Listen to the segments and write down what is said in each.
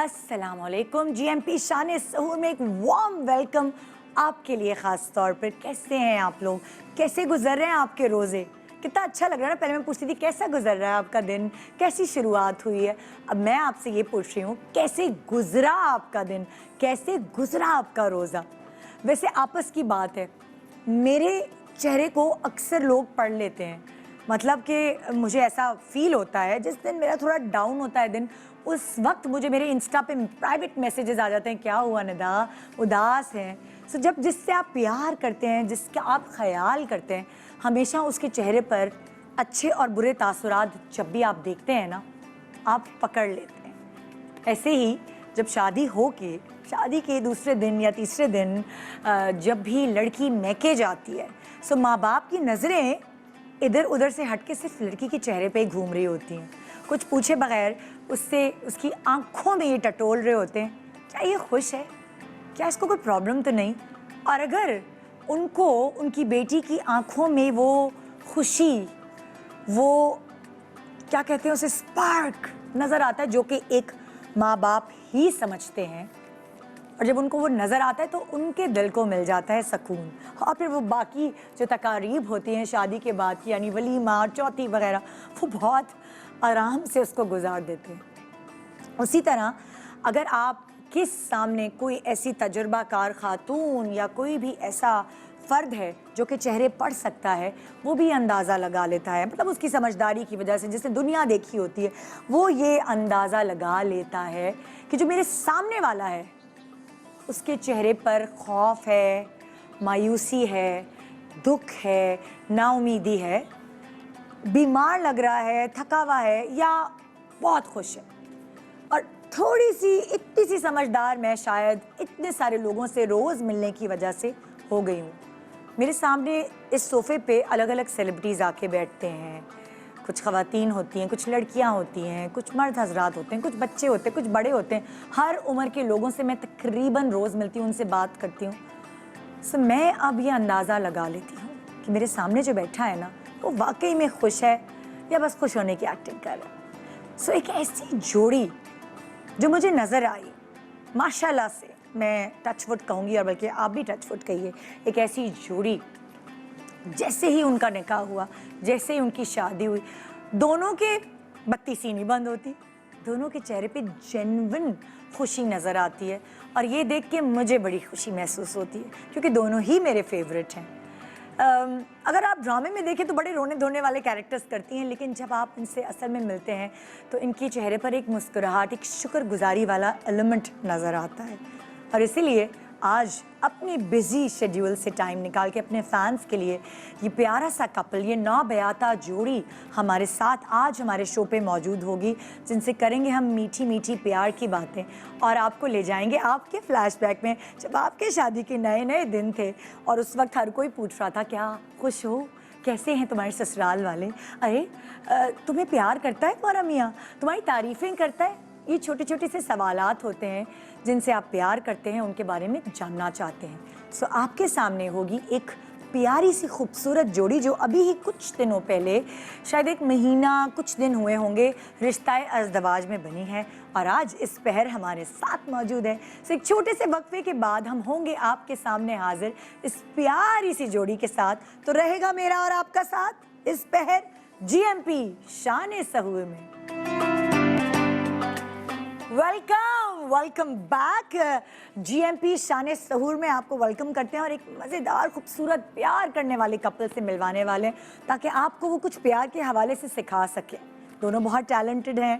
अस्सलामुअलैकुम। जीएमपी शान सहूर में एक वार्म वेलकम आपके लिए ख़ास तौर पर। कैसे हैं आप लोग? कैसे गुजर रहे हैं आपके रोज़े? कितना अच्छा लग रहा है ना। पहले मैं पूछती थी कैसा गुजर रहा है आपका दिन, कैसी शुरुआत हुई है। अब मैं आपसे ये पूछ रही हूँ कैसे गुजरा आपका दिन, कैसे गुजरा आपका रोज़ा। वैसे आपस की बात है, मेरे चेहरे को अक्सर लोग पढ़ लेते हैं। मतलब कि मुझे ऐसा फील होता है जिस दिन मेरा थोड़ा डाउन होता है दिन, उस वक्त मुझे मेरे इंस्टा पे प्राइवेट मैसेजेस आ जाते हैं, क्या हुआ निदा, उदास हैं। सो जब जिससे आप प्यार करते हैं, जिसका आप ख्याल करते हैं, हमेशा उसके चेहरे पर अच्छे और बुरे तासुरात जब भी आप देखते हैं ना, आप पकड़ लेते हैं। ऐसे ही जब शादी के दूसरे दिन या तीसरे दिन जब भी लड़की मैके जाती है, सो माँ बाप की नज़रें इधर उधर से हटके सिर्फ लड़की के चेहरे पे ही घूम रही होती हैं। कुछ पूछे बगैर उससे उसकी आंखों में ये टटोल रहे होते हैं, क्या ये खुश है, क्या इसको कोई प्रॉब्लम तो नहीं। और अगर उनको उनकी बेटी की आंखों में वो खुशी, वो क्या कहते हैं उसे, स्पार्क नज़र आता है, जो कि एक माँ बाप ही समझते हैं, और जब उनको वो नज़र आता है तो उनके दिल को मिल जाता है सुकून। और फिर वो बाकी जो तकारीब होती हैं शादी के बाद की, यानी वलीमा, चौथी वगैरह, वो बहुत आराम से उसको गुजार देते हैं। उसी तरह अगर आप किस सामने कोई ऐसी तजुर्बाकार खातून या कोई भी ऐसा फ़र्द है जो कि चेहरे पढ़ सकता है, वो भी अंदाज़ा लगा लेता है, मतलब उसकी समझदारी की वजह से, जिसने दुनिया देखी होती है, वो ये अंदाज़ा लगा लेता है कि जो मेरे सामने वाला है उसके चेहरे पर खौफ है, मायूसी है, दुख है, नाउमीदी है, बीमार लग रहा है, थका हुआ है, या बहुत खुश है। और थोड़ी सी इतनी सी समझदार मैं शायद इतने सारे लोगों से रोज़ मिलने की वजह से हो गई हूँ। मेरे सामने इस सोफ़े पे अलग अलग सेलिब्रिटीज़ आके बैठते हैं। कुछ ख़वातीन होती हैं, कुछ लड़कियां होती हैं, कुछ मर्द हजरात होते हैं, कुछ बच्चे होते हैं, कुछ बड़े होते हैं। हर उम्र के लोगों से मैं तकरीबन रोज़ मिलती हूँ, उनसे बात करती हूँ। सो मैं अब ये अंदाज़ा लगा लेती हूँ कि मेरे सामने जो बैठा है ना, वो वाकई में खुश है या बस खुश होने की एक्टिंग कर रहा है। सो एक ऐसी जोड़ी जो मुझे नज़र आई, माशाल्लाह से मैं टचवुड कहूँगी, और बल्कि आप भी टचवुड कहिए, एक ऐसी जोड़ी जैसे ही उनका निकाह हुआ, जैसे ही उनकी शादी हुई, दोनों के बत्ती सी नहीं बंद होती, दोनों के चेहरे पे जेन्युइन खुशी नज़र आती है। और ये देख के मुझे बड़ी खुशी महसूस होती है, क्योंकि दोनों ही मेरे फेवरेट हैं। अगर आप ड्रामे में देखें तो बड़े रोने धोने वाले कैरेक्टर्स करती हैं, लेकिन जब आप इनसे असल में मिलते हैं तो इनके चेहरे पर एक मुस्कुराहट, एक शुक्रगुजारी वाला एलिमेंट नज़र आता है। और इसीलिए आज अपनी बिजी शेड्यूल से टाइम निकाल के अपने फैंस के लिए ये प्यारा सा कपल, ये नौबयाता जोड़ी हमारे साथ आज हमारे शो पे मौजूद होगी, जिनसे करेंगे हम मीठी मीठी प्यार की बातें और आपको ले जाएंगे आपके फ्लैशबैक में, जब आपके शादी के नए नए दिन थे और उस वक्त हर कोई पूछ रहा था क्या खुश हो, कैसे हैं तुम्हारे ससुराल वाले, अरे तुम्हें प्यार करता है तुम्हारा मियाँ, तुम्हारी तारीफ़ें करता है। ये छोटे छोटे से सवालात होते हैं जिनसे आप प्यार करते हैं, उनके बारे में जानना चाहते हैं। सो आपके सामने होगी एक प्यारी सी खूबसूरत जोड़ी जो अभी ही कुछ दिनों पहले, शायद एक महीना कुछ दिन हुए होंगे, रिश्ता अज़दवाज में बनी है और आज इस पहर हमारे साथ मौजूद है। सो एक छोटे से वक्फे के बाद हम होंगे आपके सामने हाजिर इस प्यारी सी जोड़ी के साथ। तो रहेगा मेरा और आपका साथ इस पहर जीएमपी शान सहूर में। Welcome back. जीएमपी शान सहूर में आपको वेलकम करते हैं और एक मज़ेदार खूबसूरत प्यार करने वाले कपल से मिलवाने वाले हैं, ताकि आपको वो कुछ प्यार के हवाले से सिखा सकें। दोनों बहुत टैलेंटेड हैं,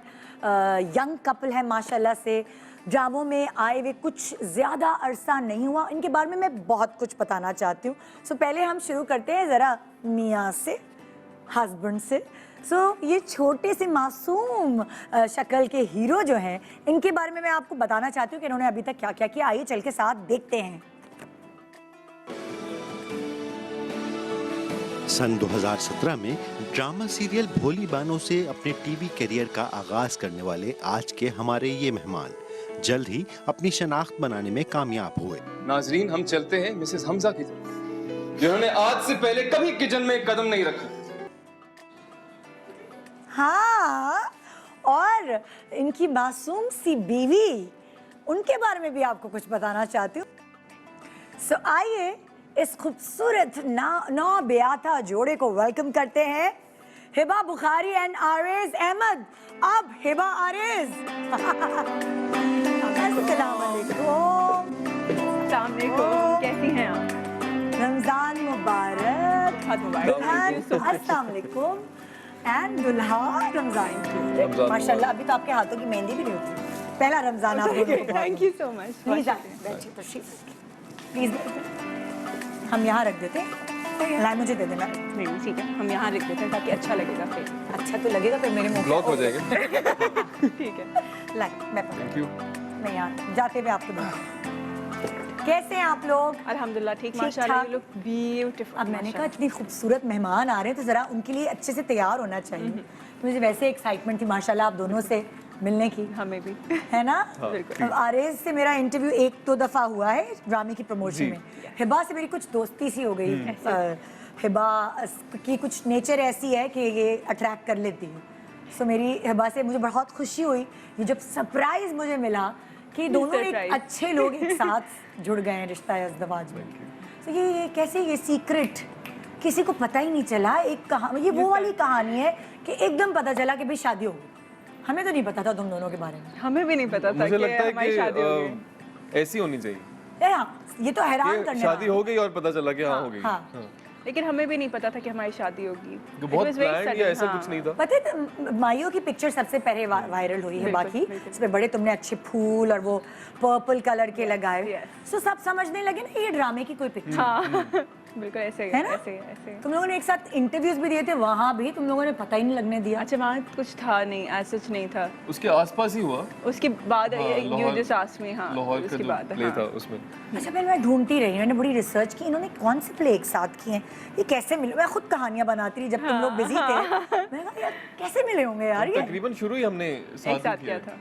यंग कपल है माशाल्लाह से। ड्रामों में आए हुए कुछ ज़्यादा अरसा नहीं हुआ, इनके बारे में मैं बहुत कुछ बताना चाहती हूँ। सो पहले हम शुरू करते हैं ज़रा मियाँ से, हस्बैंड से। सो ये छोटे से मासूम शक्ल के हीरो जो हैं, इनके बारे में मैं आपको बताना चाहती हूँ कि इन्होंने अभी तक क्या क्या किया। आइए चल के साथ देखते हैं। सन 2017 में ड्रामा सीरियल भोली बानों से अपने टीवी करियर का आगाज करने वाले आज के हमारे ये मेहमान जल्द ही अपनी शनाख्त बनाने में कामयाब हुए। नाजरीन, हम चलते हैं मिसेस हमजा की तरफ, जिन्होंने आज से पहले कभी किचन में एक कदम नहीं रखा। हाँ, और इनकी मासूम सी बीवी, उनके बारे में भी आपको कुछ बताना चाहती हूँ। सो आइए इस खूबसूरत नौ बेयाता जोड़े को वेलकम करते हैं, हिबा बुखारी एंड आरेज अहमद। अब हिबा आरेज। अस्सलाम वालेकुम। कैसी हैं आप? रमजान मुबारक। बहुत मुबारक। अस्सलाम वालेकुम एंड दुल्हा रमजान की। रमजान माशाल्लाह अभी तो आपके हाथों की मेहंदी भी नहीं होती। पहला रमजान आप लोगों को। Thank you so much. Please बैठिए, तशरीफ प्लीज। हम यहाँ रख देते हैं, लाई मुझे दे देना। नहीं ठीक है, हम यहाँ रख देते हैं ताकि अच्छा लगेगा फिर। अच्छा तो लगेगा फिर मेरे मुंह ब्लॉक हो जाएगा। ठीक है। लाई मैं पकड़, थैंक यू। मैं यहाँ जाते हुए आपको दूंगा। कैसे हैं आप लोग? अल्हम्दुलिल्लाह ठीक, ठीक माशाल्लाह। ठाक। You look beautiful. अब मैंने कहा इतनी खूबसूरत मेहमान आ रहे हैं तो ज़रा उनके लिए अच्छे से तैयार होना चाहिए। तो मुझे वैसे एक्साइटमेंट थी माशाल्लाह आप दोनों से मिलने की, हमें भी। है ना? बिल्कुल। अब आरेज से मेरा इंटरव्यू 1-2 दफ़ा हुआ है ड्रामे की प्रमोशन में। हिबा से मेरी कुछ दोस्ती सी हो गई। हिबा की कुछ नेचर ऐसी है कि ये अट्रैक्ट कर लेती है। सो मेरी हिबा से मुझे बहुत खुशी हुई ये जब सरप्राइज मुझे मिला कि दोनों एक Surprise। अच्छे लोग एक साथ जुड़ गए हैं रिश्ता अज़दवाज में। तो ये कैसे ये सीक्रेट किसी को पता ही नहीं चला। एक कहानी, ये वो वाली कहानी है कि एकदम पता चला कि भाई शादी हो गई। हमें तो नहीं पता था तुम दोनों के बारे में। हमें भी नहीं पता था मुझे कि लगता है हमारी शादी हो गई। कि ऐसी होनी चाहिए ये तो हैरान कि करने शादी वाला। हो गई और पता चला कि हाँ हो गई। हाँ। हाँ। लेकिन हमें भी नहीं पता था कि हमारी शादी होगी। तो बहुत It was very प्लान या sudden, ऐसा हाँ। कुछ नहीं था। पता है माइयों की पिक्चर सबसे पहले वायरल हुई है। बिल्कुल, बाकी बिल्कुल। इसमें बड़े तुमने अच्छे फूल और वो पर्पल कलर के लगाए। yes। सो सब समझने लगे ना ये ड्रामे की कोई पिक्चर हाँ बिल्कुल ऐसे ही है ना? ऐसे ऐसे। तुम लोगों ने एक साथ इंटरव्यूज भी दिए थे, वहाँ भी तुम लोगों ने पता ही नहीं लगने दिया। अच्छा वहाँ कुछ था नहीं, ऐसा कुछ नहीं था। उसके आसपास ही हुआ। उसके बाद हाँ, you Lahore- just asked me. हाँ लाहौर का उसके जो बाद प्ले हाँ। था उसमें। अच्छा पहले मैं ढूंढती रही, मैंने बड़ी रिसर्च की इन्होंने कौन से प्ले एक साथ किए हैं, ये कैसे मिले। मैं खुद कहानियां बनाती रही जब तुम लोग बिजी थे। मैंने कहा यार कैसे मिले होंगे यार ये। तकरीबन शुरू ही हमने एक साथ साथ ही किया था,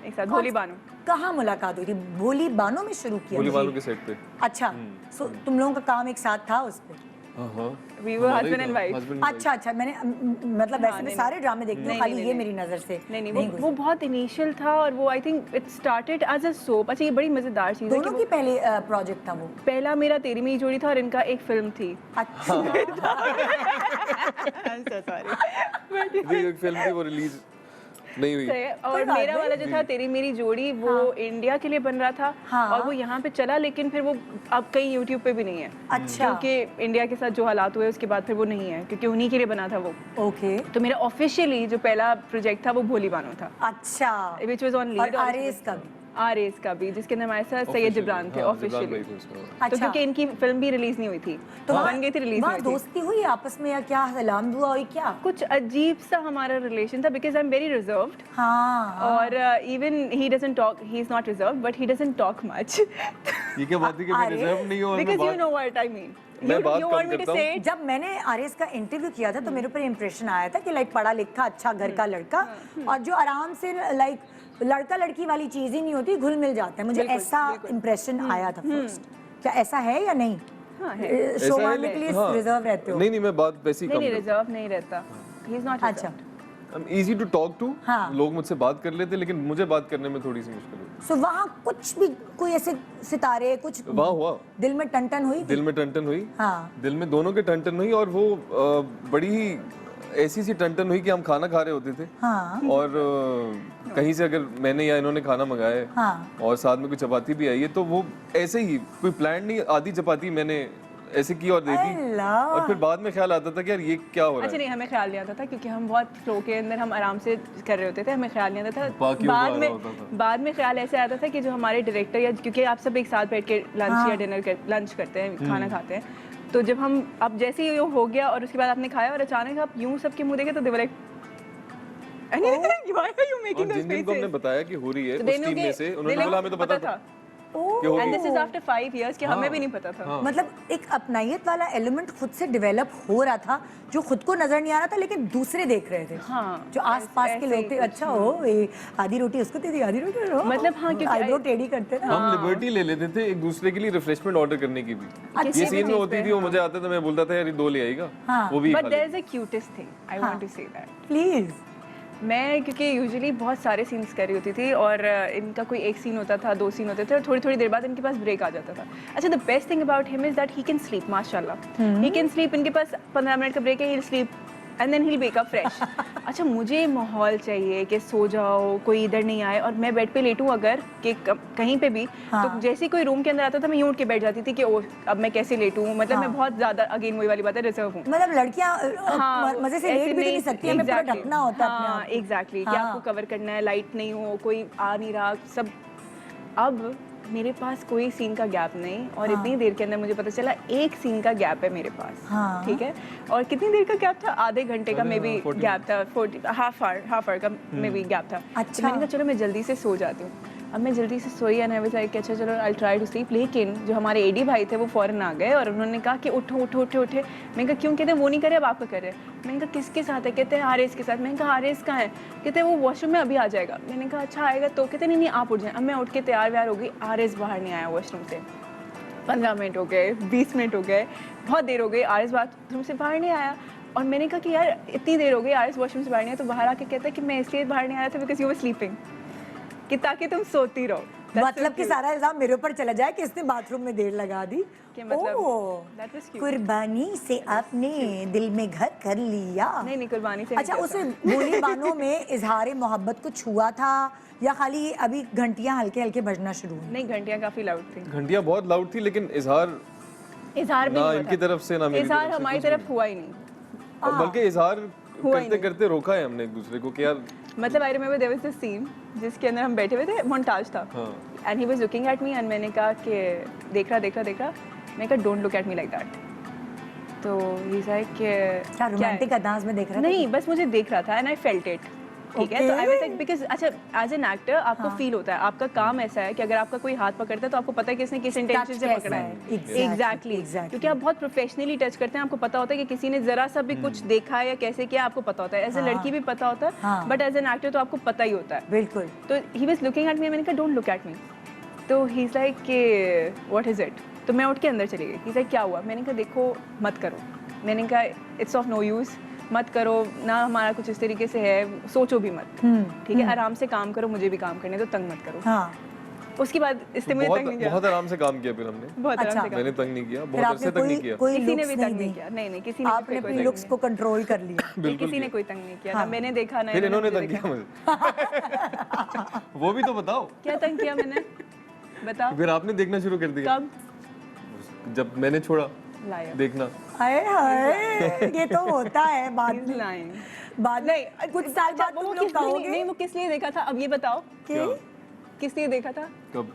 एक साथ भोली बानो। कहाँ मुलाकात हुई थी? भोली बानो में शुरू किया। भोली बानो के सेट पे। अच्छा सो तुम लोगों का काम एक साथ था उस पे? हाँ हाँ। We were हमारा ही husband था, and wife। husband and अच्छा अच्छा मैंने मतलब वैसे मैं नहीं, सारे ड्रामे देखती हूँ, नहीं, खाली नहीं, ये नहीं। मेरी नज़र से नहीं गुजरा। वो बहुत इनिशियल था और वो I think it started as a soap. अच्छा ये बड़ी मजेदार चीज़ है कि दोनों की पहले प्रोजेक्ट था वो। पहला मेरा तेरी मेरी जोड़ी था और इनका एक फिल्म थी। अच्छा नहीं, एक फिल्म थी वो रिलीज नहीं हुई। और बात मेरा नहीं। वाला जो था तेरी मेरी जोड़ी वो इंडिया के लिए बन रहा था। हाँ। और वो यहाँ पे चला लेकिन फिर वो अब कहीं यूट्यूब पे भी नहीं है। अच्छा क्योंकि इंडिया के साथ जो हालात हुए उसके बाद फिर वो नहीं है क्योंकि उन्हीं के लिए बना था वो। ओके तो मेरा ऑफिशियली जो पहला प्रोजेक्ट था वो भोली बानो था, अच्छा। विच वाज ऑन और लीड। आरेज का भी? आरेज का भी, जिसके अंदर हमारे साथ सैयद जिब्रान थे हाँ, ऑफिशियली। जिब्रान भाई थे उसमें। तो अच्छा क्योंकि इनकी फिल्म भी रिलीज नहीं हुई थी तो तो बन गई थी, रिलीज वहाँ नहीं हुई थी। दोस्ती हुई आपस में या क्या सलाम दुआ हुई क्या? कुछ अजीब सा हमारा रिलेशन था because I am very reserved हाँ और even he doesn't talk, he is not reserved but he doesn't talk much ये क्या बात है कि मैं अरे, रिजर्व नहीं हूँ और मैं बिकॉज यू बात नो व्हाट आई मीन। मैं बात you come want me to करता say हूँ। it? जब मैंने आरेज का इंटरव्यू किया था तो मेरे ऊपर इम्प्रेशन आया था कि लाइक पढ़ा लिखा अच्छा घर का लड़का और जो आराम से लाइक लड़का लड़की वाली चीज ही नहीं होती, घुल मिल जाता है। मुझे बिल्कुल, ऐसा बिल्कुल। इम्प्रेशन आया था फर्स्ट। क्या ऐसा है या नहीं? हाँ है। शो ऐसा है, मारने के लिए हाँ। रिजर्व रहते हो? नहीं नहीं, मैं बात वैसे ही नहीं कम नहीं करता रिजर्व नहीं रहता, ही इज नॉट अच्छा हूँ। Easy to talk to. हाँ। लोग मुझसे बात कर लेते लेकिन मुझे बात करने में थोड़ी सी मुश्किल होती सो वहाँ कुछ भी कोई ऐसे सितारे कुछ है। वहाँ हुआ, दिल में टन हुई थी? दिल में टन हुई। हाँ दिल में दोनों के टन हुई और वो बड़ी ही ऐसी सी टन हुई कि हम खाना खा रहे होते थे हाँ और कहीं से अगर मैंने या इन्होंने खाना मंगाया है हाँ और साथ में कोई चपाती भी आई है तो वो ऐसे ही कोई प्लान नहीं, आधी चपाती मैंने ऐसे की और दे दी अल्लाह। और फिर बाद में ख्याल आता था कि यार ये क्या हो रहा अच्छा है। नहीं हमें ख्याल नहीं आता था क्योंकि हम बहुत फ्लो के अंदर हम आराम से कर रहे होते थे, हमें ख्याल नहीं आता था। बाकी बाद वो में आ रहा होता था। बाद में ख्याल ऐसे आता था कि जो हमारे डायरेक्टर या क्योंकि आप सब एक साथ बैठ के लंच या डिनर लंच करते हैं, खाना खाते हैं, तो जब हम अब जैसे ही हो गया और उसके बाद आपने खाया और अचानक आप यूं सबके मुंह देखे तो they were like why are you making और those जिन जिनको हमने faces? बताया कि हो रही है तो उस they knew टीम में कि- से they उन्होंने knew बोला हमें तो पता था ओह कि होगी। And this is after 5 years कि हमें हाँ। भी नहीं पता था। हाँ। मतलब एक अपनायत वाला एलिमेंट खुद से डेवलप हो रहा था जो खुद को नजर नहीं आ रहा था लेकिन दूसरे देख रहे थे। हाँ, जो आसपास के ऐसे लोग ही थे, कुछ, अच्छा हो ये आधी रोटी उसको दे दी, आधी रोटी हो। मतलब हाँ, क्योंकि आईब्रो टेढ़ी करते ना। हम लिबर्टी ले लेते थे एक दूसरे के लिए रिफ्रेशमेंट ऑर्डर करने की भी। किसी ये भी सीन में चीज़ होती पे, थी वो मुझे आता था, मैं बोलता था यार ये 2 ले आएगा, हाँ। वो भी But खा लेगा। there's a cutest thing I want to say that please मैं क्योंकि यूजुअली बहुत सारे सीन्स कर रही होती थी और इनका कोई एक सीन होता था, 2 सीन होते थे और थोड़ी थोड़ी देर बाद इनके पास ब्रेक आ जाता था। अच्छा, the best thing about him is that he can sleep, माशाल्लाह ही कैन स्लीप। इनके पास 15 मिनट का ब्रेक है, he will sleep and then he will wake up fresh. अच्छा, मुझे माहौल चाहिए कि सो जाओ, कोई इधर नहीं आए और मैं बेड पे लेटूं अगर कि कहीं पे भी, तो जैसे ही कोई रूम के अंदर आता था मैं यूं उठ के बैठ जाती थी कि ओ अब मैं कैसे लेटूं। मतलब मैं बहुत ज़्यादा, अगेन वही वाली बात है, रिजर्व हूँ। मतलब लड़कियां मजे से लेट भी तो नहीं सकती, हमें पूरा ढकना होता है अपने हाँ, आप को। एग्जैक्टली कि आपको कवर करना है, लाइट नहीं हो, कोई आ नहीं रहा, सब। अब मेरे पास कोई सीन का गैप नहीं और इतनी देर के अंदर मुझे पता चला एक सीन का गैप है मेरे पास। ठीक है, और कितनी देर का गैप था? आधे घंटे का मे बी गैप था, 40 हाफ आवर का मे बी गैप था। अच्छा। तो मैंने कहा चलो मैं जल्दी से सो जाती हूँ। अब मैं जल्दी से सोई एंड आई वाज लाइक अच्छा चलो आई ट्राई टू स्लीप। लेकिन जो हमारे एडी भाई थे वो फौरन आ गए और उन्होंने कहा कि उठो उठो उठे उठे। मैंने कहा क्यों? कहते वो नहीं करे, अब आपका कर रहे हैं। मैंने कहा किसके साथ है? कहते हैं आरएस के साथ। मैंने कहा आरएस कहाँ है? कहते हैं वो वॉशरूम में अभी आ जाएगा। मैंने कहा अच्छा आएगा तो? कहते नहीं नहीं आप उठ जाएं। अब मैं उठ के तैयार व्यार हो गई, आरएस बाहर नहीं आया वॉशरूम से। 15 मिनट हो गए, 20 मिनट हो गए, बहुत देर हो गई, आरएस बाथरूम से बाहर नहीं आया। और मैंने कहा कि यार इतनी देर हो गई, आरएस वॉशरूम से बाहर नहीं आया। तो बाहर आके कहता है कि मैं इसलिए बाहर नहीं आया था बिकॉज यू वर स्लीपिंग, कि ताकि तुम सोती रहो। मतलब कि सारा इल्जाम मेरे ऊपर चला जाए कि इसने बाथरूम में देर लगा दी। कि मतलब ओह, that was cute. कुर्बानी से आपने दिल में घर कर लिया। नहीं नहीं, कुर्बानी से अच्छा, उस भोली बानों में इजहार मोहब्बत कुछ हुआ था या खाली अभी घंटियां हल्के हल्के बजना शुरू हुई? नहीं, घंटियां काफी लाउड थी। घंटियां बहुत लाउड थी, लेकिन इजहार इजहार भी ना नहीं इनकी हुआ था। तरफ से ना मेरी इजहार तरफ से हमारी कुछ तरफ हुआ ही नहीं। और बल्कि इजहार हुआ ही करते नहीं। करते रोका है हमने एक दूसरे को कि यार मतलब I remember there was this scene जिसके अंदर हम बैठे हुए थे, मोन्टाज था हाँ। And he was looking at me and मैंने कहा कि देख रहा। मैंने कहा don't look at me like that. तो ही इज लाइक क्या रोमांटिक अंदाज में देख रहा था? नहीं, बस मुझे देख रहा था एंड आई फेल्ट इट। ठीक है, तो आई वाज लाइक बिकॉज़ अच्छा एज एन एक्टर आपको फील होता है, आपका काम ऐसा है कि अगर आपका कोई हाथ पकड़ता है तो आपको पता है कि इसने किस इंटेंशन से कैसा पकड़ा है। है। Exactly, exactly, exactly. क्योंकि आप बहुत प्रोफेशनली टच करते हैं, आपको पता होता है कि किसी ने जरा सा भी कुछ देखा है या कैसे किया, आपको पता होता है। एज ए लड़की भी पता होता है, बट एज एन एक्टर तो आपको पता ही होता है। बिल्कुल। तो ही वाज लुकिंग एट मी, मैंने कहा डोंट लुक एट मी। तो ही इज लाइक कि व्हाट इज इट? तो मैं उठ के अंदर चली गई। ही इज लाइक क्या हुआ? मैंने कहा देखो मत करो। मैंने कहा इट्स ऑफ नो यूज़, मत करो ना, हमारा कुछ इस तरीके से है, सोचो भी मत। ठीक है, आराम से काम करो, मुझे भी काम करने दो, तंग मत करो। हाँ। उसके बाद इसने मुझे तंग नहीं किया। बहुत आराम से काम किया फिर हमने। बहुत आराम अच्छा। से काम मैंने तंग नहीं किया, फिर बहुत आपने अरसे तक नहीं किया। कोई किसी ने looks भी तंग नहीं दी? किया। नहीं नहीं, किसी ने आपने कोई अपनी लुक्स को कंट्रोल कर लिया। बिल्कुल किसी ने किया। कोई तंग नहीं किया, ना मैंने देखा ना फिर इन्होंने मुझे तंग देखा। किया मुझे। वो भी तो बताओ। क्या तंग किया मैंने? बताओ। फिर आपने देखना शुरू कर दिया कब? जब मैंने छोड़ा लाया। देखना। हाय हाय, ये तो होता है बाद He's में। lying. बाद नहीं, कुछ साल अच्छा, बाद वो तुम किस लोग लिए कहोगे नहीं, वो किस लिए देखा था? अब ये बताओ, क्या? किस लिए देखा था? कब?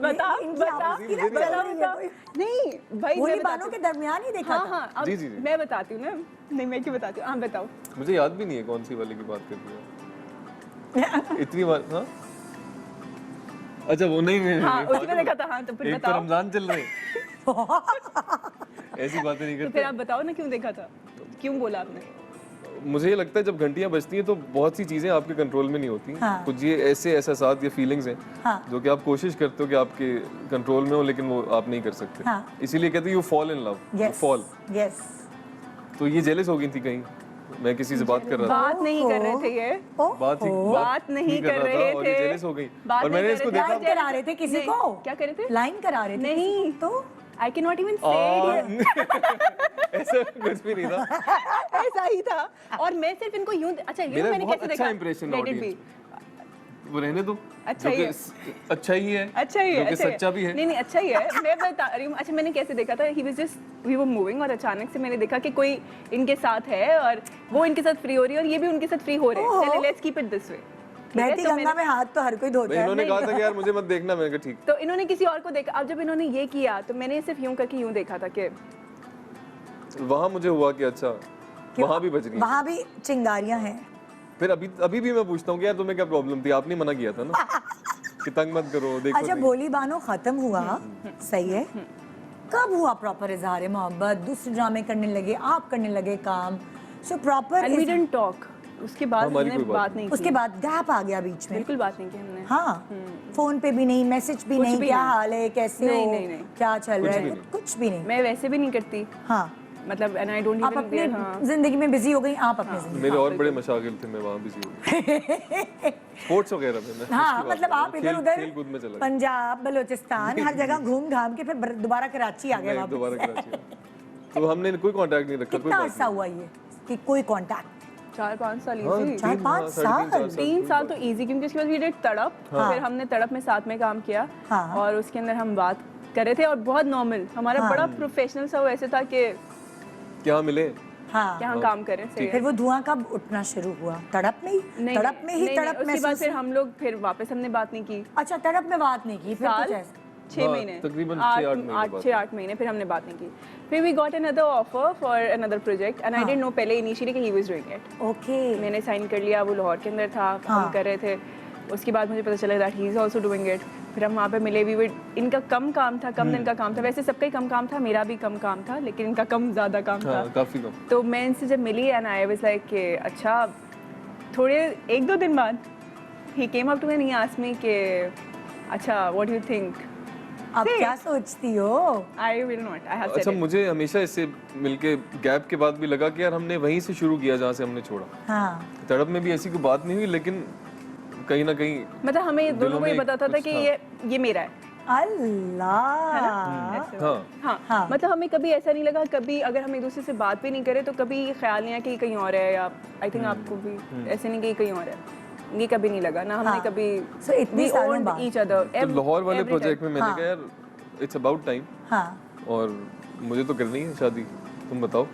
बताओ इनकी बताओ आपस की ना बताओ, चल रही है बताओ। कोई। नहीं भाई, भोली मैं बानों बताती के दरमियान ही देखा हाँ था। हाँ, जी, अब जी, जी। मैं बताती हूँ ना। नहीं, मैं क्यों बताती हूँ? हाँ बताओ। मुझे याद भी नहीं है कौन सी वाले की बात कर रही हो। इतनी बात। हाँ अच्छा, वो नहीं हाँ, उसी में देखा था। हाँ, तो फिर एक तो बताओ। रमजान चल रहे ऐसी बातें नहीं तो करते। फिर आप बताओ ना क्यों देखा था, क्यों बोला आपने? मुझे ये लगता है जब घंटियां बजती हैं तो बहुत सी चीजें आपके कंट्रोल में नहीं होती। हाँ। कुछ ये ऐसे एहसास या फीलिंग्स हैं हाँ। जो कि आप कोशिश करते हो कि आपके कंट्रोल में हो, लेकिन वो आप नहीं कर सकते। हाँ। इसीलिए कहते हैं you fall in love, you fall. Yes. तो ये जेलस हो गई थी कहीं, मैं किसी से बात कर रहा था, बात नहीं कर रहे थे ये। बात नहीं कर रहा रहे था और ये थे। जेलस हो गई। बात और नहीं मैंने कर इसको रहे थे। देखा। लाइन करा रहे थे किसी नहीं, को? क्या कर रहे थे? लाइन करा रहे थे नहीं। किसी को? तो आई कैन नॉट इवन से ऐसा कुछ भी नहीं था। ऐसा ही था। और मैं सिर्फ इनको यूं अच्छा मेरा मैंने बहुत कैसे अच्छा देखा? Impression Let it audience, be. वो रहने दो। अच्छा जो ही कि अच्छा ही है, अच्छा ही है, जो कि अच्छा सच्चा भी है। नहीं नहीं, अच्छा ही है। मैं बता रही हूँ। अच्छा, मैंने कैसे देखा था? He was just we were moving और अचानक से मैंने देखा कि कोई इनके साथ है और वो इनके साथ फ्री हो रही है और ये भी उनके साथ फ्री हो रहे हैं। चले let's keep it this way. बहती गंगा में हाथ तो हर कोई धोता नहीं, है। इन्होंने कहा था कि यार मुझे मत देखना, मैंने कहा ठीक। तो इन्होंने किसी और को देखा। अब जब इन्होंने ये किया तो मैंने सिर्फ यूं करके यूं देखा था कि वहां मुझे हुआ कि अच्छा वहां भी बज रही है। वहाँ भी चिंगारियां हैं। फिर अभी भी मैं पूछता हूँ कि यार तुम्हें क्या प्रॉब्लम थी? आपने मना किया था ना कि तंग मत करो, देखो अच्छा, नहीं। भोली बानो खत्म हुआ, सही है। कब हुआ प्रॉपर इजहार मोहब्बत? दूसरे ड्रामे करने लगे, आप करने लगे काम, so proper. And we didn't talk. उसके बाद हमारी हमने कोई बात बात नहीं की। उसके बाद गैप आ गया बीच में। बिल्कुल बात नहीं की हमने। हाँ, फोन पे भी नहीं, मैसेज भी कुछ नहीं, भी क्या नहीं। हाल है, कैसे नहीं, हो, नहीं, नहीं। क्या चल रहा है, भी नहीं। कुछ भी नहीं। मैं वैसे भी नहीं करती। हाँ, मतलब एंड आई डोंट आप इवन अपनी जिंदगी में बिजी हो गई, आप अपनी जिंदगी मेरे और बड़े मशागिल थे, मैं वहाँ बिजी हो गया स्पोर्ट्स वगैरह में। मैं हाँ उसकी बात मतलब कर रहा आप हूँ। इधर उधर खेल कूद में चला गया। पंजाब बलोचिस्तान हर जगह घूम घाम के फिर दोबारा कराची आ गए मैं वापस। दोबारा कराची आया। तो हमने कोई कांटेक्ट नहीं रखा, कोई कितना बात अरसा हुआ ये कि कोई कांटेक्ट? 4-5 साल हाँ, इजी। 4-5 साढ़े तीन, साल? 3 साल तो इजी, क्योंकि उसके बाद वी डिड तड़प, फिर हमने तड़प में साथ में काम किया हाँ। और उसके अंदर हम बात कर रहे थे और बहुत नॉर्मल, हमारा हाँ। बड़ा प्रोफेशनल सा वो ऐसे था कि क्या मिले। हाँ क्या हम काम करें सही फिर वो धुआं कब उठना शुरू हुआ? तड़प में ही? तड़प में ही तड़प उसके बाद महसूस फिर हुई? हम लोग फिर वापस हमने बात नहीं की। अच्छा तड़प में बात नहीं की फिर साल कुछ ऐसा? 6 हाँ, महीने, तकरीबन 8 6-8 महीने बाद। 6-8 महीने फिर हमने बात नहीं की। फिर we got another offer for another project and I didn't know पहले इनिशियली कि he was doing it. Okay मैंने साइन कर लिया, वो लाहौर के अंदर था, हाँ। हम कर रहे थे। उसके बाद मुझे पता चला that he is also doing it. फिर हम वहाँ पे मिले, वी इनका कम काम था, कम दिन का काम था, वैसे सबका ही कम काम था, मेरा भी कम काम था, लेकिन इनका कम ज़्यादा काम था। हाँ, काफी कम। तो मैं इनसे जब मिली एंड आई वाज लाइक कि अच्छा, थोड़े 1-2 दिन बाद ही came up to me and he asked me कि अच्छा व्हाट डू यू थिंक। आप See? क्या सोचती हो? I will not, I have अच्छा, सेड मुझे हमेशा इससे मिलके गैप के बाद भी लगा कि यार हमने वहीं से शुरू किया जहाँ से हमने छोड़ा। हाँ तड़प में भी ऐसी कोई बात नहीं हुई, लेकिन कहीं ना कहीं मतलब हमें दोनों को ये में पता था कुछ कि था। ये मेरा है। अल्लाह ऐसे हाँ हाँ, हाँ। मतलब हमें कभी ऐसा नहीं लगा, कभी अगर हम एक दूसरे से बात भी नहीं करें तो कभी ये ख्याल नहीं आया कि ये कहीं और है, या आई थिंक आपको भी ऐसे नहीं कि ये कहीं और है, ये कभी नहीं लगा ना हमने हाँ। कभी। So, इतने सालों बाद। ईच अदर तो लाहौर वाले प्रोजेक्ट में मैंने हाँ। कहा यार इट्स अबाउट टाइम, हाँ और मुझे तो करनी है शादी, तुम बताओ।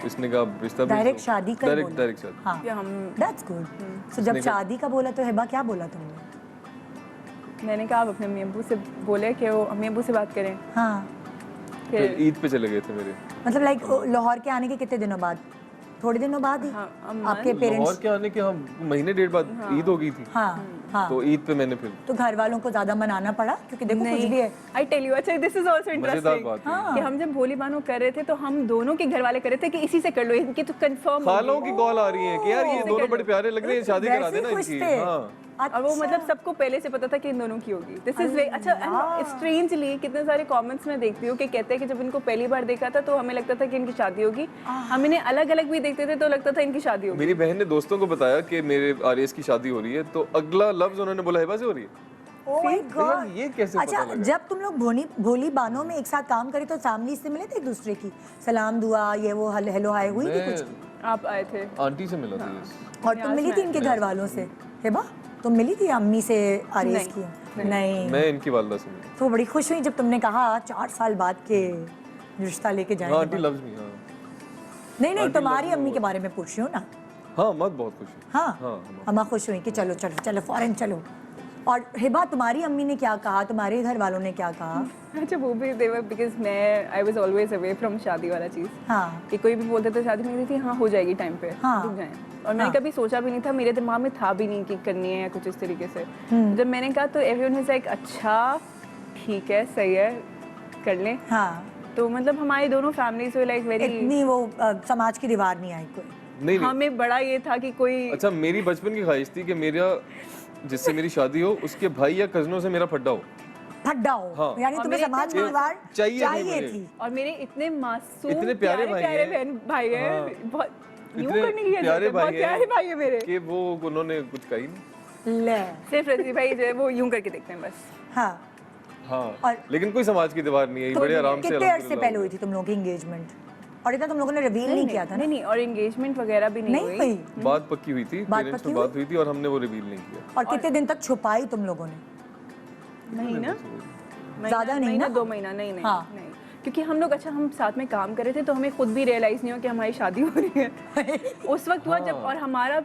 इसने कहा रिश्ता भेज डायरेक्ट दो। शादी का डायरेक्ट बोला। डायरेक्ट शादी। हाँ कि हम दैट्स गुड। सो जब शादी का बोला तो हिबा क्या बोला तुमने? मैंने कहा आप अपने अम्मी अब्बू से बोले कि वो अम्मी अब्बू से बात करें। हाँ फिर ईद पे चले गए थे मेरे। मतलब लाइक लाहौर के आने के कितने दिनों बाद? थोड़े दिनों बाद ही हाँ, आपके लाहौर पेरेंट्स? के आने के हम महीने डेढ़ बाद ईद हो गई थी, हाँ हाँ तो ईद पे मैंने फिर तो घर वालों को ज्यादा मनाना पड़ा क्योंकि देखो कुछ भी है। आई टेल यू, अच्छा दिस इज आल्सो मजेदार इंटरेस्टिंग बात है। कि हम जब भोली बानो कर रहे थे तो हम दोनों के घर वाले कर रहे थे कि इसी से कर लो, इनकी तो कंफर्म खालों की कॉल आ रही है कि यार ये दोनों बड़े प्यारे लग रहे हैं, शादी करा वैसे देना खुश इनकी। थे। हाँ और वो मतलब सबको पहले से पता था कि इन दोनों की होगी। दिस इज अच्छा, स्ट्रेंजली कितने सारे कमेंट्स में देखती हूँ कि कहते हैं कि जब इनको पहली बार देखा था तो हमें लगता था कि इनकी शादी होगी, हम इन्हें अलग अलग भी देखते थे तो लगता था इनकी शादी होगी। मेरी बहन ने दोस्तों को बताया कि मेरे आर्यस की शादी हो रही है, तो अगला लफ्ज उन्होंने बोला हिबा से हो रही है। Oh my यार God! ये कैसे पता अच्छा लगा? जब तुम लोग भोली बानों में एक साथ काम करे तो फैमिली से मिले थे एक दूसरे की? सलाम दुआ ये वो हेलो हाय हुई थी कुछ? मैं आप आए थे? आंटी से मिला था यस। और तुम मिली थी इनके घर वालों से? हिबा तुम मिली थी अम्मी से आरिस की? नहीं मैं इनकी वालदा से मिला। तो बड़ी खुश हुई जब तुमने कहा 4 साल बाद के रिश्ता लेके हाँ जाएंगे। Aunty loves me. हाँ नहीं नहीं तुम्हारी अम्मी के बारे में पूछ रही हूँ ना। हाँ मत बहुत खुश है। हाँ हाँ, अम्मा खुश हुई कि चलो चलो चलो फौरन चलो। और हिबा तुम्हारी अम्मी ने क्या कहा, तुम्हारे घर वालों ने क्या कहा? अच्छा वो भी देवर, बिकॉज मैं I was always away from शादी वाला चीज़, हाँ कि कोई भी बोलते थे शादी में कहती थी हाँ हो जाएगी टाइम पे, हाँ। रुक जाएं। और मैंने कभी सोचा भी नहीं था, मेरे दिमाग में था भी नहीं कि करनी है या कुछ इस तरीके से। जब मैंने कहा तो एवरीवन इज लाइक अच्छा ठीक है सही है कर लें। हाँ तो मतलब हमारी दोनों फैमिलीज वे लाइक वेरी, इतनी वो समाज की दीवार नहीं आई कोई? नहीं नहीं। हमें बड़ा ये था कि कोई अच्छा मेरी बचपन की ख्वाहिश थी कि मेरा जिससे मेरी शादी हो उसके भाई या कजनों से मेरा फड्डा हो। फड्डा हो हाँ। यानी और तुम्हें मेरे समाज की इतने दीवार चाहिए चाहिए मुझे। थी। और मेरे इतने मासूम इतने प्यारे भाई प्यारे हैं। बहन भाई हैं, हाँ। बहुत यूं इतने करने की प्यारे जरूरत है, बहुत भाई प्यारे भाई है मेरे। कि वो उन्होंने कुछ कही नहीं। ले सिर्फ रजी भाई जो है वो यूं करके देखते हैं बस। हाँ हाँ और- लेकिन कोई समाज की दीवार नहीं है, तो बड़े आराम से कितने अरसे अल्हम्दुलिल्लाह पहले हुई थी तुम लोगों की एंगेजमेंट? और इतना तुम लोगों ने रिवील नहीं किया था ना? नहीं नहीं, और एंगेजमेंट वगैरह भी नहीं नहीं हुई। हुई। बात पक्की हुई थी, बात पेरेंट्स पक्की में बात हुई थी और हमने वो रिवील नहीं किया। और कितने दिन तक छुपाई तुम लोगों ने? महीना ज़्यादा नहीं महीना ना? 2 महीना नहीं नहीं हाँ। नहीं, क्योंकि हम लोग अच्छा हम साथ में काम कर रहे थे तो हमें खुद भी रियलाइज नहीं हो कि हमारी शादी हो रही है। उस वक्त हुआ जब, और हमारा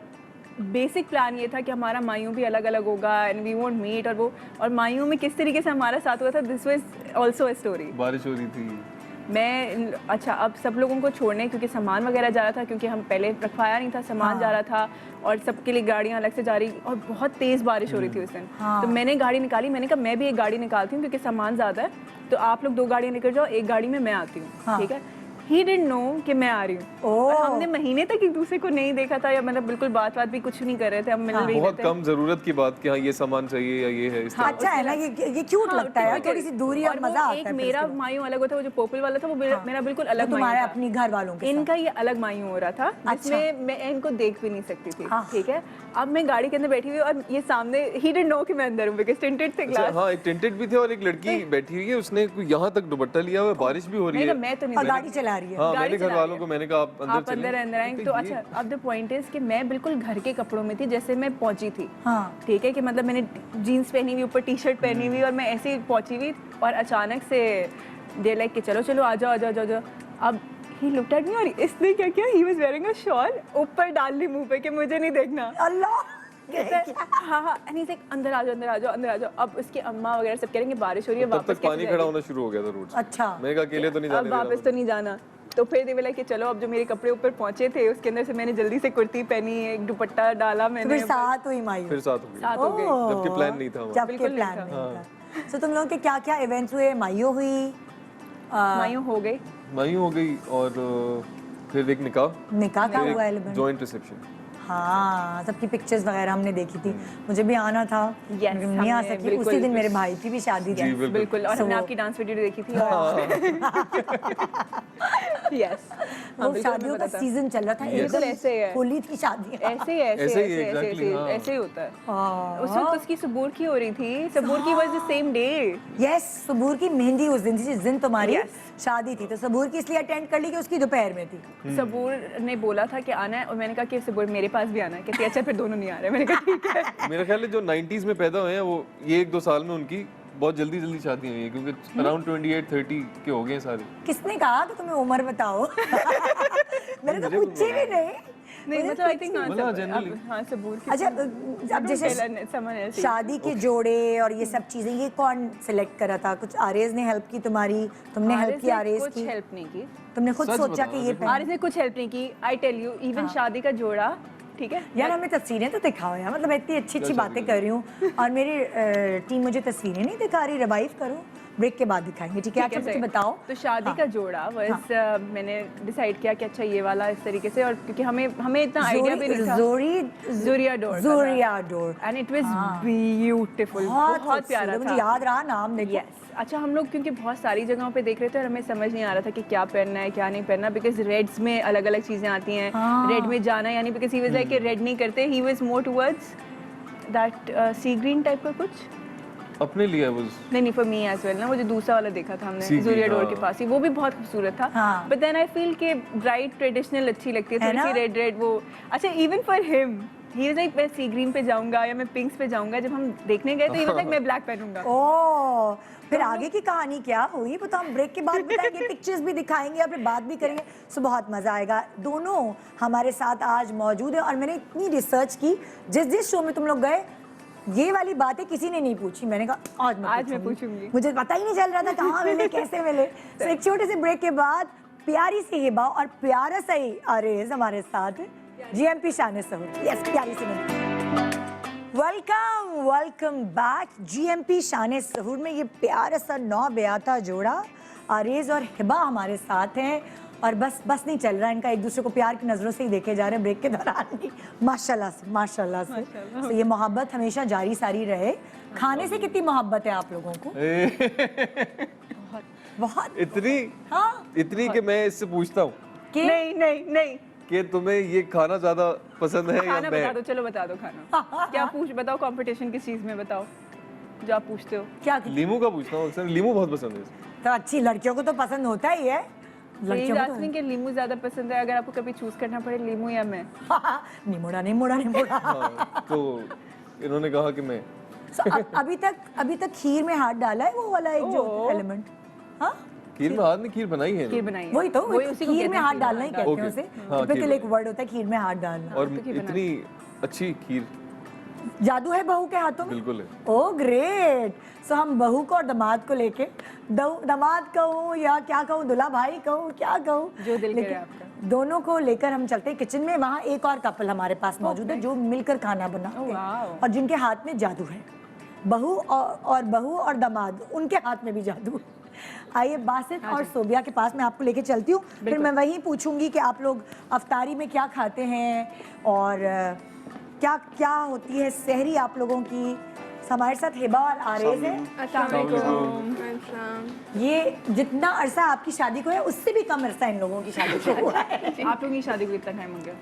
बेसिक प्लान ये था कि हमारा मायूं भी अलग अलग होगा एंड वी वोंट मीट, और वो और मायूं में किस तरीके से हमारा साथ हुआ था, this was also a story. बारिश हो रही थी। मैं अच्छा अब सब लोगों को छोड़ने, क्योंकि सामान वगैरह जा रहा था, क्योंकि हम पहले रखवाया नहीं था, सामान जा रहा था और सबके लिए गाड़ियाँ अलग से जा रही, और बहुत तेज़ बारिश हो रही थी उस दिन। तो मैंने गाड़ी निकाली, मैंने कहा मैं भी एक गाड़ी निकालती हूँ क्योंकि सामान ज़्यादा है, तो आप लोग 2 गाड़ियाँ लेकर जाओ, एक गाड़ी में मैं आती हूँ, ठीक है। ही डिडंट नो कि मैं आ रही हूँ। ओह। और हमने महीने तक एक दूसरे को नहीं देखा था, या मतलब बिल्कुल बात भी कुछ नहीं कर रहे थे, हम मिल नहीं बहुत रहे थे। कम जरूरत की बात कि हाँ ये सामान चाहिए या ये है इस तरह। अच्छा है ना, ये क्यूट हाँ, लगता है यार, typical। थोड़ी सी दूरी और वो मजा आता एक है। मेरा मायूं अलग होता है, वो जो पर्पल वाला था वो मेरा बिल्कुल अलग तुम्हारे मायूं था। अपनी घर वालों के साथ। इनका ये अलग मायूं हो रहा था, जिसमें मैं इनको देख भी नहीं सकती थी। हाँ। ठीक है, अब मैं गाड़ी के अंदर बैठी हुई और ये सामने, ही डिडंट नो कि मैं अंदर हूँ बिकॉज़ टिंटेड थे अच्छा, ग्लास। हाँ एक टेंटेड भी थे और एक लड़की बैठी हुई है, उसने यहाँ तक दुपट्टा लिया हुआ है, बारिश भी हो रही है। मैं तो नहीं और देखी। गाड़ी चला रही है। हाँ गाड़ी मैंने घर चला वालों रही को है। मैंने कहा आप आप अंदर चलें। अंदर आएंगे। तो अच्छा, अब द पॉइंट इज कि मैं बिल्कुल घर के कपड़ों में थी जैसे मैं पहुंची थी। हाँ। ठीक है, कि मतलब मैंने जीन्स पहनी हुई, ऊपर टी शर्ट पहनी हुई, और मैं ऐसे ही पहुंची हुई, और अचानक से दे लाइक कि चलो चलो आ जाओ आ जाओ आ जाओ। अब ही लुक्ड एट मी, और इसने क्या किया, he was wearing a shawl, ऊपर डाल ली मुंह पे कि मुझे नहीं देखना। अल्लाह। हाँ हाँ, एंड ही लाइक अंदर आ जाओ अंदर आ जाओ अंदर आ जाओ। अब उसकी अम्मा वगैरह सब कह रहे हैं कि बारिश हो रही है, तब वापस तक पानी कैसे खड़ा जाएगी? होना शुरू हो गया था रोड से। अच्छा। मैंने कहा अकेले तो नहीं अब जाने वापस तो नहीं जाना। तो फिर देवे कि चलो, अब जो मेरे कपड़े ऊपर पहुंचे थे उसके अंदर से मैंने जल्दी से कुर्ती पहनी, एक दुपट्टा डाला तो मैंने, फिर साथ हुई मायू। फिर साथ हो गई, साथ हो गई। जबकि प्लान नहीं था हमारा। जबकि बिल्कुल नहीं प्लान था। नहीं था। सो तुम लोगों के क्या क्या इवेंट्स हुए? मायू हुई, मायूं हो गई। मायूं हो गई, और फिर एक निकाह, निकाह का हुआ एलिमेंट। Joint reception. हाँ, सबकी पिक्चर्स वगैरह हमने देखी थी। मुझे भी आना था, Yes, लेकिन नहीं आ हमने सकी। बिल्कुल। उसी दिन मेरे भाई की भी शादी थी। बिल्कुल। बिल्कुल, और So हमने वो- आपकी डांस वीडियो देखी थी। यस, वो शादियों का सीजन चल रहा था, बिल्कुल ऐसे ही है। होली की शादी। ऐसे ही ऐसे ऐसे ही, ऐसे ऐसे exactly, ऐसे हाँ। ऐसे ही होता है। हाँ। उस वक्त उसकी सबूर की हो रही थी, सबूर की was the same day. Yes, Sabur की मेहंदी उस दिन थी जिस दिन तुम्हारी Yes. शादी थी। तो सबूर की इसलिए अटेंड कर ली कि उसकी दोपहर में थी। सबूर ने बोला था कि आना है, और मैंने कहा कि सबूर मेरे पास भी आना है। कहती अच्छा फिर दोनों नहीं आ रहे। मैंने कहा ठीक है। मेरा ख्याल है जो 90s में पैदा हुए हैं वो ये 1-2 साल में उनकी बहुत जल्दी जल्दी शादी हुई है, क्योंकि अराउंड 28-30 के हो गए हैं सारे। किसने कहा कि तुम्हें उम्र बताओ? मैंने तो पूछी भी नहीं। नहीं मतलब आई थिंक बोला generally। हाँ सबूर की। अच्छा, अब जैसे शादी के जोड़े और ये सब चीजें, ये कौन सिलेक्ट करा था? कुछ आरेज ने हेल्प की तुम्हारी? तुमने हेल्प की आरेज कुछ की? हेल्प नहीं की। तुमने खुद सच सोचा बताओ कि ना, ये देखो। पहन? आरिस ने कुछ हेल्प नहीं की। आई टेल यू, इवन शादी का जोड़ा, ठीक है यार हमें तस्वीरें तो दिखाओ यार, मतलब मैं इतनी अच्छी अच्छी बातें कर रही हूँ और मेरी टीम मुझे तस्वीरें नहीं दिखा रही। रिवाइव करो, ब्रेक के बाद दिखाएंगे, ठीक है? अच्छा ठीक है, कुछ बताओ। तो शादी का जोड़ा बस मैंने डिसाइड किया कि अच्छा ये वाला इस तरीके से, और क्योंकि हमें इतना आइडिया भी नहीं था। ज़ोरिया डोर, ज़ोरिया डोर, एंड इट वाज ब्यूटीफुल, बहुत प्यारा मुझे था। याद रहा नाम, देखो। यस, अच्छा हम लोग क्योंकि बहुत सारी जगहों पे देख रहे थे और हमें समझ नहीं आ रहा था कि क्या पहनना है क्या नहीं पहनना, बिकॉज रेड्स में अलग अलग चीजें आती हैं। रेड में जाना यानी because he was like red नहीं करते, he was more towards that sea green type का कुछ। अपने लिए वो नहीं फॉर मी एज वेल ना, वो जो दूसरा वाला देखा था हमने Sea green, ज़ोरिया डोर हाँ। के पास ही, वो भी बहुत खूबसूरत था। हाँ। बट देन आई फील कि ब्राइट ट्रेडिशनल अच्छी लगती है है थोड़ी सी, ना? रेड रेड वो। अच्छा even for him he was like मैं सी ग्रीन पे जाऊंगा या मैं पिंक्स पे जाऊंगा। जब हम देखने गए तो ही वाज लाइक मैं ब्लैक पहनूंगा। ओ, फिर आगे की कहानी क्या हुई वो तो हम ब्रेक के बाद बताएंगे, पिक्चर्स भी दिखाएंगे और फिर बात भी करेंगे। सो बहुत मजा आएगा। दोनों हमारे साथ आज मौजूद है और मैंने इतनी रिसर्च की, जिस शो में तुम लोग गए ये वाली बातें किसी ने नहीं पूछी। मैंने कहा आज मैं पूछूंगी। मुझे पता ही नहीं चल रहा था कहाँ मिले कैसे मिले। तो एक छोटे से ब्रेक के बाद प्यारी सी हिबा और प्यारा सा ही आरेज हमारे साथ, जीएमपी शान सहूर। यस, प्यारी सी वेलकम बैक। जीएमपी शान सहूर में ये प्यारा सा नौ ब्याता जोड़ा आरेज और हिबा हमारे साथ हैं और बस नहीं चल रहा इनका, एक दूसरे को प्यार की नजरों से ही देखे जा रहे हैं ब्रेक के दौरान भी। माशाल्लाह से। तो ये मोहब्बत हमेशा जारी सारी रहे। खाने से कितनी मोहब्बत है आप लोगों को? बहुत इतनी हाँ इतनी कि मैं इससे पूछता हूँ कि नहीं कि तुम्हें ये खाना ज्यादा पसंद है या खाना मैं? बता दो, चलो बता दो खाना। क्या बताओ कंपटीशन किस चीज में, बताओ जो आप पूछते हो। क्या लीमू का पूछता हूँ अक्सर, लीमू बहुत पसंद है। तो अच्छी लड़कियों को तो पसंद होता ही है। लड़कियों को जास्मिन के लीमू ज्यादा पसंद है। अगर आपको कभी चूज करना पड़े लीमू या मैं, नहीं मोड़ा। हाँ, तो इन्होंने कहा कि मैं So, अभी तक खीर में हाथ डाला है वो वाला एक जो एलिमेंट? हाँ, खीर में हाथ नहीं, खीर बनाई है खीर बनाई है। वही तो उसी को खीर कहते में हैं हाथ खीर डालना ही बनाना। कहते हैं Okay, उसे। हाँ, टिपिकल खीर एक वर्ड होता है खीर में हाथ डालना। और तो खीर बनाई। इतनी अच्छी खीर जादू है बहू के हाथों में। बिल्कुल है। ओ ग्रेट। सो हम बहू को और दामाद को लेके, दामाद कहूँ या क्या कहूँ, दुल्हा भाई कहूँ, क्या कहूँ, जो दिल करे लेकिन आपका। दोनों को लेकर हम चलते हैं किचन में। वहाँ एक और कपल हमारे पास मौजूद है जो मिलकर खाना बनाते हैं wow। और जिनके हाथ में जादू है। बहू और दामाद, उनके हाथ में भी जादू। आइए बासित और सोबिया के पास मैं आपको लेके चलती हूँ, फिर मैं वही पूछूंगी कि आप लोग अफ्तारी में क्या खाते हैं और क्या क्या होती है सहरी आप लोगों की। हमारे साथ हिबा और आरेज है। ये जितना अरसा आपकी शादी को है उससे भी कम अरसा इन लोगों की शादी को हुआ है। आप लोगों की शादी को कितना टाइम हो गया?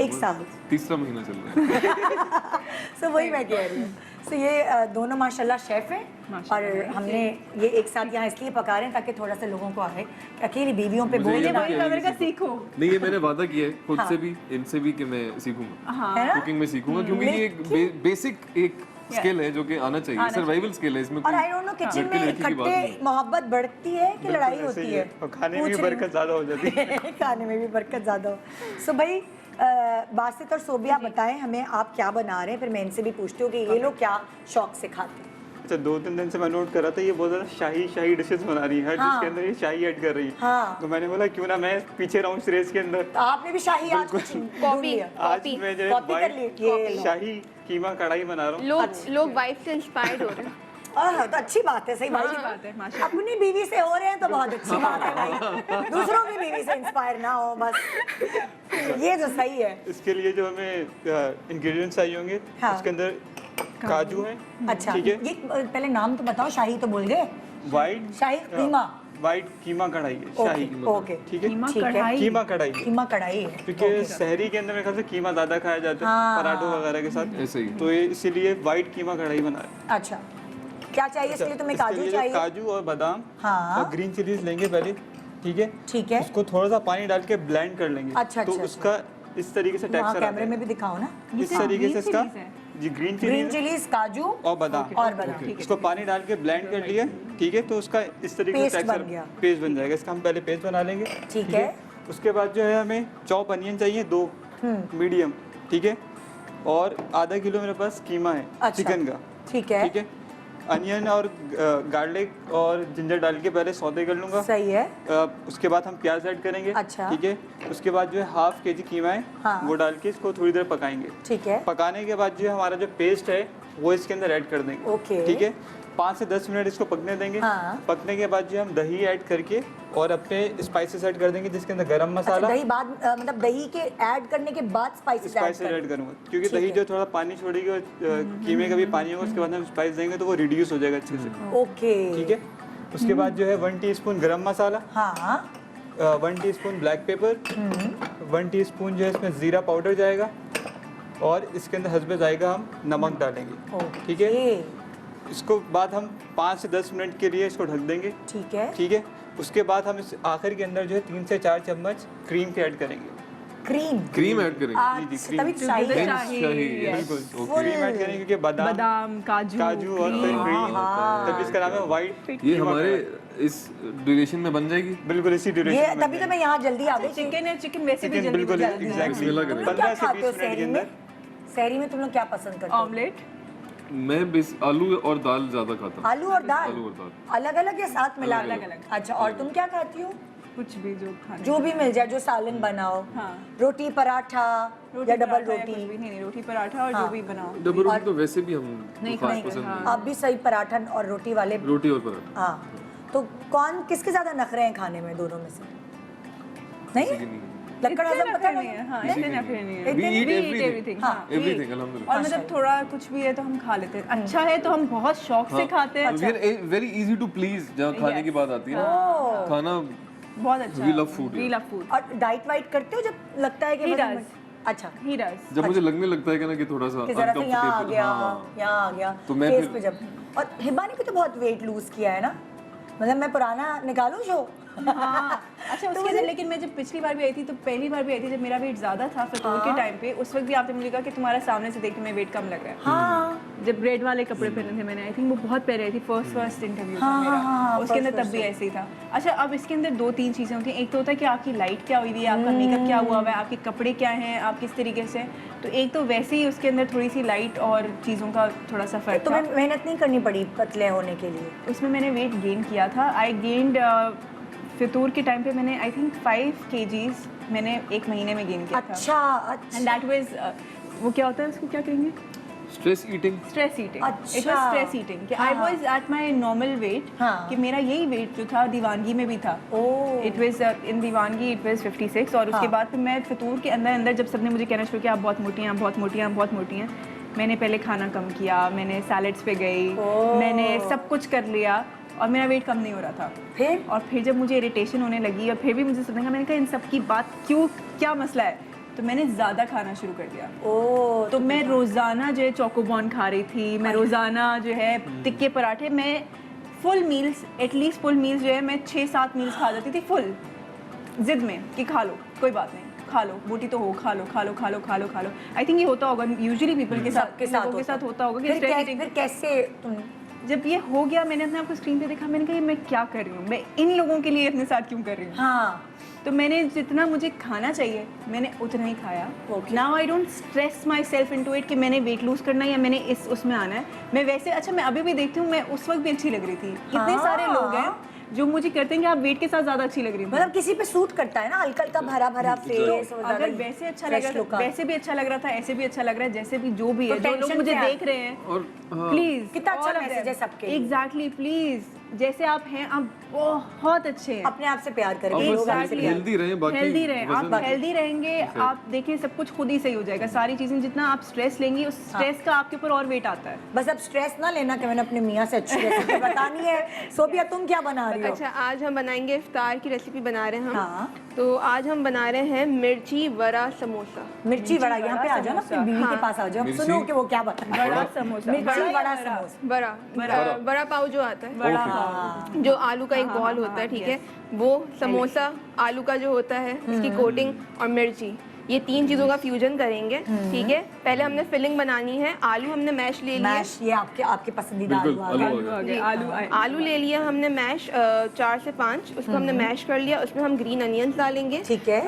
एक साल, तीसरा महीना चल रहा है। सो वही मैं कह रही हूँ। सो ये दोनों माशाल्लाह शेफ हैं और हमने ये एक साथ यहाँ इसलिए पका रहे हैं ताकि थोड़ा सा लोगों को आए कि अकेली बीवियों पे बोझ ना आए। का सीखो। नहीं, ये मैंने वादा किया है खुद से भी, इनसे भी कि मैं सीखूंगा, है ना? कुकिंग में सीखूंगा, क्योंकि ये एक बेसिक एक स्किल है जो कि आना चाहिए, सर्वाइवल स्किल है इसमें। और आई डोंट नो किचन में इकट्ठे मोहब्बत बढ़ती है कि लड़ाई होती है? और खाने में भी बरकत ज़्यादा हो जाती है। खाने में भी बरकत ज़्यादा हो। सो भाई बासित और सोबिया बताएं हमें आप क्या बना रहे हैं, फिर मैं इनसे भी पूछती हूँ कि ये लोग क्या शौक से खाते हैं। अच्छा, 2-3 दिन से मैं नोट कर रहा था ये बहुत ज़्यादा शाही डिशेस बना रही है, हर डिश के अंदर ये शाही ऐड कर रही है। हाँ। तो मैंने बोला क्यों ना मैं पीछे रहूँ इस रेस के अंदर। तो आपने भी शाही आज कुछ ढूंढ लिया? आज मैं जो है कॉपी कर ली? ये लो। शाही कीमा कढ़ाई बना रहा हूँ। लोग वाइफ से इंस्पायर्ड हो रहे हैं। तो अच्छी बात है, सही बात बात है, माशाल्लाह। अपनी बीवी से हो रहे हैं तो बहुत अच्छी बात है भाई, दूसरों की बीवी से इंस्पायर ना हो बस, ये तो सही है। इसके लिए जो हमें इंग्रेडिएंट्स चाहिए होंगे, हाँ। उसके अंदर काजू है। अच्छा, ठीक है। ये पहले नाम तो बताओ, शाही तो बोल गए। वाइट शाही कीमा। वाइट कीमा कढ़ाई है, शाही ओके ओके, ठीक है। ठीक है। कीमा कढ़ाई है, कीमा कढ़ाई है। क्योंकि शहरी के अंदर मेरे ख्याल से कीमा ज़्यादा खाया जाता है हाँ। पराठों वगैरह के साथ, ऐसे ही। तो ये इसीलिए वाइट कीमा कढ़ाई बना है। अच्छा, क्या चाहिए इसके लिए? तुम्हें इसके काजू लिए चाहिए? काजू और बादाम हाँ। और ग्रीन चिलीज लेंगे पहले, ठीक है। ठीक है। उसको थोड़ा सा पानी डाल के ब्लेंड कर लेंगे। अच्छा, तो अच्छा, उसका इस तरीके से वहाँ टेक्सचर आता कैमरे में है। भी दिखाओ ना। इस तरीके से इसका जी ग्रीन ग्रीन चिलीज चिलीज, काजू और बादाम और बादाम। इसको पानी डाल के ब्लेंड कर लिया, ठीक है। तो उसका इस तरीके से पेस्ट बन टेक्सचर गया। पेस्ट बन जाएगा। इसका हम पहले पेस्ट बना लेंगे, ठीक है। उसके बाद जो है हमें चॉप अनियन चाहिए 2 मीडियम, ठीक है। और आधा किलो मेरे पास कीमा है चिकन का, ठीक है। ठीक है। अनियन और गार्लिक और जिंजर डाल के पहले सौते कर लूँगा। सही है। उसके बाद हम प्याज ऐड करेंगे, अच्छा। ठीक है। उसके बाद जो है हाफ केजी कीमा है, हाँ। वो डाल के इसको थोड़ी देर पकाएंगे, ठीक है। पकाने के बाद जो है हमारा जो पेस्ट है वो इसके अंदर ऐड कर देंगे, ओके। ठीक है। 5 से 10 मिनट इसको पकने देंगे। हाँ। पकने के बाद जो हम दही ऐड करके और अपने स्पाइसेस ऐड कर देंगे, जिसके अंदर गरम अच्छा, मसाला दही बाद मतलब दही के ऐड करने के बाद स्पाइसेस ऐड करूँगा, क्योंकि ठीक दही है। जो थोड़ा पानी छोड़ेगी और कीमे का भी पानी होगा, उसके बाद हम स्पाइस देंगे तो वो रिड्यूस हो जाएगा अच्छे से, ओके। ठीक है। उसके बाद जो है 1 टीस्पून गरम मसाला, हाँ। 1 टीस्पून ब्लैक पेपर, 1 टीस्पून जो है इसमें ज़ीरा पाउडर जाएगा और इसके अंदर हस्बे जाएगा हम नमक डालेंगे, ठीक है। ओके, इसको बाद हम 5 से 10 मिनट के लिए इसको ढक देंगे, ठीक है। ठीक है। उसके बाद हम इस आखिर के अंदर जो है 3 से 4 चम्मच क्रीम के ऐड करेंगे, क्रीम ऐड करेंगे। अच्छा, तभी शाही है। बिल्कुल क्रीम ऐड करेंगे, क्योंकि बादाम, काजू और फिर क्रीम, तब इसका नाम है वाइट। ये हमारे इस ड्यूरेशन में बन जाएगी। बिल्कुल इसी ये ड्यूरेशन में तभी तो मैं यहाँ जल्दी आ गई। चिकन है, चिकन वैसे भी चिकन जल्दी बिल्कुल बन जाती है। एग्जैक्टली बिस्मिल्लाह करें। तुम लोग क्या 15 से खाते हो 20 मिनट के सहरी में? अंदर। सहरी में तुम लोग क्या पसंद करते हो? ऑमलेट। मैं आलू और दाल ज्यादा खाता हूँ। आलू और दाल? आलू और दाल। अलग अलग या साथ मिला? अलग अलग। अच्छा, और तुम क्या खाती हो? कुछ भी जो खाने जो भी मिल जाए, जो सालन बनाओ। हाँ। रोटी पराठा या डबल पराठा या कुछ रोटी? भी नहीं, रोटी पराठा और हाँ। जो भी बनाओ। डबल रोटी तो वैसे भी हम नहीं खास खाएंगे, पसंद हाँ। नहीं। आप भी सही पराठा और रोटी वाले? रोटी और पराठा हाँ। तो कौन किसके ज्यादा नखरे हैं खाने में दोनों में से? नहीं, किसी की नहीं। लक्कड़ इतने आजम पता नखरे नहीं है, हाँ, नहीं? इतने नखरे नहीं है। We eat We eat everything. everything, हाँ। हाँ। Everything, अल्हम्दुलिल्लाह। और मतलब थोड़ा कुछ भी है तो हम खा लेते हैं। अच्छा है तो हम बहुत शौक से खाते हैं। वेरी इजी टू प्लीज जहाँ खाने की बात आती है ना, खाना बहुत अच्छा। We love food, We yeah. love food. और डाइट वाइट करते हो जब लगता है कि He मतलब- does. अच्छा, He does. जब मुझे लगने लगता है कि ना कि थोड़ा सा कि जरा सा यहाँ आ uncomfortable, गया, हाँ। यहाँ आ गया, तो मैं फेस फिर- पे जब। और हिबा ने भी तो बहुत वेट लूज किया है ना, मतलब मैं पुराना निकालूं शो? हाँ। अच्छा उसके अंदर, लेकिन मैं जब पिछली बार भी आई थी तो पहली बार भी आई थी जब मेरा वेट ज्यादा था फितूर के टाइम पे, उस वक्त भी आपने मुझे कहा कि तुम्हारा सामने से देख के मैं वेट कम लग रहा है। हाँ जब रेड वाले कपड़े पहने थे मैंने, आई थिंक वो बहुत पहले आई थी, फर्स्ट इंटरव्यू था हाँ, मेरा। हाँ, उसके अंदर first तब भी ऐसे ही था। अच्छा, अब इसके अंदर 2-3 चीज़ें होती हैं। एक तो होता है कि आपकी लाइट क्या हुई हुई है, आपका मेकअप क्या हुआ हुआ है, आपके कपड़े क्या हैं, आप किस तरीके से। तो एक तो वैसे ही उसके अंदर थोड़ी सी लाइट और चीज़ों का थोड़ा सा फर्क था। तुम्हें मेहनत नहीं करनी पड़ी पतले होने के लिए? उसमें मैंने वेट गेन किया था। आई गेन्ड फितूर के टाइम पे मैंने आई थिंक 5 kgs मैंने 1 महीने में गेन किया था। अच्छा एंड दैट वाज वो क्या होता है, उसको क्या कहेंगे? Stress eating stress eating, it was अच्छा। स्ट्रेस ईटिंग कि I was at my normal weight, हाँ। कि मेरा यही वेट जो था दीवानगी में भी था। ओह। इट वाज इन दीवानगी इट वाज 56 और उसके हाँ। बाद फिर मैं फितूर के अंदर अंदर जब सबने मुझे कहना शुरू किया आप बहुत मोटी हैं, आप बहुत मोटी हैं, आप बहुत मोटी हैं, मैंने पहले खाना कम किया, मैंने सैलड्स पे गई, ओह। मैंने सब कुछ कर लिया और मेरा वेट कम नहीं हो रहा था। फिर और फिर जब मुझे इरिटेशन होने लगी और फिर भी मुझे समझ मैंने कहा इन सब की बात क्यों, क्या मसला है, तो मैंने ज़्यादा खाना शुरू कर दिया। ओ तो मैं रोज़ाना जो है चोकोबॉन खा रही थी, मैं रोज़ाना जो है टिक्के पराठे, मैं full meals, at least full meals जो है मैं 6-7 मील्स खा जाती थी फुल जिद में कि खा लो कोई बात नहीं, खा लो, मोटी तो हो, खा लो खा लो खा लो खा लो खा लो। आई थिंक ये होता होगा यूजुअली पीपल के साथ, सबके साथ लोगों के साथ होता होगा कि फिर stress कै- eating- फिर कैसे तुम जब ये हो गया मैंने अपने आप को स्क्रीन पे देखा, मैंने कहा ये मैं क्या कर रही हूँ, मैं इन लोगों के लिए अपने साथ क्यों कर रही हूँ। हाँ तो मैंने जितना मुझे खाना चाहिए मैंने उतना ही खाया। Now I don't stress my self into it कि मैंने वेट लूज करना है या मैंने इस उसमें आना है। मैं वैसे अच्छा मैं अभी भी देखती हूँ, मैं उस वक्त भी अच्छी लग रही थी। इतने सारे लोग हैं जो मुझे करते हैं कि आप वेट के साथ ज़्यादा अच्छी लग रही थी। मतलब किसी पे सूट करता है ना, हल्का हल्का भरा भरा फेस। अगर वैसे अच्छा लग रहा था, वैसे भी अच्छा लग रहा था, ऐसे भी अच्छा लग रहा है, जैसे भी जो भी है, जो लोग tension मुझे क्या है? देख रहे हैं, और हाँ, प्लीज कितना अच्छा message है सबके लिए। एग्जैक्टली, प्लीज जैसे आप हैं आप बहुत अच्छे हैं। अपने आप से प्यार करें, आप लोग बस आपसे Exactly. प्यार हेल्दी रहें, बाकी हेल्दी रहें, आप वजन- हेल्दी रहेंगे, आप देखिए सब कुछ खुद ही सही हो जाएगा। सारी चीजें जितना आप स्ट्रेस लेंगी उस स्ट्रेस का आपके ऊपर और वेट आता है। बस अब स्ट्रेस ना लेना कि मैंने अपने मियाँ से अच्छी रेसिपी बतानी है। सोफिया तुम क्या बना रही हो? अच्छा, आज हम बनाएंगे इफ्तार की रेसिपी बना रहे हैं हम। हाँ। तो आज हम बना रहे हैं मिर्ची वड़ा समोसा। मिर्ची वड़ा, यहाँ पे आ जाओ ना अपनी बीवी के पास आ जाओ, मिर्ची- सुनो कि वो क्या बता रही है। बड़ा समोसा, मिर्ची बड़ा या वड़ा बड़ा? समोसा। बड़ा पाव जो आता है, बड़ा हाँ। जो आलू का एक बॉल होता है, ठीक है, वो समोसा आलू का जो होता है इसकी कोटिंग और मिर्ची, ये 3 चीज़ों का फ्यूजन करेंगे। ठीक है, पहले हमने फिलिंग बनानी है। आलू हमने मैश ले लिए, मैश, ये आपके आपके पसंदीदा बिल्कुल, आलू आ आलू गए। आ गए। आलू आलू ले लिया हमने मैश 4 से 5, उसको हमने मैश कर लिया। उसमें हम ग्रीन अनियंस डालेंगे, ठीक है।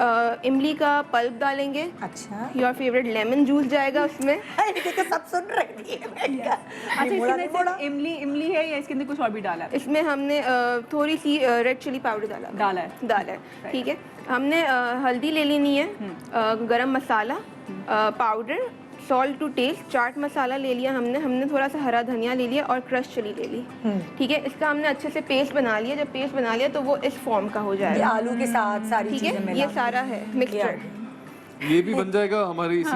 इमली का पल्प डालेंगे, अच्छा योर फेवरेट लेमन जूस जाएगा उसमें। देखो सब सुन रही है। अच्छा, इसके अंदर सिर्फ इमली है या इसके अंदर कुछ और भी डाला है? इसमें हमने थोड़ी सी रेड चिली पाउडर डाला है। ठीक है, हमने हल्दी ले लेनी है, गरम मसाला powder, salt to test, chaat masala ले लिया हमने थोड़ा सा हरा धनिया ले लिया और क्रश चिली ले ली। ठीक है, इसका हमने अच्छे से पेस्ट बना लिया। जब पेस्ट बना लिया तो वो इस फॉर्म का हो ये जाएगा। आलू के साथ सारी ठीक चीजें है, मिला ये सारा है मिक्सचर। ये भी बन जाएगा हमारी इसी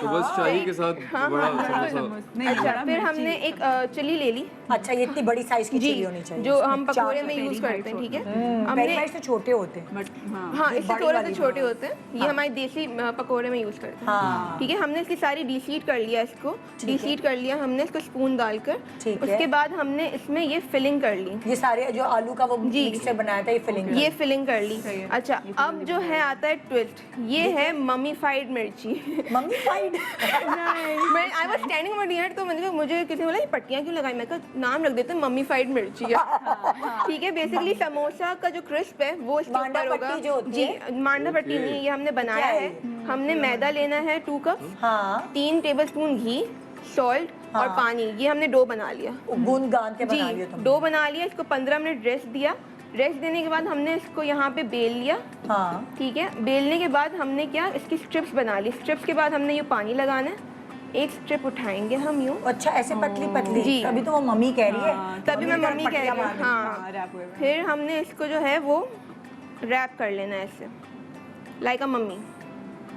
तो बस शाही के साथ बड़ा समोसा। नहीं, अच्छा, बड़ा फिर मिर्ची। हमने एक चिली ले ली, अच्छा, ये इतनी बड़ी साइज की जी, चिली होनी चाहिए, जो हम इसमें पकौड़े चार- में यूज करते हैं। ठीक है, पेरी हमने पेरी से छोटे होते हैं। बट हाँ हाँ, इससे बड़ी थोड़े वाली, से छोटे हाँ। होते हैं, ये हमारे देसी पकोड़े में यूज करते हैं। हाँ। ठीक है, हमने इसकी सारी डीसीट कर लिया, इसको डीसीट कर लिया हमने इसको स्पून डालकर। ठीक है। उसके बाद हमने इसमें ये फिलिंग कर ली, ये सारे जो आलू का वो जी। मिक्सचर बनाया था, ये फिलिंग ये फिलिंग कर ली। सही है। अच्छा, अब जो है आता है ट्विस्ट, ये है मम्मीफाइड मिर्ची। Mummified. मैं I was standing over here, तो मैंने कहा, मुझे किसी ने बोला ये पट्टियाँ क्यों लगाई, मैं कहा नाम रख देते हैं मम्मीफाइड मिर्ची है। ठीक है, बेसिकली समोसा का जो क्रिस्प है वो इसके मांडा ऊपर होगा। पट्टी जो होती जी, है। मांडा पट्टी नहीं है, ये हमने बनाया क्या है है। हमने मैदा लेना है 2 कप, हाँ 3 टेबलस्पून घी, सॉल्ट और पानी, ये हमने डो बना लिया। गूंद गांद के बना जी, लिया तुम। डो बना लिया, इसको 15 मिनट रेस्ट दिया। रेस्ट देने के बाद हमने इसको यहाँ पे बेल लिया। हाँ ठीक है, बेलने के बाद हमने क्या, इसकी स्ट्रिप्स बना ली। स्ट्रिप्स के बाद हमने ये पानी लगाना है, एक स्ट्रिप उठाएंगे हम यूँ, अच्छा, ऐसे पतली पतली। जी। अभी तो वो मम्मी कह रही है, तभी मैं की तरह मम्मी कह पट्टियाँ रही हूँ। मार रही। हाँ, रैप हुए हुए। फिर हमने इसको जो है वो रैप कर लेना है ऐसे, लाइक अ मम्मी।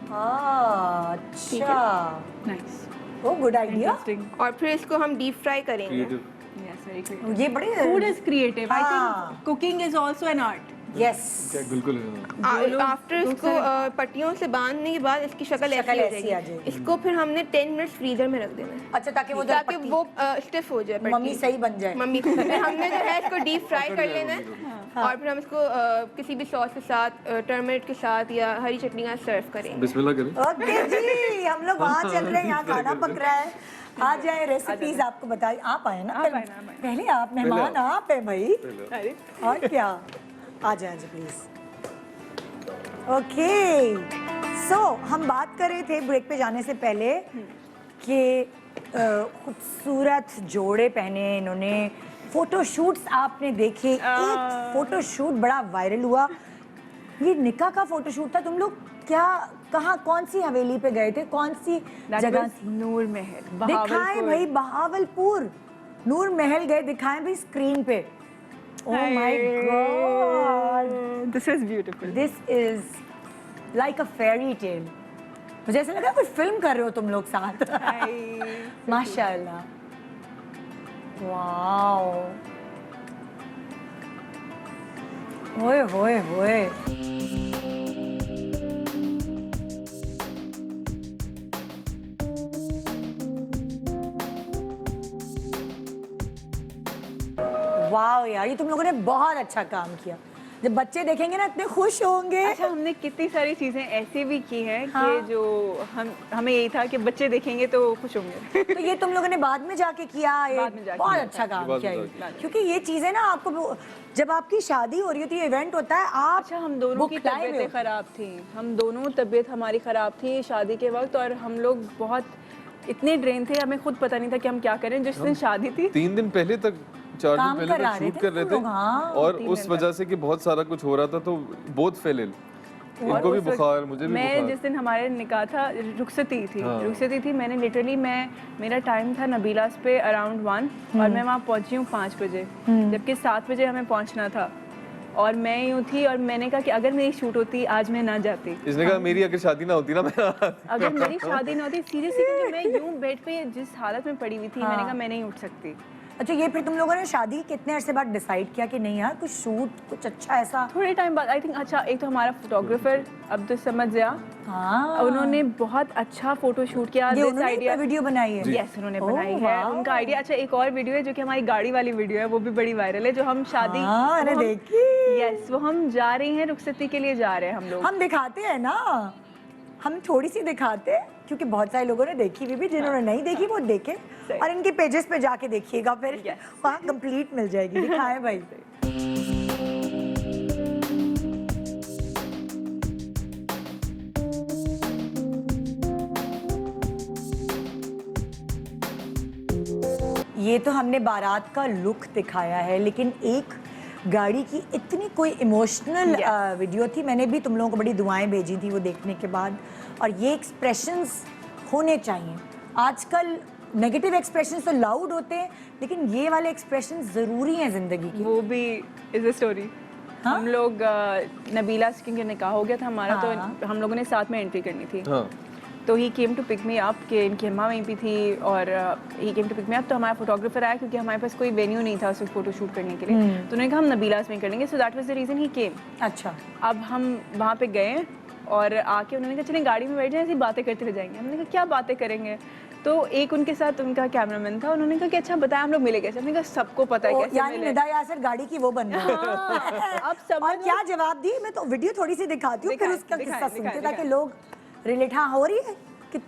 हाँ, अच्छा, नाइस, ओ गुड आइडिया। इंटरेस्टिंग, और फिर इसको हम डीप फ्राई करेंगे। Creative yes, very creative. ये बड़े फूड इज क्रिएटिव, आई हाँ। Think cooking is also an art. Yes, बिल्कुल आफ्टर इसको पट्टियों से बांधने के बाद इसकी शक्ल ऐसी शक्ल हो ऐसी आ जाएगी। जाएगी। इसको फिर हमने 10 मिनट्स फ्रीजर में रख देना है, अच्छा, ताकि वो ताकि वो स्टिफ हो जाए पट्टी। मम्मी सही बन जाए। मम्मी फिर हमने जो है इसको डीप फ्राई कर लेना है। और फिर हम इसको किसी भी सॉस के साथ, टर्मरिक के साथ या हरी चटनी के साथ सर्व करेंगे। बिस्मिल्लाह करें। ओके जी, हम लोग वहाँ चल रहे हैं, यहाँ खाना पक रहा है। आ जाए, रेसिपीज आपको बताइए। आप आए ना, आप आए ना, आप आए। पहले आप मेहमान, आप हैं भाई, अरे और क्या। आ जाए जी प्लीज। ओके, सो हम बात कर रहे थे ब्रेक पे जाने से पहले कि खूबसूरत जोड़े पहने इन्होंने, फोटोशूट्स आपने देखे। एक फोटोशूट बड़ा वायरल हुआ, ये निकाह का फोटोशूट था। तुम लोग क्या कहाँ कौन सी हवेली पे गए थे, कौन सी जगह थी? नूर महल, दिखाएं भाई बहावलपुर, नूर महल गए, दिखाएं भाई स्क्रीन पे। Oh my God, this is beautiful. This is like a fairy tale. मुझे ऐसा लगा कुछ फिल्म कर रहे हो तुम लोग साथ। माशाल्लाह, वाओ, ओए होए होए। वाओ यार, ये तुम लोगों ने बहुत अच्छा काम किया। जब बच्चे देखेंगे ना इतने खुश होंगे। अच्छा, हमने कितनी सारी चीजें ऐसी भी की हैं हाँ। कि जो हमें यही था कि बच्चे देखेंगे तो खुश होंगे। तो ये तुम लोगों ने बाद में जाके किया, ये बाद में जाके बहुत किया। अच्छा काम बाद किया में ये। जाके। क्योंकि ये चीजें ना आपको जब आपकी शादी हो रही होती है, इवेंट होता है, आप अच्छा, हम दोनों की बुखलाए हुए तबीयतें होते खराब थी, हम दोनों तबीयत हमारी खराब थी शादी के वक्त, और हम लोग बहुत इतने ड्रेन थे, हमें खुद पता नहीं था कि हम क्या करें। जिस दिन शादी थी 3 दिन पहले तक, 4 काम दिन पहले करा तक रहे शूट थे कर रहे तुम थे लोग, हाँ, और 3 उस दिन वजह से कि बहुत सारा कुछ हो रहा था तो बोथ फेल इल। और इनको भी उस वक्त बुखार, मुझे भी मैं बुखार। जिस दिन हमारे निकाह था, रुखसती थी, हाँ। रुखसती थी, मैंने लिटरली मेरा टाइम था नबीलास पे अराउंड 1 और मैं वहाँ पहुँची हूँ 5 बजे, जबकि 7 बजे हमें पहुँचना था। और मैं यूँ थी और मैंने कहा कि अगर मेरी शूट होती आज मैं ना जाती। इसने कहा मेरी अगर शादी ना होती ना मैं अगर मेरी शादी ना होती सीरियसली, क्योंकि मैं यूँ बेड पे जिस हालत में पड़ी हुई थी, मैंने कहा मैं नहीं उठ सकती। अच्छा, ये फिर तुम लोगों ने शादी कितने अरसे बाद डिसाइड किया कि नहीं यार कुछ शूट, कुछ अच्छा ऐसा? थोड़े टाइम बाद आई थिंक। अच्छा, एक तो हमारा फोटोग्राफर अब्दुल समद ज़िया, हाँ, उन्होंने बहुत अच्छा फोटो शूट किया। ये दिस उन्होंने आइडिया, वीडियो बनाई है? यस, उन्होंने ओह, बनाई है, वाओ। उनका आइडिया। अच्छा, एक और वीडियो है जो कि हमारी गाड़ी वाली वीडियो है, वो भी बड़ी वायरल है, जो हम शादी, हाँ, मैंने देखी। यस, वो हम जा रहे हैं, रुखसती के लिए जा रहे हैं हम लोग। हम दिखाते हैं ना, हम थोड़ी सी दिखाते हैं क्योंकि बहुत सारे लोगों ने देखी हुई भी, जिन्होंने नहीं देखी वो देखे, और इनके पेजेस पे जाके देखिएगा, फिर वहाँ कंप्लीट मिल जाएगी। दिखाएं भाई। ये तो हमने बारात का लुक दिखाया है, लेकिन एक गाड़ी की इतनी कोई इमोशनल वीडियो थी। मैंने भी तुम लोगों को बड़ी दुआएं भेजी थी वो देखने के बाद, और ये एक्सप्रेशंस होने चाहिए। आजकल नेगेटिव एक्सप्रेशंस तो लाउड होते हैं, लेकिन ये वाले एक्सप्रेशंस ज़रूरी हैं ज़िंदगी की। वो भी इज अ स्टोरी। हाँ? हम लोग नबीला से क्योंकि निकाह हो गया था हमारा, हाँ। तो हम लोगों ने साथ में एंट्री करनी थी। हाँ। तो he came to pick me up, कि इनकी अम्मा वहीं पे थी, और he came to pick me up. तो हमारा फोटोग्राफर आया क्योंकि हमारे पास कोई वेन्यू नहीं था उस फोटो शूट करने के लिए, तो उन्होंने कहा हम नबीलास में कर लेंगे। So that was the reason he came. अच्छा, अब हम वहाँ पे गए और आके उन्होंने कहा चलें गाड़ी में बैठ जाएं, ऐसी बातें करते रह जाएंगे। हमने कहा क्या बातें करेंगे? तो एक उनके साथ उनका कैमरामैन था, उन्होंने कहा कि अच्छा बताएं हम लोग मिले कैसे? हमने कहा सबको पता है कैसे यानी मिले। निदा यासर गाड़ी की वो बन गई। अब समझ और क्या जवाब दी? मैं तो वीडियो थोड़ी सी दिखाती हूँ, फिर दिखाएं, उसका दिखाएं, किस्सा दिखाएं, सुनते ताकि दिखाएं। लोग रिलेट। हाँ, हो रही है कि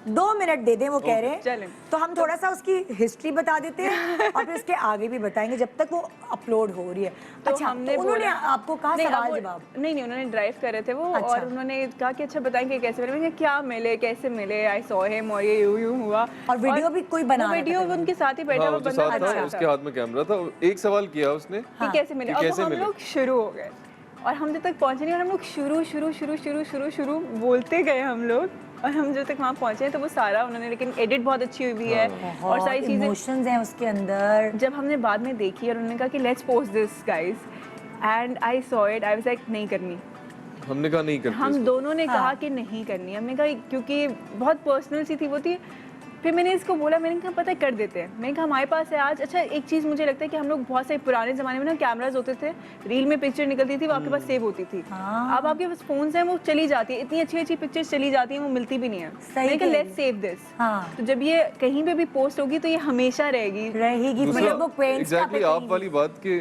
2 मिनट दे दें, वो कह रहे हैं। चलें। तो हम थोड़ा सा उसकी हिस्ट्री बता देते हैं और फिर उसके आगे भी बताएंगे जब तक वो अपलोड हो रही है। तो अच्छा, हमने तो उन्होंने बोला- आपको कहा नहीं, सवाल अब वो- जवाब? नहीं, उन्होंने ड्राइव कर रहे थे वो, अच्छा। और उन्होंने कहा कि अच्छा बताएंगे कैसे मिले। मैंने कहा क्या मिले, कैसे मिले, आई सॉ हिम, और ये यूं हुआ। और वीडियो भी कोई बना वो रहा था वीडियो फिर? उनके साथ ही बैठा हाँ, हुआ वो जो बंदा साथ बना था रहा उसके था हाथ में कैमरा था। एक सवाल किया उसने कि कैसे मिले। कि अब कैसे हम मिले? लोग शुरू हो गए, और हम जब तक पहुंचे नहीं, और हम लोग शुरू बोलते गए हम लोग, और हम जब तक वहाँ पहुंचे तो वो सारा उन्होंने, लेकिन एडिट बहुत अच्छी हुई है और सारी चीज़ें इमोशंस हैं उसके अंदर। जब हमने बाद में देखी और उन्होंने कहा कि let's post this guys, and I saw it, I was like नहीं करनी। हमने कहा नहीं करते हम इसको। दोनों ने हाँ। कहा कि नहीं करनी। हमने कहा क्योंकि बहुत पर्सनल सी थी वो थी। फिर मैंने इसको बोला, मैंने कहा पता है कर देते हैं। मैंने कहा हमारे पास है आज। अच्छा, एक चीज़ मुझे लगता है कि हम लोग बहुत सारे पुराने ज़माने में ना कैमराज होते थे, रील में पिक्चर निकलती थी, वो आपके पास सेव होती थी। हाँ। अब आपके पास फोन्स हैं, वो चली जाती है, इतनी अच्छी अच्छी पिक्चर्स चली जाती हैं, वो मिलती भी नहीं है। मैंने कहा कह लेट्स सेव दिस। हाँ। तो जब ये कहीं पे भी पोस्ट होगी तो ये हमेशा रहेगी। मतलब वो पेंट्स एग्जैक्टली आप वाली बात के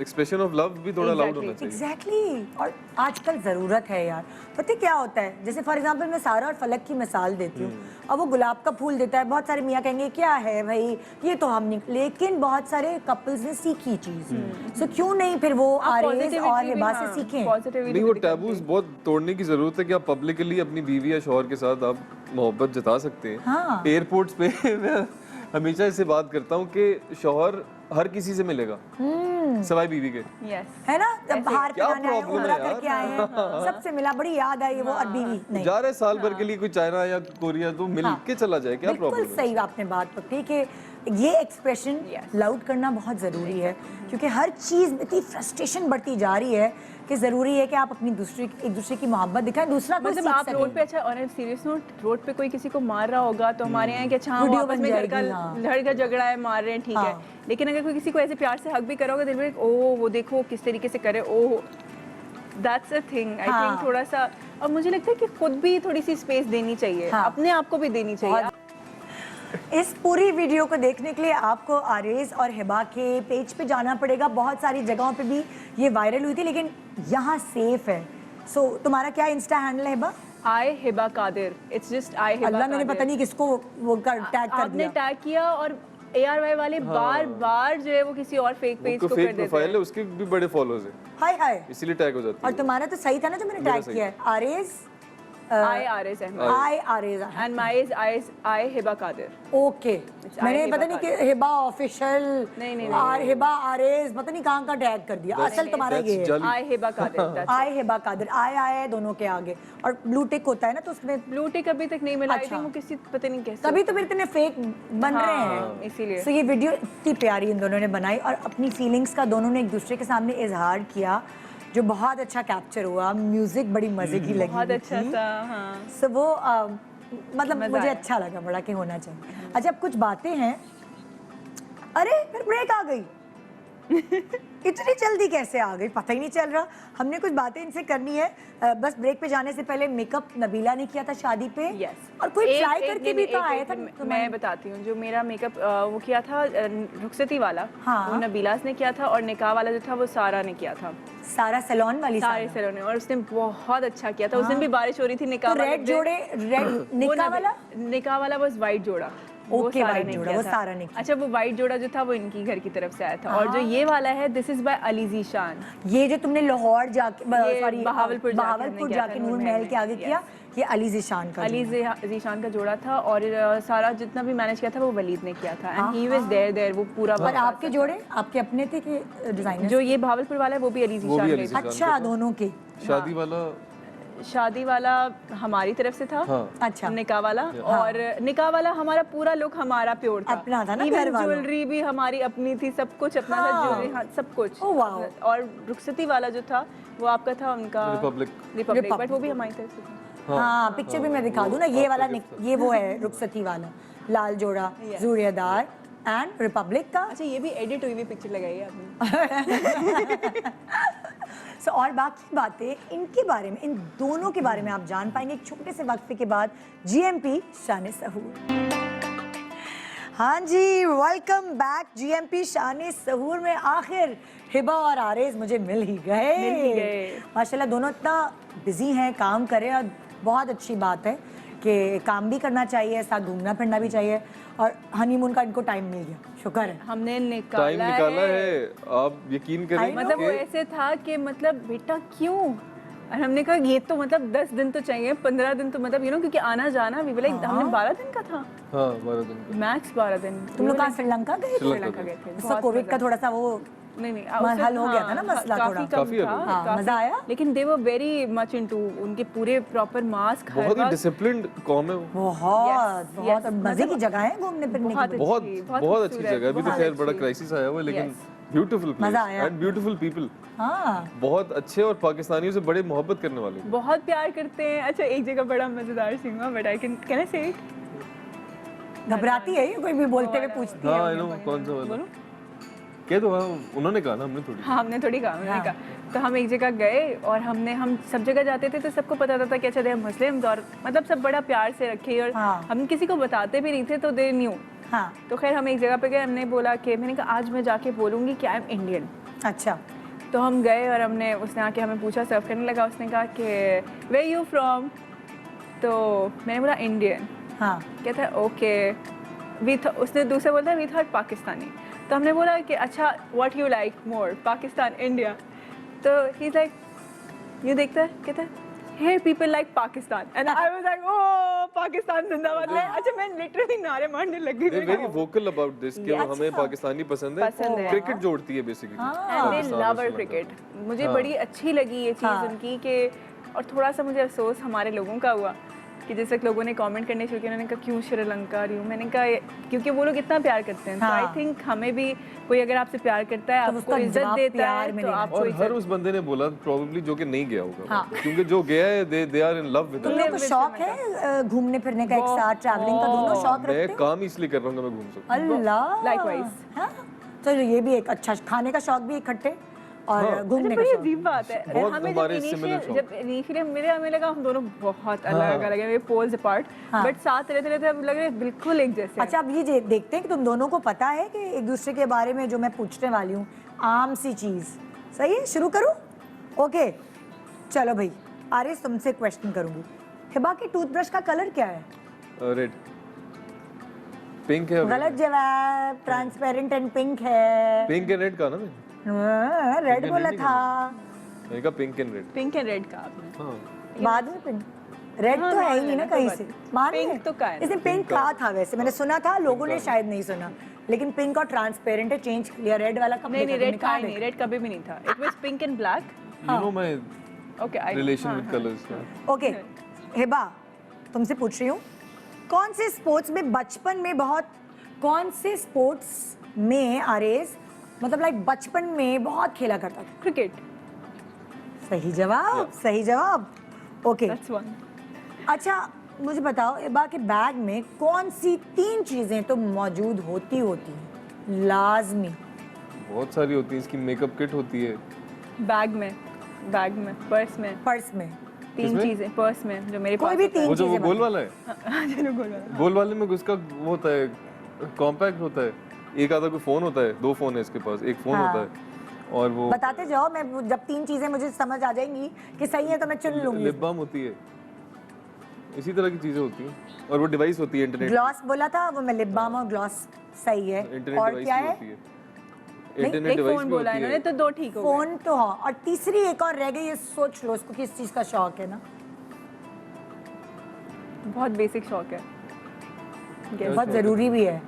एक्सप्रेशन ऑफ लव भी थोड़ा लाउड होना चाहिए। एग्जैक्टली। और आजकल ज़रूरत है यार। पता है क्या होता है, जैसे फॉर एग्जांपल मैं सारा और फलक की मिसाल देती हूँ। अब वो गुलाब का फूल देता है, बहुत सारे मियाँ कहेंगे क्या है भाई ये तो हम नहीं, लेकिन बहुत सारे कपल्स ने सीखी चीज़। सो क्यों नहीं फिर वो आरेज और हिबा से सीखें। नहीं, वो टैबूज बहुत तोड़ने की जरूरत है कि आप पब्लिकली अपनी बीवी या शौहर के साथ आप मोहब्बत जता सकते हैं। हाँ। एयरपोर्ट्स पे मैं हमेशा इससे बात करता हूँ कि शौहर हर किसी से मिलेगा, सवाई बीवी के। यस है ना, जब हार क्या पहनाने आए, problem है उम्रा यार? करके आए हैं, सबसे मिला, बड़ी याद आई वो, और बीवी नहीं। जा रहे साल भर के लिए कोई चाइना या कोरिया तो मिल के चला जाए, क्या बिल्कुल प्रॉब्लम है? सही आपने बात पकड़ी कि ये एक्सप्रेशन लाउड करना बहुत ज़रूरी है, क्योंकि हर चीज़ में इतनी फ्रस्ट्रेशन बढ़ती जा रही है कि ज़रूरी है कि आप अपनी एक दूसरे की मोहब्बत दिखाएं, दूसरा कोई मतलब सीख आप सके। रोड पे, अच्छा और सीरियस नोट, रोड पे कोई किसी को मार रहा होगा तो हमारे यहाँ कि अच्छा हाँ, वीडियो आपस बन में घर का जाएगी, हाँ। लड़ का झगड़ा है, मार रहे हैं, ठीक है, हाँ। लेकिन अगर कोई किसी को ऐसे प्यार से हक भी करोगे दिल में, ओह वो देखो किस तरीके से करे, ओह दैट्स अ थिंग। आई हाँ। थिंक थोड़ा सा, और मुझे लगता है कि खुद भी थोड़ी सी स्पेस देनी चाहिए, हाँ। अपने आप को भी देनी चाहिए। इस पूरी वीडियो को देखने के लिए आपको आरेज और हिबा के पेज पे जाना पड़ेगा। बहुत सारी जगहों पे भी ये वायरल हुई थी, लेकिन यहाँ सेफ है। सो तुम्हारा क्या इंस्टा हैंडल है Hiba? I Hiba Qadir, it's just I Hiba Allah, मैंने पता नहीं किसको वो टैग कर आपने दिया। टैग किया, और ARY वाले बार बार जो है वो किसी और फेक पेज उनको को कर फेक देते प्रोफाइल हैं। है, उसके भी बड़े फॉलोअर्स हैं, हाय हाय। इसीलिए टैग हो जाती और है। तुम्हारा तो सही था ना जो मैंने मेरा टैग सही किया है, Areej I RS Ahmed I Areej. And my is I Hiba Qadir. Okay, मैंने हिबा पता नहीं कि हिबा ऑफिशियल नहीं, और हिबा आरेज पता नहीं कहाँ का टैग कर दिया। असल तुम्हारा ये है, जाली। आई हिबा कादिर। आई हिबा कादिर, आई है दोनों के आगे, और ब्लू टिक होता है ना, तो उसमें ब्लू टिक अभी तक नहीं मिला, आई अच्छा। थिंक वो किसी पता नहीं कैसे। तभी तो फिर इतने फेक बन रहे हैं। हाँ, इसीलिए। So ये वीडियो इतनी प्यारी इन दोनों ने बनाई, और अपनी फीलिंग्स का दोनों ने एक दूसरे के सामने इजहार किया, जो बहुत अच्छा कैप्चर हुआ। म्यूजिक बड़ी मजे की लगी बहुत हुई अच्छा थी। था। हाँ सो वो मतलब मजा मुझे आया। अच्छा लगा बड़ा कि होना चाहिए। अच्छा, अब कुछ बातें हैं। अरे फिर ब्रेक आ गई। इतनी जल्दी कैसे आ गई, पता ही नहीं चल रहा। हमने कुछ बातें इनसे करनी है। बस ब्रेक पे जाने से पहले मेकअप नबीला ने किया था शादी पे, यस। और कोई ट्राई करके भी तो आया था। मैं बताती हूँ, जो मेरा मेकअप वो किया था रुखसती वाला, हाँ। वो नबीलास ने किया था, और निकाह वाला जो था वो सारा ने किया था, सारा सैलून वाली सारे सारा। सैलून ने, और उसने बहुत अच्छा किया था। उस दिन भी बारिश हो रही थी, तो निकाह वाले रेड जोड़े, रेड निकाह वाला, निकाह वाला बस वाइट जोड़ा, ओके, सारा white ने जोड़ा, किया वो था। सारा ने किया। अच्छा, वो वाइट जोड़ा जो था वो इनकी घर की तरफ से आया था, और जो ये वाला है this is by Ali Zeeshan. ये जो तुमने लाहौर जाके ये सॉरी बहावलपुर जाके नूर महल के आगे yes। किया, ये अली जीशान का अली जोड़ा। जीशान का जोड़ा था, और सारा जितना भी मैनेज किया था वो वलीद ने किया था, हाँ, एंड ही वाज देयर वो पूरा। पर आपके जोड़े आपके अपने थे कि डिजाइनर? जो ये भावलपुर वाला है वो भी अली वो भी जीशान अली का। जीशान। अच्छा, दोनों के। शादी वाला शादी वाला हमारी तरफ से था, हाँ। अच्छा, निकाह वाला, और निकाह वाला हमारा पूरा लुक हमारा प्योर था, अपना था ना, Even घर वालों। ज्वेलरी भी हमारी अपनी थी, सब कुछ अपना था, हाँ। ज्वेलरी, हाँ, सब कुछ। ओह, वाओ। और रुखसती वाला जो था वो आपका था, उनका रिपब्लिक, बट वो भी हमारी तरफ से था। हाँ, पिक्चर भी मैं दिखा दूँ ना, ये वाला ये वो है रुखसती वाला, लाल जोड़ा, जूड़ियादार एंड रिपब्लिक का। अच्छा, ये भी एडिट हुई हुई पिक्चर लगाई है आपने। सो और बाकी बातें इनके बारे में, इन दोनों के बारे में आप जान पाएंगे एक छोटे से वक्फे के बाद। GMP शान सहूर। हाँ जी, वेलकम बैक GMP शान सहूर में। आखिर हिबा और आरेज मुझे मिल ही गए। माशाल्लाह दोनों इतना बिजी हैं, काम कर रहे हैं, और बहुत अच्छी बात है कि काम भी करना चाहिए, साथ घूमना फिरना भी चाहिए, और हनीमून का इनको टाइम मिल गया, शुक्र है। हमने टाइम निकाला निकाला है, आप यकीन करें मतलब वो कि ऐसे था कि मतलब बेटा क्यों, और हमने कहा ये तो मतलब 10 दिन तो चाहिए, 15 दिन तो मतलब क्योंकि आना जाना भी हमने 12 दिन का था, हाँ 12 दिन का। मैक्स 12 दिन। तुम लोग कहाँ श्रीलंका गए थे? श्रीलंका गए थे। उसका कोविड का थोड़ा सा वो नहीं हल हो गया था ना मसला, थोड़ा काफी हद हो गया। हाँ, मजा आया। लेकिन दे वर वेरी मच इनटू, उनके पूरे प्रॉपर मास्क, बहुत ही डिसिप्लिन्ड कौम है वो। बहुत बहुत yes, मजे की जगह है घूमने फिरने की। बहुत बहुत अच्छी खूबसूरत, जगह है। अभी तो बहुत खैर बड़ा अच्छी। क्राइसिस आया हुआ है, लेकिन Yes। ब्यूटीफुल प्लेस मजा आया। And beautiful people. हाँ, बहुत अच्छे और पाकिस्तानियों से बड़े मोहब्बत करने वाले। बहुत प्यार करते हैं। अच्छा, एक जगह बड़ा मजेदार सीन हुआ, बट आई कैन आई से इट? घबराती है ये, कोई भी बोलते हुए पूछती हाँ है। आई नो, कौन सा वाला कह दो। हाँ, उन्होंने कहा ना, हमने थोड़ी। हाँ, हमने थोड़ी कहा, उन्होंने कहा। तो हम एक जगह गए, और हम सब जगह जाते थे तो सबको पता था कि अच्छा दे मुस्लिम, और मतलब सब बड़ा प्यार से रखे, और हाँ। हम किसी को बताते भी नहीं थे, तो दे न्यू। हाँ, तो खैर हम एक जगह पे गए, हमने बोला कि मैंने कहा आज मैं जाके बोलूँगी कि आई एम इंडियन। अच्छा, तो हम गए, और उसने आके हमें पूछा, सर्व करने लगा, उसने कहा कि वेयर यू फ्रॉम, तो मैंने बोला इंडियन। हाँ, कहता है ओके, उसने दूसरे बोलता है वी थॉट पाकिस्तानी। तो हमने बोला कि अच्छा what you like more, Pakistan India? तो ही इज लाइक, ये देखता है, कहता है here people like Pakistan and I was like oh Pakistan जिंदाबाद मैं अच्छा मैं literally नारे मारने लग गई They're very vocal about this कि Yeah, हमें अच्छा। पाकिस्तानी पसंद है, पसंद है। क्रिकेट जोड़ती है basically. and they love our cricket मुझे बड़ी अच्छी लगी ये चीज़ उनकी कि और थोड़ा सा मुझे अफसोस हमारे लोगों का हुआ कि जिस वक्त लोगों ने कमेंट करने शुरू किया उन्होंने कहा क्यों श्रीलंका रही हूँ मैंने कहा क्योंकि वो लोग इतना प्यार करते हैं तो आई थिंक हमें भी कोई अगर आपसे प्यार करता है तो आपको उसका इज्जत जवाब देता प्यार है में तो देना आपको और इज्जत हर उस बंदे ने बोला प्रोबेबली जो कि नहीं गया होगा, क्योंकि जो गया है they are in love with तुम इट। लोग को शौक है घूमने फिरने का, एक साथ ट्रैवलिंग का, दोनों शौक मैं रखते हो? काम इसलिए कर रहा हूँ कि मैं घूम सकूँ। अल्लाह Likewise. हाँ? चलो ये भी एक अच्छा खाने का शौक भी इकट्ठे और घूमने अच्छा का बड़ी शौक। अजीब बात है बहुत हमें हमारे similar शौक। जब इनिशियली हमें लगा हम दोनों बहुत अलग अलग हैं पोल्स अपार्ट बट साथ रहते रहते अब लग रहे हैं बिल्कुल एक जैसे अच्छा अब ये देखते हैं कि तुम दोनों को पता है कि एक दूसरे के बारे में जो मैं पूछने वाली हूँ आम सी चीज सही है शुरू करूँ ओके चलो भाई आरिस तुमसे क्वेश्चन करूंगी हिबा की टूथब्रश का कलर क्या है रेड पिंक है, गलत जवाब ट्रांसपेरेंट एंड पिंक है पिंक एंड रेड का ना मैंने रेड बोला था मैंने कहा pink and red. Pink and red का आपने हाँ बाद में पिंक रेड तो है ही नहीं ना कहीं से मान पिंक रहे? तो का है ना। इसने पिंक कहा था वैसे मैंने सुना था लोगों ने शायद नहीं सुना लेकिन पिंक और ट्रांसपेरेंट है चेंज लिया रेड वाला कब नहीं देखा नहीं तुमने? रेड का ही नहीं रेड कभी भी नहीं था it was pink and black you know my okay I relation with colours. Okay Hiba तुमसे पूछ रही हूँ कौन से स्पोर्ट्स में बचपन में कौन से स्पोर्ट्स में आरेस मतलब लाइक बचपन में बहुत खेला करता था क्रिकेट सही जवाब ओके दैट्स वन अच्छा मुझे बताओ हिबा के बैग में कौन सी 3 चीजें तो मौजूद होती हैं लाजमी बहुत सारी होती है, इसकी मेकअप किट होती है, बैग में पर्स में पर्स में 3 चीजें पर्स में जो मेरे कोई पास भी होता है। 3 वो जो वो चीजें गोल बताओ। वाला है, चलो गोल वाला गोल वाले में उसका वो होता है, कॉम्पैक्ट होता है, एक आधा कोई फोन होता है, 2 फोन है इसके पास, एक फोन हाँ। होता है और वो बताते जाओ मैं जब 3 चीजें मुझे समझ आ जाएंगी कि सही है तो मैं चुन लूंगी लिप बाम होती है, इसी तरह की चीजें होती हैं और वो डिवाइस होती है इंटरनेट ग्लॉस बोला था वो मैं लिप बाम और ग्लॉस सही है इंटरनेट और डिवाइस क्या भी है होती है, इंटरनेट एक डिवाइस फोन भी बोला होती इन्होंने है। तो 2 ठीक हो गए फोन तो हाँ और तीसरी एक और रह गई ये सोच लो उसको किस चीज का शौक है ना बहुत बेसिक शौक है बहुत जरूरी भी है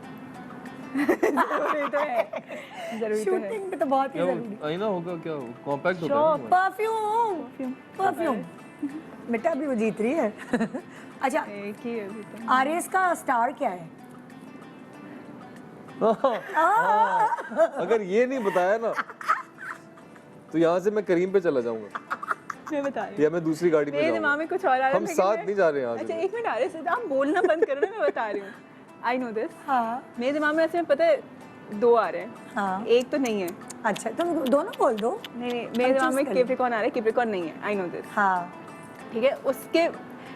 जरूरी तो है जरूरी तो है शूटिंग में तो बहुत ही क्या वो जरूरी आईना होगा, क्या कॉम्पैक्ट होता है ना? परफ्यूम बेटा अभी वो जीत रही है अच्छा एक ही है अभी तो आरएस का स्टार क्या है अगर ये नहीं बताया ना तो यहाँ से मैं करीम पे चला जाऊंगा मैं बता रही या मैं दूसरी गाड़ी में मेरे जाऊंगा। दिमाग में कुछ और आ रहा है हम लेकिन साथ मैं- नहीं जा रहे हैं आज अच्छा एक मिनट आ रहे हैं आप बोलना बंद करो ना मैं बता रही हूँ आई नो दिस हाँ मेरे दिमाग में ऐसे में पता है 2 आ रहे हैं हाँ एक तो नहीं है अच्छा तुम दोनों बोल दो नहीं मेरे दिमाग में choose कर लो। कैप्रिकॉर्न आ रहा है कैप्रिकॉर्न नहीं है आई नो दिस हाँ ठीक है उसके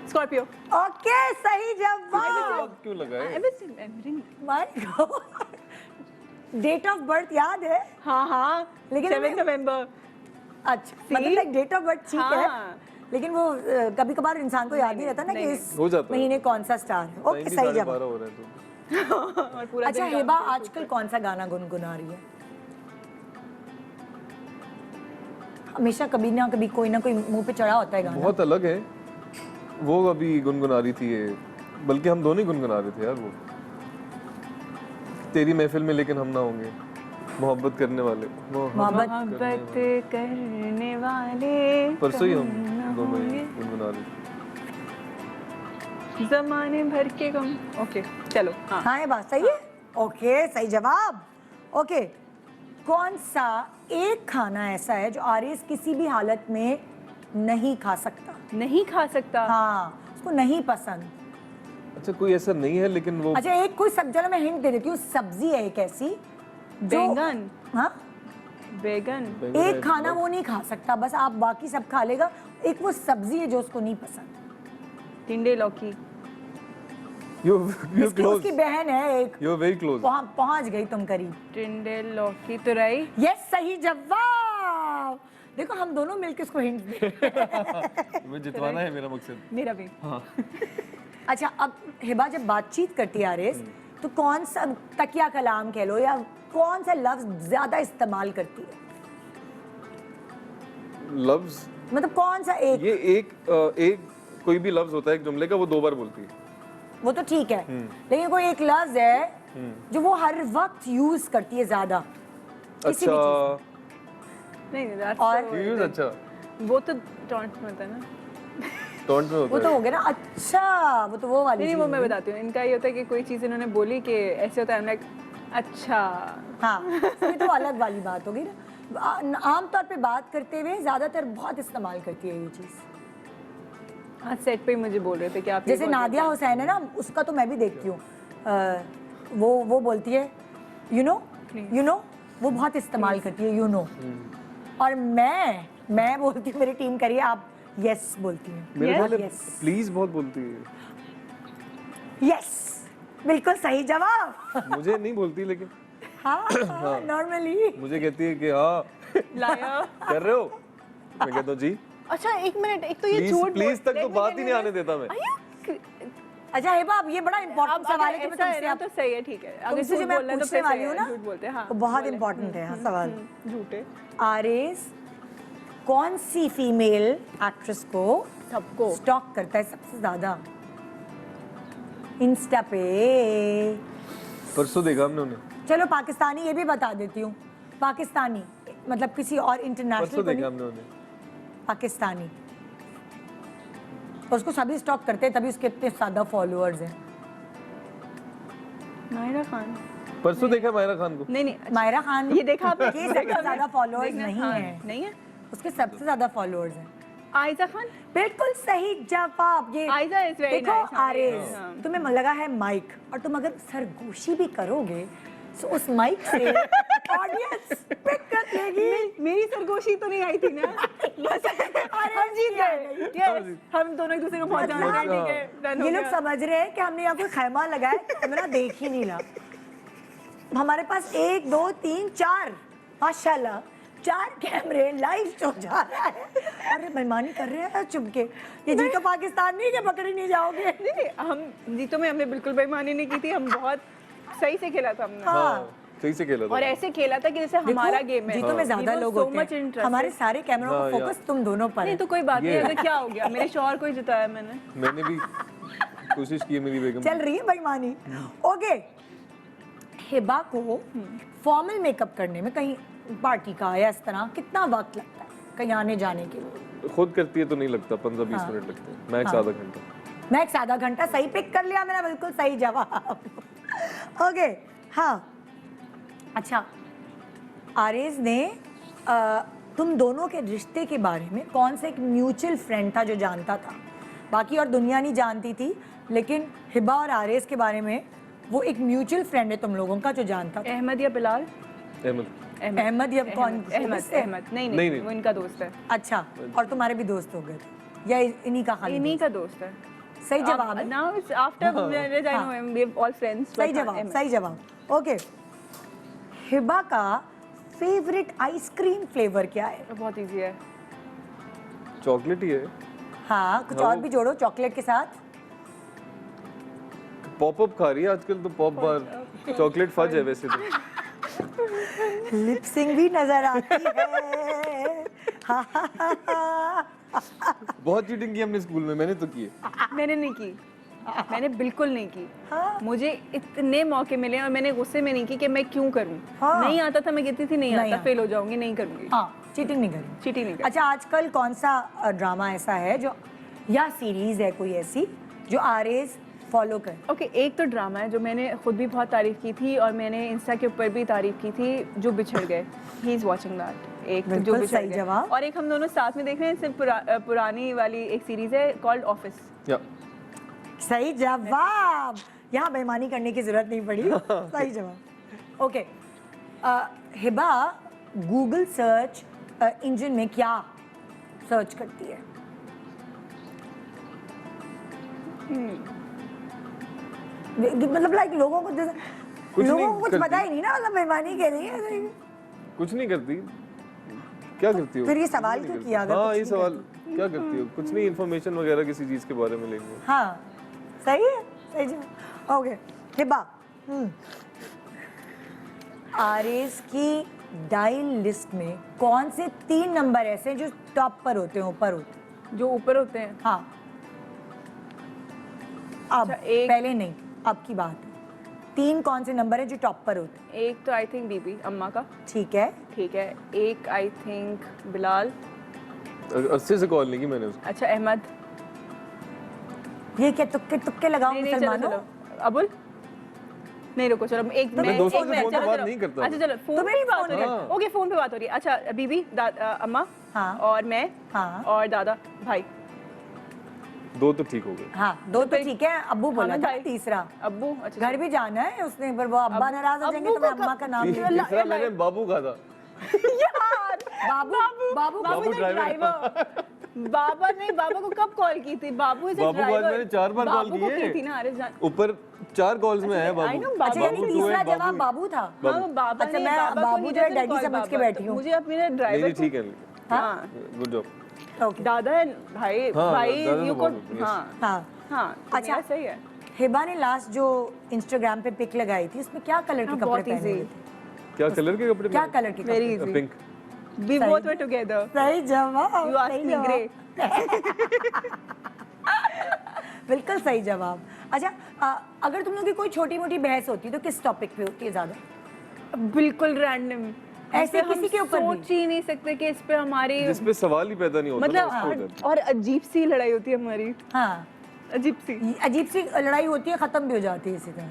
स्कॉर्पियो ओके सही जवाब अब क्यों लगा है? I was remembering my god date of birth याद है हाँ हाँ लेकिन 7 नवंबर अच्छा मतलब लाइक डेट ऑफ बर्थ ठीक है हाँ। लेकिन वो कभी कभार इंसान को याद नहीं रहता ना कि इस हो जाता है। महीने कौन सा स्टार है ओके टाइम भी सही 12:30 जवाब हो रहा है तो और पूरा अच्छा दिन हिबा आजकल कौन सा गाना गुनगुना रही है हमेशा कभी ना कभी कोई ना कोई मुंह पे चढ़ा होता है गाना बहुत अलग है वो अभी गुनगुना रही थी ये, बल्कि हम दोनों ही गुनगुना रहे थे यार वो तेरी महफिल में लेकिन हम ना होंगे, मोहब्बत करने वाले मोहब्बत मोहब्बत करने वाले परसों ही हम कम न दोनों ही होंगे। गुनगुना रहे थे। जमाने भर के गम ओके चलो हाँ हाँ ये बात सही है ओके सही जवाब ओके कौन सा एक खाना ऐसा है जो आरिस किसी भी हालत में नहीं खा सकता नहीं खा सकता हाँ उसको नहीं पसंद अच्छा कोई ऐसा नहीं है लेकिन वो अच्छा एक कोई सब चलो मैं हिंट दे देती हूँ सब्जी है एक ऐसी जो बैंगन हाँ बैगन एक खाना वो नहीं खा सकता बस आप बाकी सब खा लेगा एक वो सब्जी है जो उसको नहीं पसंद टिंडे लौकी यू उसकी क्लोज, बहन है एक यू वेरी क्लोज। पहुंच गई तुम करीब टिंडे लौकी तुरई यस सही जवाब देखो हम दोनों मिलकर उसको हिंट दे मैं जितवाना है मेरा मकसद। मेरा भी अच्छा अब हिबा जब बातचीत करती है आरिस तो कौन सा तकिया कलाम कह लो या कौन सा लफ्ज ज्यादा इस्तेमाल करती है लफ्ज मतलब कौन सा एक? ये एक कोई भी लफ्ज होता है एक जुमले का, वो 2 बार बोलती है। वो तो ठीक है, लेकिन कोई एक लफ्ज है जो वो हर वक्त यूज करती है ज्यादा किसी भी चीज अच्छा नहीं that's और- so- यूज अच्छा वो तो टॉन्ट में होता है ना। टोंट में वो होता तो है। हो गया ना। अच्छा वो तो वो वाली नहीं चीज़ वो मैं हुई। बताती हूँ, इनका ये होता है कि कोई चीज़ इन्होंने बोली कि ऐसे होता है, I'm like, अच्छा हाँ ये तो अलग वाली बात होगी ना। आमतौर पे बात करते हुए ज्यादातर बहुत इस्तेमाल करती है ये चीज। हाँ सेट पे ही मुझे बोल रहे थे कि आप ये जैसे बहुत नादिया हुसैन है ना, उसका तो मैं भी देखती हूँ। वो बोलती है यू नो वो बहुत इस्तेमाल करती है यू नो। और मैं बोलती हूँ, मेरी टीम करिए आप यस बोलती हूँ। मेरे ख्याल में Yes. प्लीज बहुत बोलती है। यस बिल्कुल सही जवाब। मुझे नहीं बोलती, लेकिन हाँ नॉर्मली। मुझे कहती है कि हाँ लाया। कर रहे हो। मैं कहता हूँ जी। अच्छा एक मिनट, एक तो ये प्लीज झूठ प्लीज तक तो Let me बात tell ही you नहीं आने this. देता मैं। अच्छा हे बाप, ये बड़ा इंपॉर्टेंट अब सवाल अगर है कि मैं ऐसा है तुमसे ना आप तो सही है, ठीक है। अगर तुमसे जो झूठ मैं बोलना है तो पूछने फिर वाली सही हूँ है, ना झूठ बोलते हैं, हाँ वो बहुत बोले। इंपॉर्टेंट है हाँ सवाल। झूठे आरएस कौन सी फीमेल एक्ट्रेस को सबको स्टॉक करता है सबसे ज्यादा इंस्टा पे? परसों देखा हमने उन्हें। चलो पाकिस्तानी ये भी बता देती हूँ, पाकिस्तानी मतलब किसी और इंटरनेशनल परसों को देखा नहीं, हमने उन्हें। पाकिस्तानी। उसको सभी स्टॉक करते हैं तभी उसके इतने ज्यादा फॉलोअर्स हैं। मायरा खान। परसों देखा मायरा खान को। नहीं नहीं मायरा खान ये देखा आपने? के सबसे देखा ज्यादा आपने? फॉलोअर्स देखना, नहीं हाँ, है, नहीं है। उसके सबसे ज्यादा फॉलोअर्स हैं। आयजा खान। बिल्कुल सही जवाब। ये आयजा is very देखो nice, हाँ, आरेज, हाँ। तुम्हें लगा है माइक और तुम अगर सरगोशी भी करोगे तो उस माइक से ऑडियंस पिक कर लेगी। मेरी सरगोशी तो नहीं आई थी ना। बस हम जीत गए। Yes, हम दोनों एक दूसरे को बहुत जानते हैं, ठीक है, done हो ये लोग गया। समझ रहे हैं कि हमने यहाँ कोई खैमा लगाया कैमरा देख ही नहीं रहा। हमारे पास 1 2 3 4 माशाल्लाह 4 कैमरे लाइव शो जा रहा है। अरे बेईमानी कर रहे हैं चुपके। ये जी तो पाकिस्तान नहीं कि पकड़ ही नहीं जाओगे। नहीं नहीं, हम जीतों में हमने बिल्कुल बेईमानी नहीं की थी, हम बहुत सही से खेला था हमने। हाँ सही से खेला था। और ऐसे खेला था कि जैसे हमारा गेम है। जीतों में ज्यादा He was लोग so होते much हैं, interested. हमारे सारे कैमरों हाँ, का यार। फोकस तुम दोनों पर नहीं है। तो कोई बात नहीं, ये- अगर क्या हो गया, मेरे शौहर को ही जिताया मैंने। मैंने भी कोशिश की है मेरी बेगम। चल रही है बेईमानी। ओके, हिबा को फॉर्मल मेकअप करने में कहीं पार्टी का या इस तरह कितना वक्त लगता है कहीं आने जाने के लिए? खुद करती है तो नहीं लगता, 15-20 हाँ। मिनट लगते हैं, मैक्स हाँ। आधा घंटा। मैक्स आधा घंटा। सही पिक कर लिया मेरा, बिल्कुल सही जवाब। ओके हाँ अच्छा, आरेज ने तुम दोनों के रिश्ते के बारे में कौन सा एक म्यूचुअल फ्रेंड था जो जानता था? बाकी और दुनिया नहीं जानती थी, लेकिन हिबा और आरेज के बारे में वो एक म्यूचुअल फ्रेंड है तुम लोगों का जो जानता था। अहमद या बिलाल? अहमद। अहमद या कौन? अहमद से? अहमद नहीं नहीं, नहीं, वो इनका दोस्त है। अच्छा, और तुम्हारे भी दोस्त हो गए थे या इन्हीं का खाली इन्हीं दोस्त? का दोस्त है। सही जवाब है। Now it's after marriage I know him, we are all friends. सही but हाँ, जवाब, अहमद। सही जवाब। ओके, हिबा का फेवरेट आइसक्रीम फ्लेवर क्या है? बहुत इजी है। चॉकलेट ही है। हाँ, कुछ और भी जोड़ो चॉकलेट के साथ। पॉप अप खा रही है आजकल तो, पॉप बार चॉकलेट फज है वैसे तो। लिपसिंग भी नजर आती है। बहुत चीटिंग की हमने स्कूल में, मैंने तो की है। मैंने नहीं की, मैंने बिल्कुल नहीं की। हाँ। मुझे इतने मौके मिले और मैंने गुस्से में नहीं की कि मैं क्यों करूं। हाँ। नहीं आता था, मैं कहती थी नहीं नहीं आता, आता। फेल हो जाऊंगी, नहीं करूंगी। हाँ, चीटिंग नहीं करी। चीटिंग नहीं करी। अच्छा, आजकल कौन सा ड्रामा ऐसा है जो या सीरीज है कोई ऐसी जो आरएस फॉलो कर? ओके, एक तो ड्रामा है जो मैंने खुद भी बहुत तारीफ की थी और मैंने इंस्टा के ऊपर भी तारीफ की थी, जो बिछड़ गए। He is watching that. एक तो जो बिल्कुल बिछड़ सही गए। जवाब। और एक हम दोनों साथ में देख रहे हैं, सिर्फ पुरानी वाली एक सीरीज है कॉल्ड ऑफिस। या सही जवाब। यहाँ बेईमानी करने की जरूरत नहीं पड़ी। सही जवाब। Okay, Hiba Google search engine में क्या सर्च करती है? मतलब लाइक लोगों को कुछ लोगों नहीं को कुछ करती। पता ही नहीं ना, मतलब बेईमानी के लिए। कुछ नहीं करती। क्या करती हो? फिर ये कुछ सवाल नहीं क्यों करती। किया अगर हाँ, कुछ ये नहीं सवाल क्या करती हो? कुछ नहीं, इन्फॉर्मेशन वगैरह किसी चीज के बारे में लेंगे। हाँ, सही है, सही जवाब। ओके, हिबा, आरएस की डायल लिस्ट में कौन से 3 नंबर ऐसे हैं जो टॉप पर होते हैं, ऊपर होते हैं? जो ऊपर होते हैं? हाँ, अब अच्छा, एक- पहले नहीं, अब की बात है। 3 कौन से नंबर है जो टॉप पर होते हैं? एक तो आई थिंक बीबी अम्मा का, ठीक है, ठीक है। एक आई थिंक बिलाल। अच्छे से कॉल नहीं की मैंने उसको। अच्छा अहमद। ये क्या तुक्के तुक्के लगाओ नहीं नहीं, चलो मुसलमानों? चलो। अबुल नहीं रुको, चलो एक मैं मैं दोस्तों एक से मिनट, फोन पे चलो, बात चलो। नहीं करता। अच्छा चलो फोन तो पे मेरी ही बात फोन हो रही है। हाँ। ओके फोन पे बात हो रही है। अच्छा बीबी अम्मा हाँ। और मैं हाँ। और दादा भाई। 2 तो ठीक हो गए। हाँ, 2 तो ठीक है, अब्बू बोला हाँ, था भाई। तीसरा। अब्बू। अच्छा घर भी जाना है उसने, पर वो अब्बा नाराज हो जाएंगे तो अब्बू मैं को अम्मा कब- का नाम तीसरा- ले तीसरा मैंने बाबू कहा था। यार बाबू बाबू बाबू इज driver। ड्राइवर। बाबा नहीं, बाबा को कब कॉल की थी? बाबू इज बाबू को आज ड्राइवर। मैंने 4 बार कॉल बाबू को की है। थी ना आरिस जान। ऊपर 4 कॉल्स में है I know, बाबू। अच्छा, यानी बाबू तीसरा है, जवाब बाबू था। हाँ वो बाबा अच्छा, ने मैं बाबा को बाबू ही जो है doesn't डैडी call समझ के बाबा, बैठी तो हूँ। मुझे अब मेरे नहीं ड्राइवर नहीं ठीक है। हाँ गुड जॉब। ओके, दादा है भाई हाँ, भाई दादा यू तो को बहुत होती है। हाँ हाँ। हाँ तो अच्छा। मेरा सही है। हिबा ने लास्ट जो इंस्टाग्राम पे पिक लगाई थी उसमें क्या कलर के हाँ, कपड़े बहुत पहने हुए easy। थे? क्या कलर के कपड़े? क्या कलर के वेरी कपड़े? इजी। पिंक। वी सही। Both were together. सही जवाब, यू आस्क सही मी जवाब। ग्रे। बिल्कुल सही जवाब। अच्छा, अगर तुम लोग की कोई छोटी मोटी बहस होती तो किस टॉपिक पे होती है ज्यादा? बिल्कुल रैंडम। ऐसे किसी के ऊपर भी? सोच ही नहीं सकते कि इस पे हमारी जिस पे सवाल ही पैदा नहीं होता ना, मतलब उसको होता है। और अजीब सी लड़ाई होती है हमारी। हाँ, अजीब सी। अजीब सी लड़ाई होती है, खत्म भी हो जाती है इसी तरह।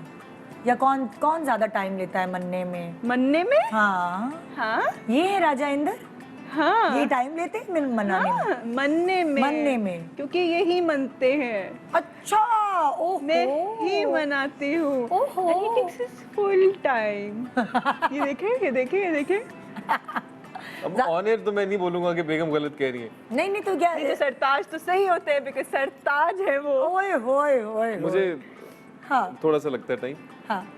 या कौन कौन ज्यादा टाइम लेता है मनने में? मनने में। हाँ, हाँ ये है राजा इंदर, हाँ ये टाइम लेते हैं मनाने में। हाँ, मनने में। मनने में। क्योंकि यही मनते हैं। अच्छा, ओहो। मैं ही मनाती हूँ। ओहो। And he takes his full time। ये देखे ये देखे। अब ऑन एयर तो मैं नहीं बोलूंगा कि बेगम गलत कह रही है। नहीं नहीं, तो क्या? नहीं तो सरताज तो सही होते हैं, बिकॉज सरताज है वो। ओए होए होए। मुझे हाँ थोड़ा सा लगता है टाइम। हाँ,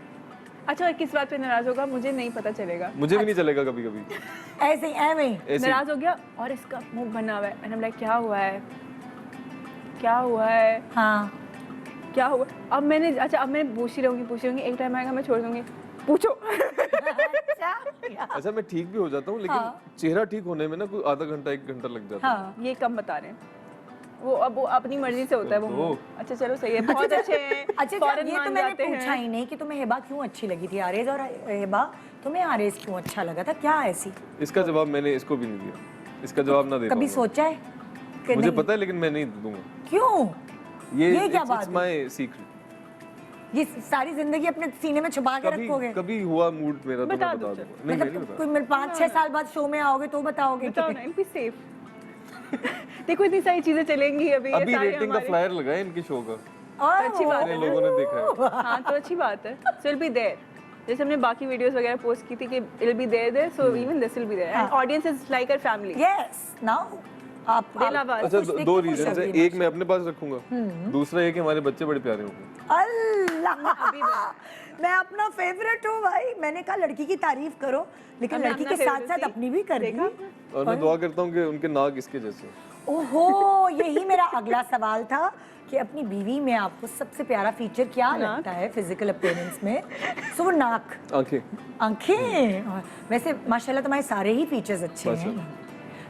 अच्छा किस बात पे नाराज होगा मुझे नहीं पता चलेगा। मुझे भी नहीं चलेगा कभी कभी ऐसे ही ऐवे ही। ऐसे। नाराज हो गया और इसका मुंह बना हुआ है। एंड आई एम लाइक क्या हुआ है, क्या हुआ है, हाँ, क्या हुआ? अब मैंने अब मैं पूछ ही रहूंगी एक टाइम आएगा मैं छोड़ दूंगी। पूछो। अच्छा मैं ठीक भी हो जाता हूँ, लेकिन चेहरा ठीक होने में ना कोई आधा घंटा 1 घंटा लग जाता है। हाँ। ये कम बता रहे हैं वो, अब वो अपनी मर्जी से होता है वो मुंह। अच्छा चलो सही है, बहुत अच्छे हैं। अच्छा, फौरन ये तो मान मैंने जाते पूछा हैं। ही नहीं कि तुम्हें हिबा क्यों अच्छी लगी थी आरेज, और हिबा तुम्हें आरेज क्यों अच्छा लगा था, क्या ऐसी? इसका जवाब मैंने इसको भी नहीं दिया, इसका जवाब ना दे कभी पाऊंगा। सोचा है कि मुझे नहीं? पता है लेकिन मैं नहीं दूंगा। क्यों? ये क्या बात है? My secret. ये सारी जिंदगी अपने सीने में छुपा के रखोगे? कभी हुआ मूड मेरा तो मैं बता बता दो दूंगा। नहीं मैं नहीं मतलब बता। कोई 5-6 साल बाद शो में आओगे तो बताओगे बताओ कि ना, एमपी सेफ। देखो इतनी सारी चीजें चलेंगी अभी। ये अभी सारे रेटिंग का हमारे- फ्लायर लगाए इनके शो का, और अच्छी बात इतने लोगों ने देखा है। हाँ तो अच्छी बात है। सो विल बी देयर, जैसे हमने बाकी वीडियोस वगैरह पोस्ट की थी कि it will be there, so even this will be there and audience is like our family. Yes, now आप दिलाबाद। अच्छा कुछ देख दो के खुश रीजन है, होगी। एक मैं अपने पास रखूंगा, दूसरा ये कि हमारे बच्चे बड़े प्यारे होंगे। अल्लाह, मैं अपना फेवरेट हूँ भाई। मैंने कहा लड़की की तारीफ करो, लेकिन हमने लड़की अपना के साथ favorite साथ थी। अपनी भी कर दी। देखा? और मैं दुआ करता हूँ कि उनके नाक इसके जैसे। ओहो, यही मेरा अगला सवाल था कि अपनी बीवी में आपको सबसे प्यारा फीचर क्या लगता है फिजिकल अपीयरेंस में? सो वो नाक, आंखें। आंखें। वैसे माशाल्लाह तुम्हारे सारे ही फीचर्स अच्छे हैं। माशाल्लाह।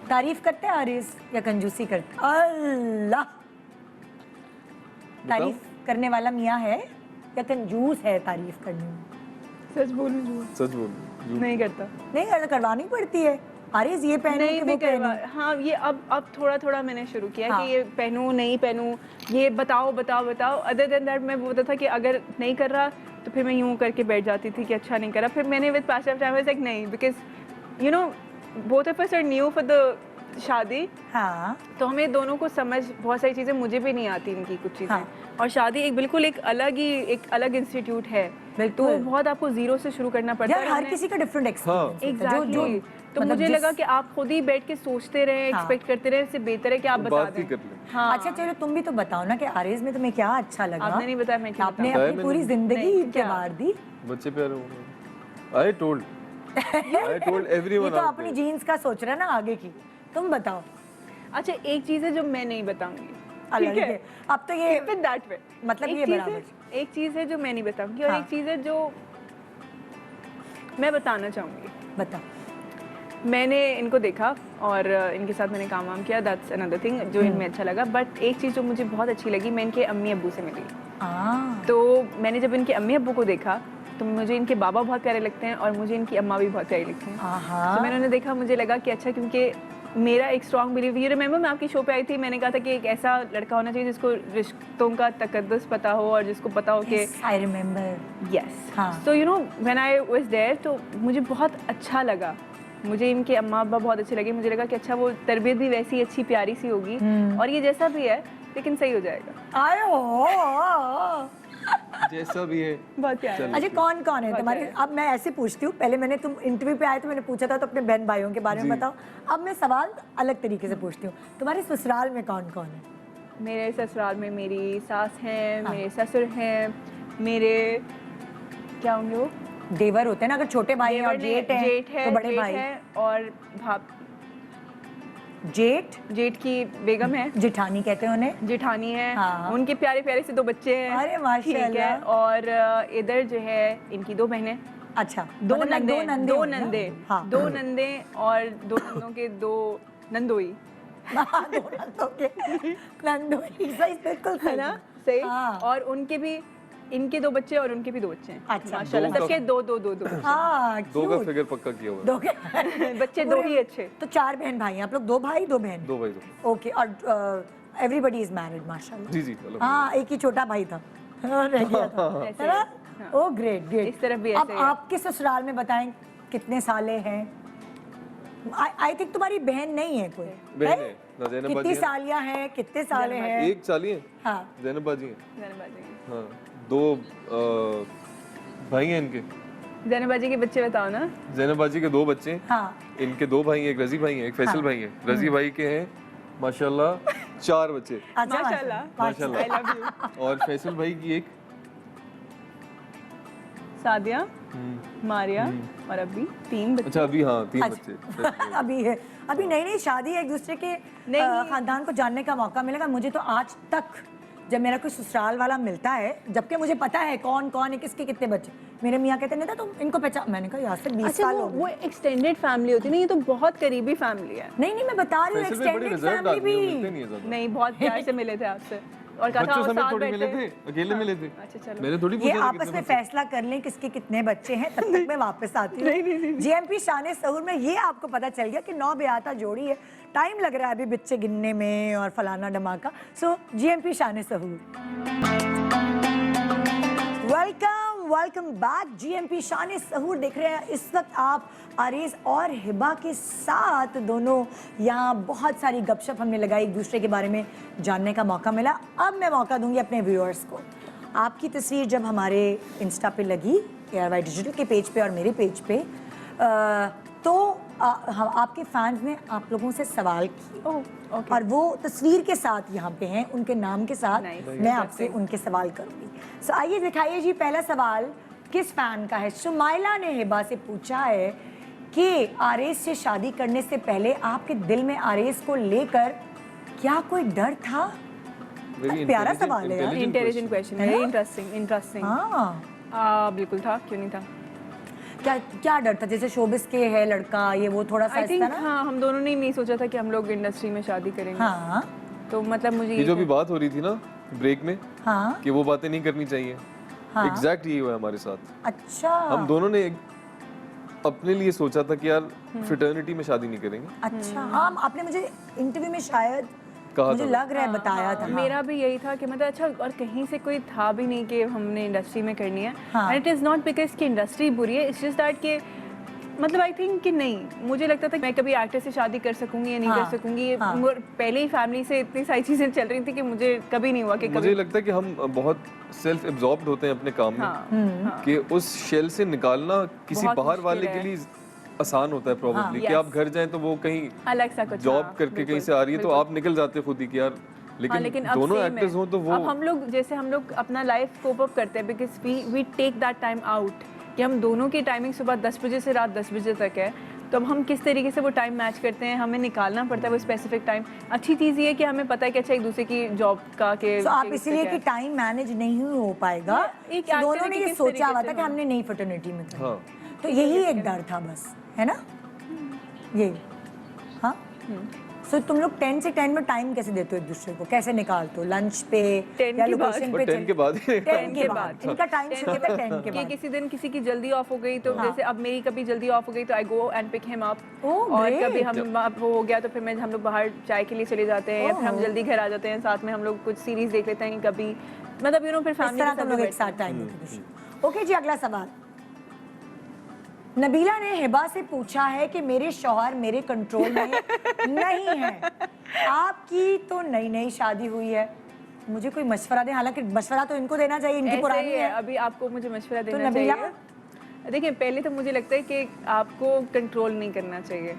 तारीफ करते हैं आरिस या कंजूसी करते? अल्लाह, तारीफ करने वाला मियाँ है या कंजूस है तारीफ करने में? सच बोलूं झूठ सच बोल। नहीं करता। नहीं, करवानी पड़ती है। आरिस ये पहनो नहीं कि भी वो करवा। पहनो। हाँ ये अब थोड़ा थोड़ा मैंने शुरू किया हाँ। कि ये पहनूं नहीं पहनूं, ये बताओ बताओ बताओ। अदर देन दैट मैं बोलता था कि अगर नहीं कर रहा तो फिर मैं यूं करके बैठ जाती थी कि अच्छा नहीं करा। फिर मैंने with pass of time was like नहीं, because you know both of us are new for the shaadi, हाँ, तो हमें दोनों को समझ बहुत सारी चीज़ें मुझे भी नहीं आती इनकी कुछ चीज़ें। हाँ। और शादी एक अलग इंस्टीट्यूट है, बिल्कुल। तो बहुत आपको जीरो से शुरू करना पड़ता यार है। हर हमने- किसी का डिफरेंट एक्सपीरियंस Exactly. तो मतलब मुझे जिस- लगा कि आप खुद ही बैठ के सोचते रहे, हाँ। एक्सपेक्ट करते रहे, इससे बेहतर है कि आप बता बात ही दें। कर लें। हाँ। अच्छा चलो तुम भी तो बताओ ना कि आरिस में तुम्हें क्या अच्छा लगा? आपने नहीं बताया, मैं क्यों आपने बताऊं? अपनी पूरी मैंने- जिंदगी नहीं, के क्या? बार दी। बच्चे प्यारे होंगे। आई टोल्ड ये एवरीवन तो अपनी जीन्स का सोच रहा है ना आगे की। तुम बताओ। अच्छा एक चीज़ है जो मैं नहीं बताऊंगी, अलग ठीक है? है। अब तो ये Keep it that way. मतलब एक ये चीज़ बराबर। है- एक चीज़ है जो मैं नहीं बताऊंगी और हाँ। एक चीज़ है जो मैं बताना चाहूंगी। बताओ। मैंने इनको देखा और इनके साथ मैंने काम वाम किया, दैट्स अनदर थिंग जो इनमें अच्छा लगा। बट एक चीज़ जो मुझे बहुत अच्छी लगी, मैं इनके अम्मी अब्बू से मिली। तो मैंने जब इनके अम्मी अब्बू को देखा तो मुझे इनके बाबा बहुत प्यारे लगते हैं और मुझे इनकी अम्मा भी बहुत प्यारी लगती हैं। तो मैंने उन्हें देखा, मुझे लगा कि अच्छा, क्योंकि मेरा एक स्ट्रॉन्ग बिलीव, यू रिमेंबर मैं आपकी शो पे आई थी, मैंने कहा था कि एक ऐसा लड़का होना चाहिए जिसको रिश्तों का तकद्दुस पता हो और जिसको पता हो कि I remember. Yes, so you know when I was there, तो मुझे बहुत अच्छा लगा। मुझे इनके अम्मा अब्बा बहुत अच्छे लगे। मुझे लगा कि अच्छा, वो तरबियत भी वैसी अच्छी प्यारी सी होगी और ये जैसा भी है लेकिन सही हो जाएगा। आए हो जैसा भी है बहुत प्यारा। अच्छा, कौन कौन है तुम्हारे? अब मैं ऐसे पूछती हूँ, पहले मैंने तुम इंटरव्यू पे आए तो मैंने पूछा था तो अपने बहन भाइयों के बारे में बताओ। अब मैं सवाल अलग तरीके से पूछती हूँ, तुम्हारे ससुराल में कौन कौन है? मेरे ससुराल में मेरी सास हैं, मेरे ससुर हैं, मेरे क्या होंगे वो देवर होते हैं ना, अगर छोटे भाई हैं और जेठ है तो बड़े भाई है और जेठ की बेगम है, जेठानी कहते हैं उन्हें, जेठानी है। हाँ। उनके प्यारे प्यारे से 2 बच्चे हैं। अरे माशाल्लाह। ठीक है। और इधर जो है इनकी 2 बहनें, अच्छा, 2 मतलब नंदे, 2 होंगे ना? नंदे, हाँ। 2 नंदे और 2 नंदों के 2 नंदोई, 2 नंदों के नंदोई, सही, बिल्कुल है सही ना? सही। हाँ। और उनके भी, इनके 2 बच्चे और उनके भी 2 बच्चे हैं। अच्छा। माशाल्लाह, दो का- सबके 2 हाँ, 2 का cute। फिगर पक्का किया हुआ है। 2 के बच्चे 2 ही अच्छे। तो 4 बहन भाई हैं आप लोग? 2 भाई 2 बहन? 2 भाई 2। ओके। और एवरीबॉडी इज मैरिड माशाल्लाह? जी जी, हेलो। हाँ, एक ही छोटा भाई था रह गया था, ऐसे है ना? हाँ। ओ ग्रेट ग्रेट। इस तरफ भी अब ऐसे ही है। आपके ससुराल में बताएं कितने साले हैं? आई थिंक तुम्हारी बहन नहीं है कोई? बहन है ना, ज़ैनब बाजी कितनी है। सालियां हैं, कितने साले हैं? एक साली है, हाँ, ज़ैनब बाजी है। ज़ैनबाजी हाँ, 2 भाई हैं इनके। ज़ैनबाजी के बच्चे बताओ ना। ज़ैनब बाजी के 2 बच्चे हैं। हाँ। इनके 2 भाई हैं, एक रजी भाई है, एक फैसल भाई है। रजी भाई के हैं माशाल्लाह 4 बच्चे। अच्छा, माशाल्लाह। माशाल्लाह। I love you। और फैसल भाई की एक सादिया, मारिया और अभी 3 बच्चे। अच्छा, अभी हाँ 3 अच्छा। बच्चे। अभी है, अभी नई नई शादी है, एक दूसरे के खानदान को जानने का मौका मिलेगा। मुझे तो आज तक जब मेरा कोई ससुराल वाला मिलता है, जबकि मुझे पता है कौन कौन है, किसके कितने बच्चे, मेरे मियाँ कहते नहीं था तुम इनको पहचान। मैंने कहा यार से 20 अच्छा, साल हो गए। वो एक्सटेंडेड फैमिली होती है ना, ये तो बहुत करीबी फैमिली है। नहीं नहीं, मैं बता रही हूँ फैसल भाई बड़े एक्सटेंडेड रिजर्व फैमिली आदमी हैं, मिलते भी। नहीं है ज़्यादा। नहीं, बहुत प्यार से मिले थे आपसे और कहा था बच्चों आओ समेत साथ थोड़ी मिले बैठे। थे, अकेले मिले थे। अच्छा, चलो। मैंने थोड़ी ये पूछा था आपस कितने में बच्चे। फैसला कर लें किसके कितने बच्चे हैं, तब तक मैं वापस आती हूँ। जीएमपी शान सहूर में ये आपको पता चल गया कि 9 ब्याहता जोड़ी है, टाइम लग रहा है अभी बच्चे गिनने में और फलाना धमाका। सो जीएमपी शान सहूर, वेलकम बैक। जीएमपी शान सहूर देख रहे हैं। इस वक्त आप आरेज और हिबा के साथ दोनों यहाँ बहुत सारी गपशप हमने लगाई, एक दूसरे के बारे में जानने का मौका मिला। अब मैं मौका दूंगी अपने व्यूअर्स को। आपकी तस्वीर जब हमारे इंस्टा पे लगी, ARY डिजिटल के पेज पे और मेरे पेज पे, तो हम आपके फैंस ने आप लोगों से सवाल किए ओके। और वो तस्वीर के साथ यहाँ पे हैं, उनके नाम के साथ। Nice. मैं आपसे उनके सवाल करूंगी। सो आइए दिखाइए जी, पहला सवाल किस फैन का है? सुमाइला ने हिबा से पूछा है कि आरेज से शादी करने से पहले आपके दिल में आरेज को लेकर क्या कोई डर था? Very प्यारा intelligent- सवाल है यार। intelligent intelligent question, very interesting. हाँ, बिल्कुल था, क्यों नहीं था। क्या क्या डर था? जैसे शोबिस के है लड़का, ये वो थोड़ा सा आई इस थिंक तरह। हाँ, हम दोनों ने नहीं सोचा था कि हम लोग इंडस्ट्री में शादी करेंगे। हाँ तो मतलब मुझे ये जो भी बात हो रही थी ना ब्रेक में, हाँ कि वो बातें नहीं करनी चाहिए, एग्जैक्ट यही हुआ है हमारे साथ। अच्छा हम दोनों ने अपने लिए सोचा था कि यार फ्रेटर्निटी में शादी नहीं करेंगे। अच्छा। हाँ, आपने मुझे इंटरव्यू में शायद कहा मुझे था। लग रहा है बताया था। मेरा भी यही था कि मतलब अच्छा, और कहीं से कोई था भी नहीं कि हमने इंडस्ट्री में करनी है। हाँ। And it is not because कि इंडस्ट्री बुरी है, इट्स जस्ट दैट कि मतलब आई थिंक कि नहीं, मुझे लगता था कि मैं कभी एक्टर से शादी कर सकूंगी या नहीं हाँ, कर सकूंगी। हाँ। पहले ही फैमिली से इतनी सारी चीज़ें चल रही थी कि मुझे कभी नहीं हुआ कि मुझे कभी। लगता है कि हम बहुत सेल्फ एब्जॉर्ब्ड होते हैं अपने काम में, हाँ, कि उस शेल से निकालना किसी बहुत बाहर मुश्किल वाले है। के लिए आसान होता है प्रोबेबली, कि yes. आप घर जाएं तो वो कहीं अलग सा कुछ जॉब हाँ, करके कहीं बिल्कुल, से आ रही है तो बिल्कुल। आप निकल जाते खुद ही कि यार, हाँ, लेकिन अब दोनों same एक्टर्स है। हों तो वो अब हम लोग जैसे हम लोग अपना लाइफ कोप अप करते हैं because we take that time out, कि हम दोनों की टाइमिंग सुबह 10 बजे से रात 10 बजे तक है। तो अब हम किस तरीके से वो टाइम मैच करते हैं, हमें निकालना पड़ता है वो स्पेसिफिक टाइम। अच्छी चीज़ ये है कि हमें पता है कि अच्छा एक दूसरे की जॉब का के तो आप इसलिए कि टाइम मैनेज नहीं हो पाएगा, एक तो दोनों actor ने की ये किस सोचा तरीके हुआ से था कि हाँ। हमने नई फर्टर्निटी में करना। हाँ। तो यही एक डर था बस, है ना? ये हाँ सो तुम लोग 10 से 10 में टाइम कैसे देते हो एक दूसरे को, कैसे निकालते हो? लंच पे 10 या के बाद? लोकेशन पर पे? 10 के बाद ही 10 के बाद इनका टाइम शुरू होता है 10 के कि बाद। किसी दिन किसी की जल्दी ऑफ हो गई तो हाँ। जैसे अब मेरी कभी जल्दी ऑफ हो गई तो I go and pick him up, Oh, और great. कभी हम वो हो गया तो फिर हम लोग बाहर चाय के लिए चले जाते हैं, या फिर हम Oh. जल्दी घर आ जाते हैं, साथ में हम लोग कुछ सीरीज देख लेते हैं कभी, मतलब यू नो फिर इस फैमिली तरह के तुम साथ लोग एक बैठते हैं। साथ टाइम देते हो दूसरे को। ओके जी, अगला सवाल। नबीला ने हिबा से पूछा है कि मेरे शौहर मेरे कंट्रोल में नहीं है, आपकी तो नई नई शादी हुई है, मुझे कोई मशवरा दे। हालांकि मशवरा तो इनको देना चाहिए, इनकी ऐसे पुरानी ही है, है। अभी आपको मुझे मशवरा तो देना नबीला? चाहिए। देखिए पहले तो मुझे लगता है कि आपको कंट्रोल नहीं करना चाहिए।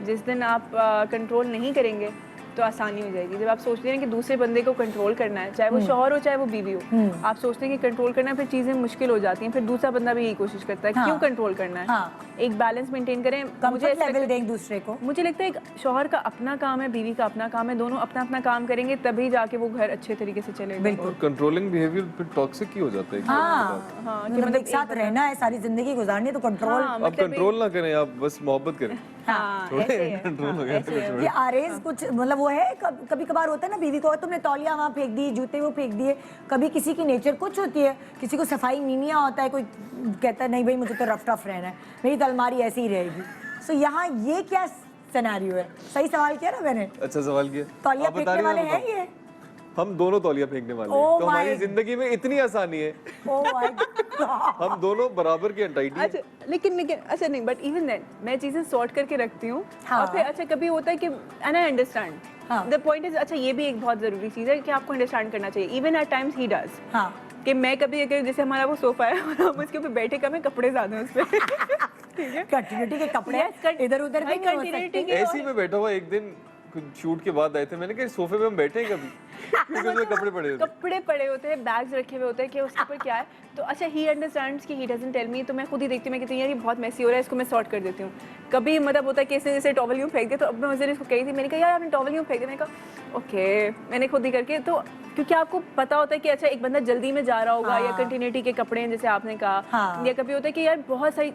जिस दिन आप कंट्रोल नहीं करेंगे तो आसानी हो जाएगी। जब आप सोचते हैं कि दूसरे बंदे को कंट्रोल करना है, चाहे वो शौहर हो चाहे वो बीवी हो, आप सोचते हैं कि कंट्रोल करना है, फिर चीज़ें मुश्किल हो जाती हैं। फिर दूसरा बंदा भी यही कोशिश करता है, हाँ। क्यों कंट्रोल करना है। हाँ। एक बैलेंस मेंटेन करें। मुझे कंफर्ट ऐसा लेवल लगता दें एक दूसरे को। मुझे लगता है एक शौहर का अपना काम है, बीवी का अपना काम है, दोनों अपना अपना काम करेंगे तभी जाके वो घर अच्छे तरीके से चलेगा। बिल्कुल। और कंट्रोलिंग बिहेवियर फिर टॉक्सिक ही हो जाता है। हाँ हाँ, कि मतलब मतलब एक साथ रहना है, सारी जिंदगी गुजारनी है, तो कंट्रोल। हाँ, आप मतलब कंट्रोल ना करें, आप बस मोहब्बत करें। हाँ, ऐसे ही है। कंट्रोल हाँ, वगैरह ऐसे ही है। ये आरेज कुछ मतलब वो है, कभी कभार होता है ना बीवी को, तुमने तौलिया वहाँ फेंक दी, जूते वो फेंक दिए। कभी किसी की नेचर कुछ होती है, किसी को सफाई मीमिया होता है, कोई कहता है नहीं भाई मुझे तो रफ टफ रहना है, मेरी तो अलमारी ऐसी ही रहेगी। सो यहाँ ये क्या सिनेरियो है? सही सवाल किया ना मैंने? अच्छा सवाल किया। तौलिया आप बता फेंकने रही वाले हैं, हैं बताओ। ये? हम दोनों तौलिया फेंकने वाले हैं, Oh तो my हमारी जिंदगी में इतनी आसानी है। Oh my God. हम दोनों बराबर के अंटाइटी अच्छा लेकिन अच्छा नहीं, बट इवन देन मैं चीजें सॉर्ट करके रखती हूँ। हाँ। और फिर अच्छा कभी होता है कि एंड आई अंडरस्टैंड हाँ। द पॉइंट इज, अच्छा ये भी एक बहुत जरूरी चीज है कि आपको अंडरस्टैंड करना चाहिए। Even at times he does हाँ कि मैं कभी अगर जैसे हमारा वो सोफा है और हम उसके ऊपर बैठे कम है, कपड़े ज्यादा हैं उस पे ठीक है, कंटिन्यूटी के कपड़े Yes, इधर उधर भी भाई, नहीं हो continuity सकते। के- ऐसी में बैठा हुआ एक दिन कुछ शूट के बाद आए थे, मैंने कहा सोफे पे हम बैठे हैं कभी, क्योंकि उसमें कपड़े पड़े होते हैं। कपड़े पड़े होते हैं, बैग्स रखे हुए होते हैं कि उसके ऊपर क्या है। तो अच्छा ही अंडरस्टैंड्स कि ही डजंट टेल मी, तो मैं खुद ही देखती हूँ, मैं कहती हूँ यार ये बहुत मैसी हो रहा है, इसको मैं सॉर्ट कर देती हूँ। कभी मतलब होता है कि ऐसे जैसे टॉवल यूँ फेंक दिया, तो अब मैं उस दिन इसको कही थी, मैंने कहा यार आपने टॉवल यूँ फेंक दिया, मैंने कहा ओके, मैंने खुद ही करके। तो क्योंकि आपको पता होता है कि अच्छा एक बंदा जल्दी में जा रहा होगा, या कंटिन्यूटी के कपड़े हैं जैसे आपने कहा, हाँ। या कभी होता है कि यार बहुत सारी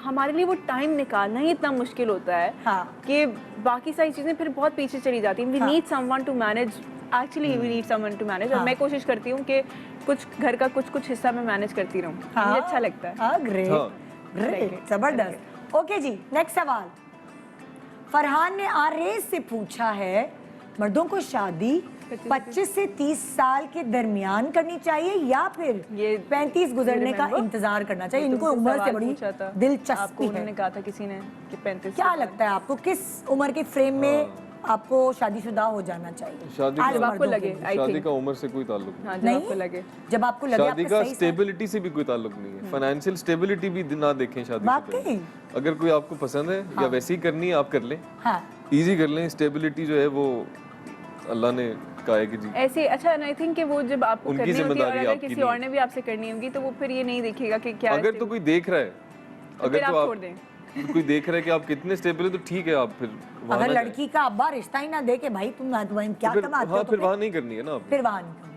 हमारे लिए वो टाइम निकालना ही इतना मुश्किल होता है हाँ। कि बाकी सारी चीज़ें फिर बहुत पीछे चली जाती हैं। We need someone to manage, actually we need someone to manage. और हाँ। मैं कोशिश करती हूँ कि कुछ घर का कुछ हिस्सा मैं मैनेज करती रहूँ, मुझे अच्छा लगता है। हाँ ग्रेट हाँ। ग्रेट, जबरदस्त। ओके जी, नेक्स्ट सवाल। फरहान ने आरेज से पूछा है, मर्दों को शादी 25 से 30 साल के दरमियान करनी चाहिए या फिर ये 35 गुजरने का remember? इंतजार करना चाहिए? तो इनको मुझसे उम्र से सवाल बड़ी पूछा था। आपको दिलचस्पी उन्होंने है। कहा था किसी ने कि 35। क्या लगता है आपको, किस उम्र के फ्रेम में आपको शादीशुदा हो जाना चाहिए? शादी आज का- जब आपको मर्दों लगे, के आई शादी थिंक। का उम्र से कोई ताल्लुक नहीं। हाँ, जब नहीं? आपको लगे। जब आपको लगे शादी आपके का सही साथ- स्टेबिलिटी से भी कोई ताल्लुक नहीं है, फाइनेंशियल स्टेबिलिटी भी ना देखें शादी से वाकई? पहले। अगर कोई आपको पसंद है या वैसे ही करनी है, आप कर लें, हाँ इजी कर लें। स्टेबिलिटी जो है वो अल्लाह ने कहा है कि जी ऐसे अच्छा, आई थिंक कि वो जब आपको उनकी करनी होती है और जिम्मेदारी अगर आपकी किसी नहीं और है। ने भी आपसे करनी होगी तो वो फिर ये नहीं देखेगा कि क्या अगर तो कोई देख रहा है, फिर अगर आप तो छोड़ दें। कोई देख रहा है कि आप कितने स्टेबल है, तो ठीक है, आप फिर वहाँ अगर ना जाएं। लड़की का अब्बा रिश्ता ही ना दे के भाई तुम क्या फिर कमाते हो, हाँ, तो फिर वहाँ नहीं करनी है ना आप। फिर वहाँ नहीं करनी।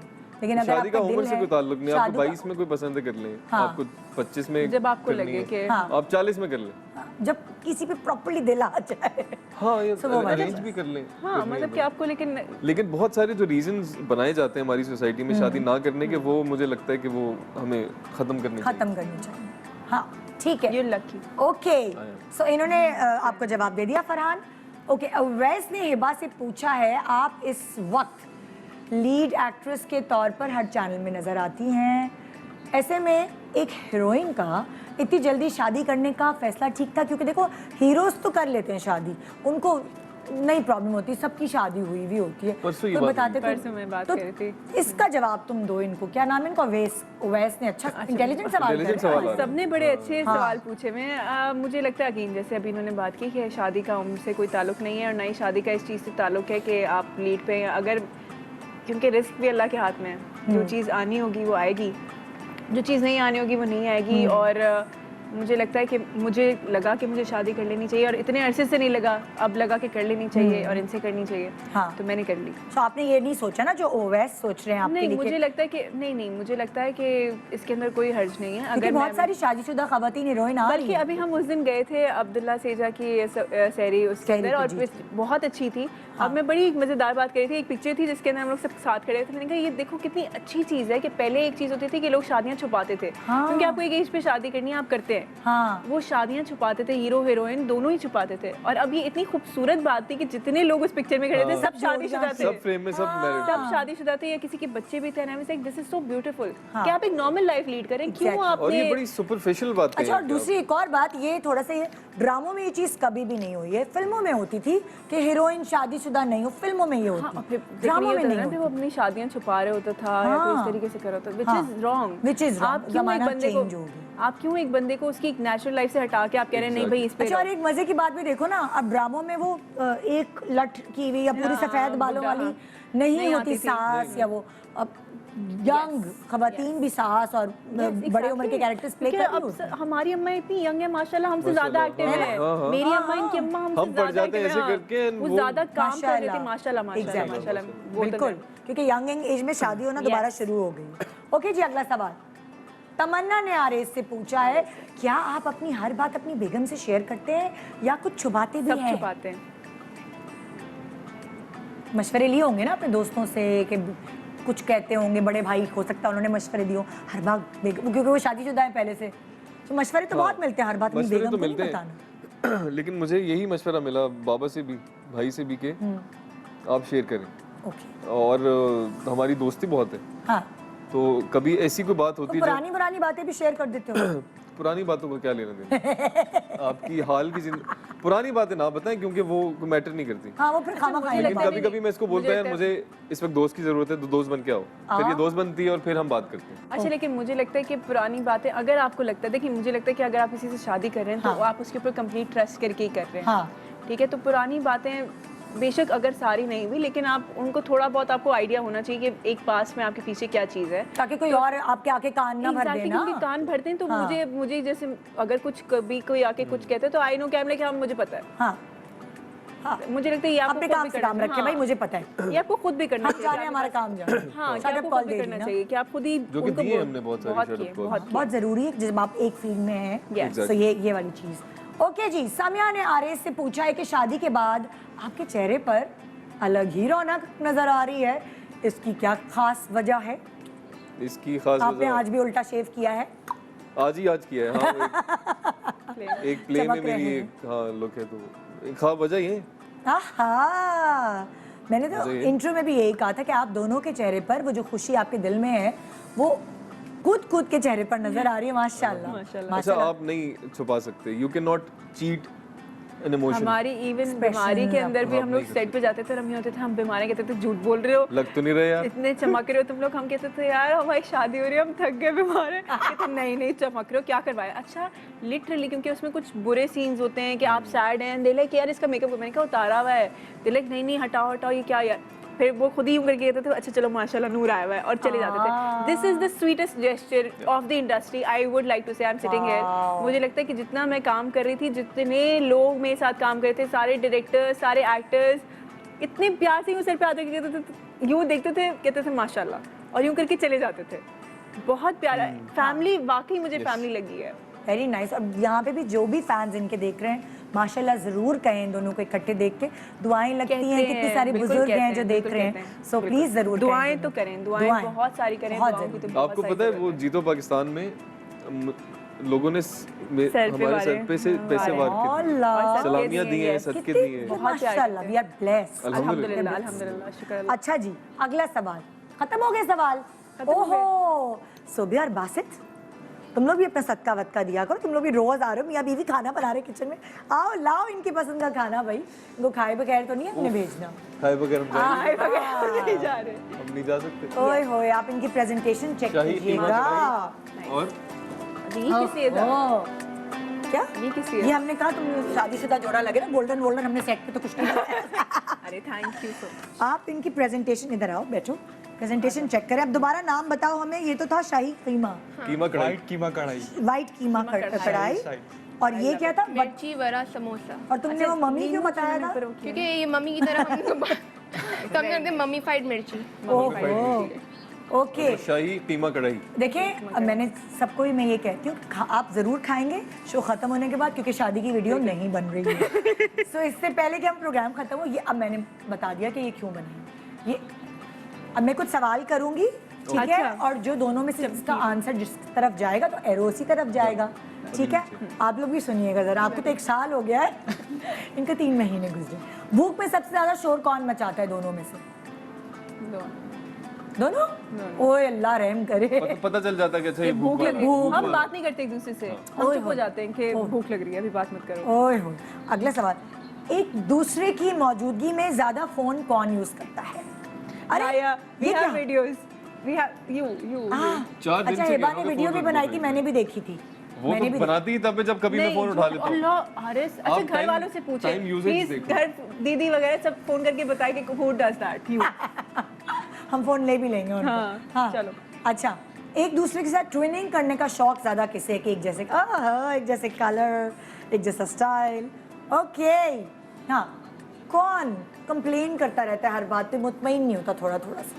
लेकिन अगर शादी का आपका उम्र दिल से है, कोई ताल्लुक नहीं। आपको शादी का- 22 में कोई पसंद है कर लें, हाँ। आपको 25 में जब आपको करनी लगे है, कि हाँ। आप 40 में कर लें। हाँ, जब किसी पे प्रॉपर्ली दिल आ जाए। हाँ, ये So वो वाला अरेंज भी कर लें। हाँ करनी है मतलब कि तो। आपको लेकिन लेकिन बहुत सारे जो रीजंस बनाए जाते हैं हमारी सोसाइटी में शादी ना करने के, वो मुझे लगता है कि वो हमें खत्म करने चाहिए। खत्म करनी चाहिए। हाँ ठीक है, यू लकी। ओके। सो इन्होंने आपको जवाब दे दिया फरहान। ओके, अवैस ने हिबा से पूछा है, आप इस वक्त लीड एक्ट्रेस के तौर पर हर चैनल में नज़र आती हैं, ऐसे में एक हीरोइन का इतनी जल्दी शादी करने का फैसला ठीक था? क्योंकि देखो हीरोज तो कर लेते हैं शादी, उनको नहीं प्रॉब्लम होती, सबकी शादी हुई भी होती है। परसों ये तो बात बताते हुई। परसों मैं बात तो कर रही थी। इसका जवाब तुम दो इनको, क्या नाम है इनका? अवैस ने अच्छा इंटेलिजेंट सवाल Intelligent किया। सवाल आ रहा है। सबने बड़े अच्छे सवाल पूछे। मैं मुझे लगता है कि जैसे अभी इन्होंने बात की कि शादी का उम्र से कोई ताल्लुक नहीं है, और ना ही शादी का इस चीज़ से ताल्लुक है कि आप लीड पे हैं। अगर क्योंकि रिस्क भी अल्लाह के हाथ में है, जो चीज़ आनी होगी वो आएगी, जो चीज़ नहीं आनी होगी वो नहीं आएगी। और मुझे लगता है कि मुझे लगा कि मुझे शादी कर लेनी चाहिए और इतने अरसे से नहीं लगा, अब लगा कि कर लेनी चाहिए और इनसे करनी चाहिए। हाँ। तो मैंने कर ली। तो आपने ये नहीं सोचा ना जो ओवैस सोच रहे हैं आपके नहीं, लिए? मुझे लगता है कि नहीं, मुझे लगता है कि इसके अंदर कोई हर्ज नहीं है। अगर बहुत सारी शादीशुदा खवातीन हीरोइन आ रही बल्कि हैं। अभी हम उस दिन गए थे अब्दुल्ला सेजा की सैरी उसके सैरी अंदर की, और जी। बहुत अच्छी थी। और मैं बड़ी मज़ेदार बात कर रही थी, एक पिक्चर थी जिसके अंदर हम लोग सब साथ खड़े थे। मैंने कहा ये देखो कितनी अच्छी चीज़ है कि पहले एक चीज़ होती थी कि लोग शादियाँ छुपाते थे, हाँ। क्योंकि आपको एक एज पे शादी करनी है आप करते हैं। हाँ। वो शादियाँ छुपाते थे, हीरो हीरोइन दोनों ही छुपाते थे। और अब ये इतनी खूबसूरत बात थी कि जितने लोग उस पिक्चर में खड़े थे सब शादीशुदा थे, सब फ्रेम में सब मैरिड सब शादीशुदा थे या किसी के बच्चे भी थे। And I was like this is so beautiful हाँ। कि आप एक नॉर्मल लाइफ लीड करें, क्यों Exactly. और ये आपने बड़ी सुपरफिशियल बात कही अच्छा, और है दूसरी एक और बात, ये थोड़ा सा ये ड्रामों में ये चीज कभी भी नहीं हुई है। फिल्मों में होती थी कि हीरोइन शादीशुदा नहीं हो, फिल्मों में ये हाँ, होती, फिर ड्रामों में नहीं वो होती। अपनी शादियां छुपा रहे होता था या कोई इस तरीके से कर रहा होता, हाँ, which is wrong। which is wrong, आप क्यों एक ज़माना बंदे को change हो गया। आप क्यों एक बंदे को उसकी एक नेचुरल लाइफ से हटा के आप कह रहे हैं नहीं भाई इस पे अच्छा, और रहो। एक मजे की बात भी देखो ना, अब ड्रामों में वो एक लट की हुई या पूरी हाँ, सफेद बालों बुड्ढा, वाली हाँ। नहीं नहीं होती आती थी। सास, या वो अब यंग खवातीन भी सास और बड़े उम्र के कैरेक्टर्स प्ले कर रही होती हैं। हमारी अम्मा इतनी यंग है माशाल्लाह, हमसे ज्यादा माशाल्लाह, एक्टिव हाँ, है। हाँ, हाँ। मेरी अम्मा इनकी अम्मा हमसे हम पढ़ ज्यादा जाते हैं active ऐसे है, करके, हाँ। and वो वो ज्यादा काम कर लेते माशाल्लाह। माशाल्लाह माशाल्लाह Exactly. माशाल्लाह। वो तो बिल्कुल, है। क्योंकि यंग एज में शादी होना दोबारा शुरू हो गई। ओके जी, अगला सवाल। तमन्ना ने आरेज से पूछा है, क्या आप अपनी हर बात अपनी बेगम से शेयर करते हैं या कुछ छुपाते भी सब हैं? छुपाते हैं। मशवरे लिए होंगे ना अपने दोस्तों से कि कुछ कहते होंगे, बड़े भाई हो सकता है उन्होंने मशवरे दिए हो हर बात क्योंकि वो शादीशुदा है पहले से, तो मशवरे तो बहुत मिलते हैं हर बात अपनी मशवरे बेगम तो को नहीं मिलते बताना। हैं लेकिन मुझे यही मशवरा मिला बाबा से भी, भाई से भी, के आप शेयर करें। ओके। और हमारी दोस्ती बहुत है, हाँ, तो कभी ऐसी कोई बात तो होती है पुरानी पुरानी बातें भी शेयर कर देते हो? पुरानी बातों को क्या लेना देना आपकी हाल की पुरानी बातें ना बताएं क्योंकि वो मैटर नहीं करती। हाँ, वो फिर खामा खाएंगे लेकिन बात। कभी कभी मैं इसको बोलता है मुझे इस वक्त दोस्त की जरूरत है, तो दोस्त बन के आओ, फिर ये दोस्त बनती है और फिर हम बात करते हैं। अच्छा, लेकिन मुझे लगता है कि पुरानी बातें अगर आपको लगता है, देखिए मुझे लगता है कि अगर आप किसी से शादी कर रहे हैं तो आप उसके ऊपर कंप्लीट ट्रस्ट करके ही कर रहे हैं। हाँ। ठीक है, तो पुरानी बातें बेशक अगर सारी नहीं भी, लेकिन आप उनको थोड़ा बहुत आपको आइडिया होना चाहिए कि एक पास में आपके पीछे क्या चीज़ है, ताकि कोई और आपके आके कान ना भर Exactly, देना। क्योंकि कान भरते हैं तो हाँ। मुझे जैसे अगर कुछ कभी कोई आके कुछ कहते हैं तो आई नो कि हाँ मुझे पता है। हाँ, हाँ, मुझे लगता है ये आपको अपने खुद काम भी से करना काम रखे चाहिए। भाई, हाँ, मुझे पता है, ये आपको खुद भी करना हम चाहिए। जा रहे हैं हमारा काम जाए। हाँ, कि Startup आपको call खुद भी दे करना दी ना। चाहिए कि आप खुद ही जो कि उनको दिए बोल- हमने बहुत सारी बहुत startup किए, calls। बहुत बहुत जरूरी है जब आप एक फील्ड में हैं। Yes. तो ये वाली चीज। ओके जी, सामिया ने आरेज से पूछा है कि शादी के बाद आपके चेहरे पर अलग ही रौनक नजर आ रही है, इसकी क्या खास वजह है? इसकी खास आपने वजह आज भी उल्टा शेव किया है? आज किया है। हाँ, एक प्ले में चमक रहे मेरी हैं। एक लुक है, तो एक खास वजह ये है। आहा, मैंने तो मुझे- इंट्रो में भी यही कहा था कि आप दोनों के चेहरे पर वो जो खुशी आपके दिल में है वो कूद के चेहरे पर नजर आ रही है। माशाल्लाह। अच्छा, आप नहीं छुपा सकते, you can not cheat an emotion. हमारी इवन बीमारी के अंदर भी हम लोग सेट पे जाते थे और हम ये होते थे, हम बीमारी कहते थे झूठ बोल रहे हो, लग तो नहीं रहे यार। इतने चमक रहे हो तुम लोग। हम कहते थे यार हमारी शादी हो रही है, हम थक गए, बीमार है। कहते नहीं चमक रहे हो, क्या करवाया? अच्छा, लिटरली क्योंकि उसमें कुछ बुरे सीन्स होते हैं कि आप सैड हैं, दे लाइक यार इसका मेकअप मैंने कहा उतारा हुआ है, दे लाइक नहीं हटाओ ये क्या यार। फिर वो खुद ही यूं करके कहते थे अच्छा चलो माशाल्लाह नूर आया हुआ है, और चले जाते थे। This is the sweetest gesture of the industry, I would like to say. I am sitting here, मुझे लगता है कि जितना मैं काम कर रही थी, जितने लोग मेरे साथ काम कर रहे थे, सारे डायरेक्टर्स, सारे एक्टर्स, इतने प्यार से यूं सर पे आते कहते थे, यूं देखते थे, कहते थे माशाल्लाह, और यूं करके चले जाते थे। बहुत प्यारा फैमिली, वाकई मुझे फैमिली लगी है। Very nice. और यहाँ पे भी जो भी फैंस इनके देख रहे हैं माशाल्लाह जरूर कहें इन दोनों को इकट्ठे देख के, दुआएं लगती हैं, कितने सारे बुजुर्ग हैं जो देख रहे हैं, सो प्लीज जरूर दुआएं तो करें, दुआएं बहुत सारी करें, दुआओं की तो बहुत आपको सारी पता है जरूरत वो जीतो पाकिस्तान में लोगों ने हमारे सर पे से पैसे वार किए, अल्लाह, सलामियां दी हैं, सदके दिए हैं। बहुत प्यार माशाल्लाह, वी आर ब्लेस्ड। अल्हम्दुलिल्लाह अल्हम्दुलिल्लाह, शुक्र अल्लाह। अच्छा जी, अगला सवाल खत्म हो गए सवाल? ओहो, सोबिया और बासित, तुम लोग भी अपना सदका वदका दिया करो, तुम लोग भी रोज आ रहे हो, मियां बीवी खाना बना रहे किचन में, आओ लाओ इनकी पसंद का खाना भाई, इनको खाए बगैर तो नहीं हमने भेजना। खाए बगैर हम जाएंगे? हाय बगैर नहीं जा रहे। हम नहीं जा सकते। ओए होए, आप इनकी प्रेजेंटेशन चेक शाही कीजिएगा। और ये किसी है था? ओह, क्या ये किसी ये है? हमने कहा तुम शादीशुदा जोड़ा लगे ना, गोल्डन गोल्डन, हमने सेट पे तो कुछ नहीं किया। अरे थैंक यू सो मच। आप इनकी प्रेजेंटेशन, इधर आओ बैठो, प्रेजेंटेशन चेक करें। अब दोबारा नाम बताओ हमें। ये तो था शाही कीमा, कीमा कढ़ाई। वाइट कीमा कढ़ाई, वाइट कीमा कढ़ाई, और ये क्या था? मिर्ची वड़ा समोसा। और तुमने वो मम्मी क्यों बताया था? क्योंकि ये मम्मी की तरह हम तो करते मम्मी फाइड मिर्ची। ओहो, ओके। तो शाही कीमा कढ़ाई। देखिए, अब मैंने सबको ही मैं ये कहती हूँ, आप ज़रूर खाएंगे शो ख़त्म होने के बाद, क्योंकि शादी की वीडियो नहीं बन रही है। सो इससे पहले कि हम प्रोग्राम ख़त्म हो, ये अब मैंने बता दिया कि ये क्यों बने। ये अब मैं कुछ सवाल करूँगी, ठीक है, और जो दोनों में से जिसका आंसर जिस तरफ जाएगा तो एरो उसी तरफ जाएगा, ठीक है। आप लोग भी सुनिएगा ज़रा, आपको तो 1 साल हो गया है, इनके 3 महीने गुजरे। भूख में सबसे ज़्यादा शोर कौन मचाता है दोनों में से? दोनों? ओए अल्लाह रहम करे। पता चल जाता है कि अच्छा ये भूख वाला लगी। है। हम बात नहीं करते एक दूसरे से, हम चुप हो जाते हैं कि भूख लग रही है, अभी बात मत करो। ओए हो। अगला सवाल, एक दूसरे की मौजूदगी में ज्यादा फोन कौन यूज करता है? अरे we ये have क्या? videos, we have you. हाँ, 4 दिन अच्छा, से हिबा कह रहा ने हूँ कि वीडियो फोन भी बनाई रखो थी, भाई। मैंने भी देखी थी। वो मैंने तो भी बनाती ही तब है जब कभी मैं फोन उठा लेता हूँ। अल्लाह हारिस, अच्छा आप घर time- वालों से पूछे time usage प्लीज, देखो। घर दीदी वगैरह सब फोन करके बताए कि who does that, you. हम फोन ले भी लेंगे उनको। हाँ, चलो। अच्छा, एक दूसरे के साथ ट्विनिंग करने का शौक ज्यादा किसे है? कि एक जैसे एक जैसे कलर, एक जैसा स्टाइल। ओके, हाँ, कौन कंप्लेन करता रहता है हर बात पे, मुतमईन नहीं होता थोड़ा थोड़ा सा?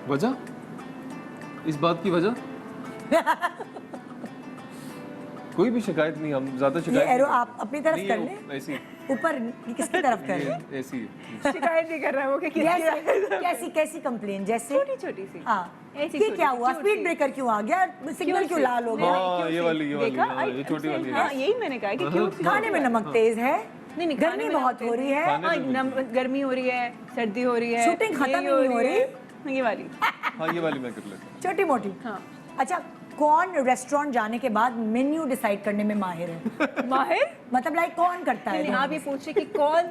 वजह? इस बात की वजह? कोई भी शिकायत नहीं, हम ज्यादा ये शिकायत एरो नहीं आप अपनी तरफ नहीं, कर ये लें, ऐसी ऊपर किसकी तरफ कर लें? ये ऐसी है। शिकायत नहीं कर रहा है वो कि कैसी कैसी कंप्लेन? जैसे छोटी छोटी सी हाँ, ऐसी ये छोटी क्या सी, हुआ? cute स्पीड सी। ब्रेकर क्यों आ गया? सिग्नल क्यों लाल हो गया? हाँ, ये वाली देखा हाँ, ये छोटी वाली है। हाँ, यही मैंने कहा कि क्यों खाने में नमक तेज है, नहीं, खाने गर्मी में बहुत नमक हो रही है, खाने हाँ, में बिल्कुल। गर्मी हो रही है, सर्दी हो रही है, शूटिंग खत्म ही नहीं हो रही। है, ये वाली। हाँ, ये वाली मैं कर लेता हूँ। छोटी मोटी। हाँ। अच्छा, कौन रेस्टोरेंट जाने के बाद मेन्यू डिसाइड करने में माहिर है? माहिर? मतलब लाइक कौन करता है? नहीं, आप ये पूछे कि कौन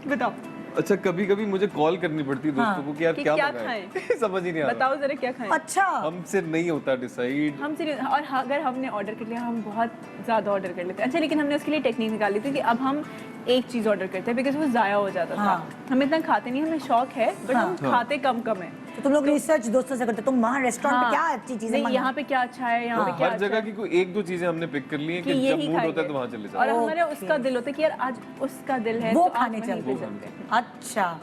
बताओ, अच्छा, कभी कभी मुझे कॉल करनी पड़ती है दोस्तों को कि यार कि क्या क्या मंगाएं? समझ ही नहीं आ रहा। बताओ जरा क्या खाएं। अच्छा, हमसे नहीं होता डिसाइड। हमसे और अगर हमने ऑर्डर कर लिया, हम बहुत ज़्यादा ऑर्डर कर लेते हैं। अच्छा, लेकिन हमने उसके लिए टेक्निक निकाली थी कि अब हम एक चीज़ ऑर्डर करते हैं बिकॉज वो ज़ाया हो जाता था। हाँ। हम इतना खाते नहीं, हमें शौक है बट हम खाते कम है। तो तुम लोग रिसर्च दोस्तों से करते हो, तुम वहाँ रेस्टोरेंट पे क्या अच्छी चीजें नहीं, मंगाते यहाँ पे क्या अच्छा है, यहाँ पे क्या हर अच्छा जगह है की कोई 1-2 चीजें हमने पिक कर ली हैं कि कि जब यही मूड होता है खाएंगे। तो वहाँ चले और जाते हमारा उसका दिल होता है कि यार आज उसका दिल है वो तो आज खाने वहीं चलते पे हैं। चलते हैं। अच्छा,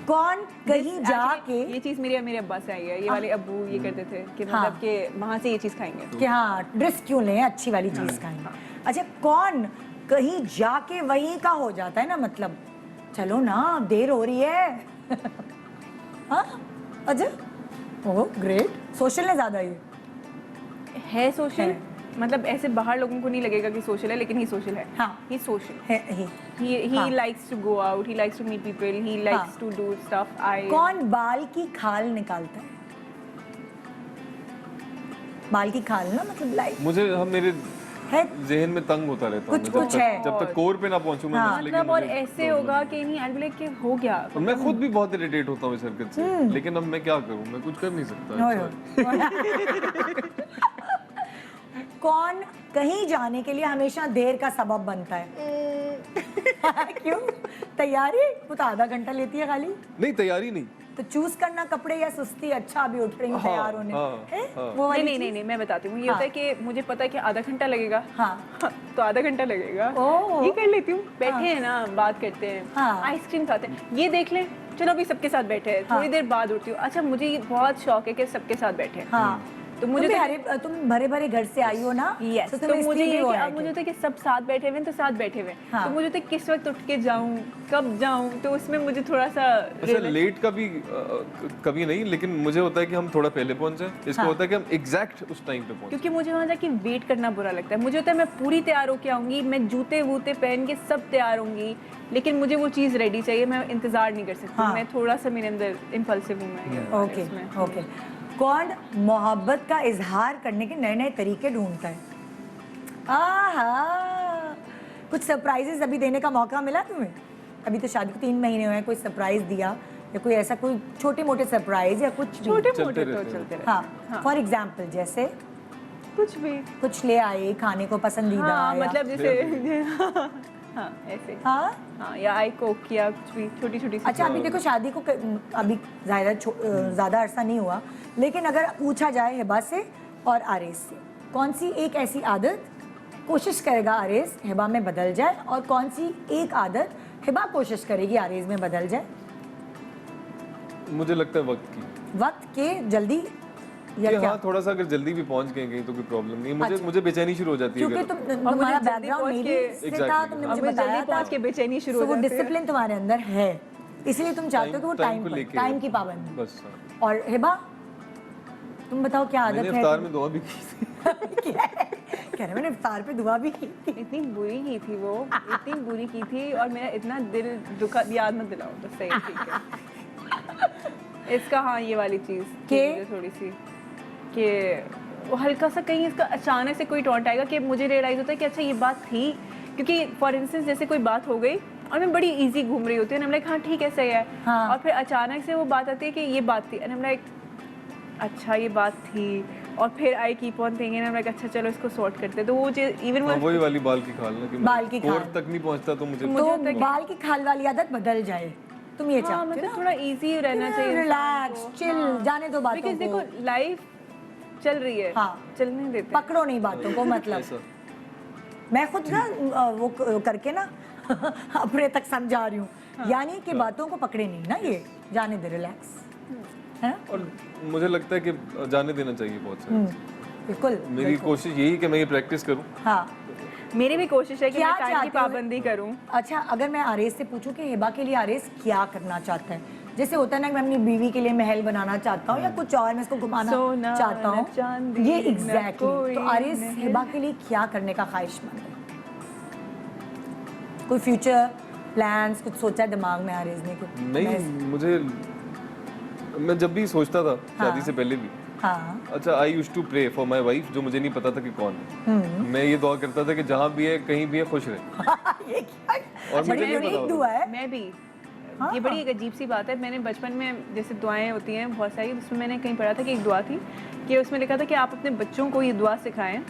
कौन कहीं जाके ये चीज़ मेरे अब्बा से आई है, ये वाले अब्बू ये करते थे कि हाँ। मतलब कि वहाँ से ये चीज़ खाएंगे। कि हाँ ड्रेस क्यों लें, अच्छी वाली चीज खाएंगे। अच्छा, कौन कहीं जाके वहीं का हो जाता है ना, मतलब चलो ना देर हो रही है। हाँ, अच्छा, ओह ग्रेट, सोशल है ज्यादा ये। है सोशल, मतलब ऐसे बाहर लोगों को नहीं लगेगा कि सोशल है, लेकिन ही सोशल है। हाँ। ही सोशल है ही। he हाँ। likes to go out, he likes to meet people, he likes to do stuff. कौन बाल की खाल निकालता है? बाल की खाल ना, मतलब लाइक मुझे हम मेरे है जहन में तंग होता रहता हूँ कुछ- मैं, कुछ है। जब तक कोर पे ना पहुंचूं मैं हाँ। लेकिन मतलब और मुझे ऐसे होगा कि नहीं आई लाइक कि हो गया। और मैं खुद भी बहुत इरिटेट होता हूँ इस हरकत से, लेकिन अब मैं क्या करूँ, मैं कुछ कर नहीं सकता। ओए होए। कौन कहीं जाने के लिए हमेशा देर का सबब बनता है? क्यों? तैयारी वो तो आधा घंटा लेती है खाली। नहीं, तैयारी नहीं। तो चूज करना कपड़े या सुस्ती, अच्छा अभी उठ रही हूँ हाँ, तैयार होने, हाँ, हैं? हाँ। वो वाली नहीं चीज़? नहीं नहीं, मैं बताती हूँ। ये हाँ। होता है कि मुझे पता है कि आधा घंटा लगेगा। हाँ, तो आधा घंटा लगेगा, ओह। ये कर लेती हूँ। बैठे हैं ना, बात करते हैं, हाँ। आइसक्रीम खाते हैं, ये देख लें, चलो अभी सबके साथ बैठे हैं, थोड़ी देर बाद उठती हूँ। अच्छा, मुझे ये बहुत शौक है कि सबके साथ बैठे हैं। हाँ। तो मुझे तुम भरे भरे घर से आई हो ना, यस, तो तो तुम्हें मुझे इसलिए ये वो कि है अब मुझे होता है कि सब साथ बैठे हुए हैं तो साथ बैठे हुए हैं। हाँ। तो मुझे होता है किस वक्त उठ के जाऊं, कब जाऊं, तो उसमें मुझे थोड़ा सा अच्छा, लेट का भी कभी नहीं, लेकिन मुझे होता है कि हम थोड़ा पहले पहुंच जाए। इसको हाँ। होता है कि हम एग्जैक्ट उस टाइम पे पहुंचे। क्योंकि मुझे वहाँ जाके वेट करना बुरा लगता है। मुझे होता है मैं पूरी तैयार होके आऊंगी, मैं जूते वूते पहन के सब तैयार होंगी, लेकिन मुझे वो चीज़ रेडी चाहिए, मैं इंतजार नहीं कर सकती। हाँ। मैं थोड़ा सा मेरे अंदर इम्पल्सिव हूँ मैं ओके इसमें। ओके। कौन मोहब्बत का इजहार करने के नए नए तरीके ढूंढता है? आहा, कुछ सरप्राइजेस अभी देने का मौका मिला तुम्हें? अभी तो शादी को 3 महीने हुए हैं, कोई सरप्राइज दिया या कोई ऐसा कोई छोटे मोटे सरप्राइज या कुछ भी? छोटे चलते मोटे तो रहते हैं। चलते रहते हाँ, फॉर एग्जाम्पल जैसे कुछ भी। कुछ ले आए खाने को पसंदीदा हाँ, या मतलब जैसे हाँ ऐसे हाँ हाँ, या आई कोक या कुछ भी छोटी छोटी सी अच्छा, अभी देखो शादी को अभी ज़्यादा अरसा नहीं हुआ, लेकिन अगर पूछा जाए हिबा से और आरेज से, कौन सी एक ऐसी आदत कोशिश करेगा आरेज हिबा में बदल जाए, और कौन सी एक आदत हिबा कोशिश करेगी आरेज में बदल जाए? मुझे लगता है वक्त वक्त के जल्दी या कि क्या? हाँ, थोड़ा सा अगर जल्दी भी पहुंच गए कहीं तो कोई प्रॉब्लम नहीं है। मुझे बेचैनी शुरू हो जाती है क्योंकि अगर- तुम्हारा जल्दी बैकग्राउंड पहुंच मेरी के- से था, Exactly, तुमने हाँ। मुझे मुझे जल्दी बताया था, पहुंच के बेचैनी शुरू तो हो वो जाती है। डिसिप्लिन तुम्हारे अंदर है, इसलिए तुम चाहते हो कि वो टाइम को टाइम लेके टाइम की पाबंदी। बस हाँ। और हिबा तुम बताओ क्या आदत मैंने है? इफ्तार में दुआ भी की थी। कह रहे मैंने इफ्तार पे दुआ भी की थी। इतनी बुरी की थी वो, इतनी बुरी की थी, और मेरा इतना दिल दुखा, याद मत दिलाओ बस, सही ठीक है। इसका हाँ ये वाली चीज़ के? थोड़ी सी कि वो हल्का सा कहीं इसका अचानक से कोई टॉन्ट आएगा कि मुझे रियलाइज़ होता है कि अच्छा ये बात थी, क्योंकि फॉर इंस्टेंस जैसे कोई बात हो गई और मैं बड़ी इजी घूम रही होती हूँ, लाइक हाँ ठीक है सही है, हाँ। और फिर अचानक से वो बात आती है कि ये बात थी, एंड लाइक अच्छा ये बात थी, और फिर I keep on thinking like अच्छा चलो इसको सॉर्ट करते हैं। तो वो चीज़ इवन हाँ, वो वही वाली बाल की खाल ना कि बाल की कोर खाल। तक नहीं पहुंचता तो मुझे तो बाल की खाल वाली आदत बदल जाए, तुम ये हाँ, चाहते हो मतलब ना? थोड़ा इजी रहना चाहिए, रिलैक्स चिल, जाने दो बातों बिकॉज देखो को, लाइफ चल रही है, हाँ। चलने देते पकड़ो नहीं बातों को। मतलब ऐसा मैं खुद ना वो करके ना अपने तक समझा रही हूँ, यानी कि बातों को पकड़े नहीं ना, ये जाने दे, रिलैक्स है ना? और मुझे लगता है कि जाने देना चाहिए बहुत सारे। बिल्कुल मेरी बिल्कुल। कोशिश यही कि मैं ये प्रैक्टिस करूं। हाँ, मेरी भी कोशिश है कि क्या मैं टाइम की चाहते हो? पाबंदी करूं। अच्छा, अगर मैं आरेज से पूछूं कि हिबा के लिए आरेज क्या करना चाहता है, जैसे होता है ना कि मैं अपनी बीवी के लिए महल बनाना चाहता हूँ या कुछ और, मैं इसको घुमाना सोना चाहता न हूँ, चांदी ये न एग्जैक्टली। कोई तो आरेज महल। हिबा के लिए क्या करने का ख्वाहिशमंद है? कोई फ्यूचर प्लान्स कुछ सोचा है दिमाग में आरेज ने? कि नहीं, मुझे मैं जब भी सोचता था शादी से पहले भी, हाँ अच्छा I used to pray for my wife, जो मुझे नहीं पता था कि कौन है। मैं ये दुआ करता था कि जहाँ भी है कहीं भी है खुश रहे। ये क्या? और बड़ी मुझे नहीं यूनिक पता दुआ है। मैं भी ये बड़ी एक अजीब सी बात है। मैंने बचपन में जैसे दुआएं होती हैं बहुत सारी, उसमें मैंने कहीं पढ़ा था कि एक दुआ थी कि उसमें लिखा था कि आप अपने बच्चों को ये दुआ सिखाएं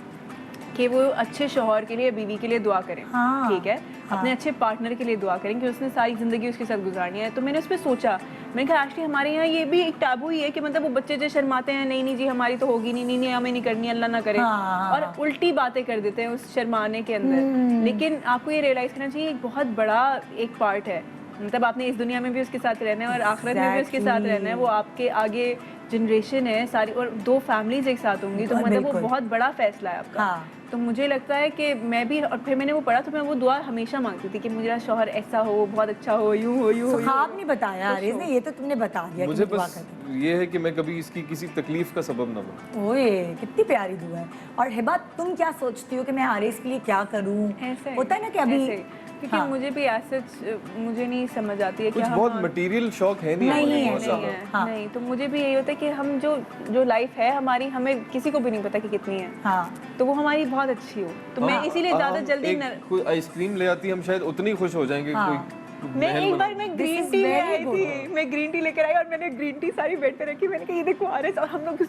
कि वो अच्छे शौहर के लिए, बीवी के लिए दुआ करें। हाँ, ठीक है, अपने अच्छे पार्टनर के लिए दुआ करें कि उसने सारी ज़िंदगी उसके साथ गुजारनी है। तो मैंने उस पर सोचा, मैंने कहा एक्चुअली हमारे यहाँ ये भी एक टाबू ही है कि मतलब वो बच्चे जो शर्माते हैं, नहीं नहीं जी हमारी तो होगी नहीं, नहीं नहीं हमें नहीं करनी, अल्लाह ना करे, हाँ, और उल्टी बातें कर देते हैं उस शर्माने के अंदर। लेकिन आपको ये रियलाइज़ करना चाहिए एक बहुत बड़ा एक पार्ट है, मतलब आपने इस दुनिया में भी उसके साथ रहना है और आखिरत में भी उसके साथ रहना है। वो आपके आगे जनरेशन है सारी, और दो फैमिलीज एक साथ होंगी, तो मतलब वो बिल्कुल। बहुत बड़ा फैसला है आपका। हाँ। तो मुझे लगता है कि मैं भी, और फिर मैंने वो पढ़ा तो मैं वो दुआ हमेशा मांगती थी कि मेरा शौहर ऐसा हो, बहुत अच्छा हो, यूं हो, यूं हो, यूं ख्वाब हो। नहीं बताया आरेज ने, ये तो तुमने बता दिया कि मुझे मैं दुआ बस करती ये है कि मैं कभी इसकी किसी तकलीफ का सबब ना बनूं। हूँ। ओए कितनी प्यारी दुआ है। और हिबा तुम क्या सोचती हो कि मैं आरेज के लिए क्या करूँ? ऐसे होता है ना कि अभी ऐसे। क्योंकि हाँ। मुझे भी ऐसे मुझे नहीं समझ आती है कि कुछ हम बहुत मटेरियल शौक है नहीं नहीं हमारे है, बहुत नहीं ज्यादा। है, हाँ। नहीं, तो मुझे भी यही होता है कि हम जो लाइफ है हमारी, हमें किसी को भी नहीं पता कि कितनी है, हाँ तो वो हमारी बहुत अच्छी हो। तो मैं हाँ, इसीलिए ज़्यादा हम जल्दी एक कोई आइसक्रीम ले आती हम शायद उतनी खुश हो जाएंगे हाँ। कोई मैं महल एक बना- बार मैं This ग्रीन is टी ले very आई good. थी, मैं ग्रीन टी लेकर आई और मैंने ग्रीन टी सारी बेड पे रखी। मैंने कहा ये देखो आरएस, और हम लोग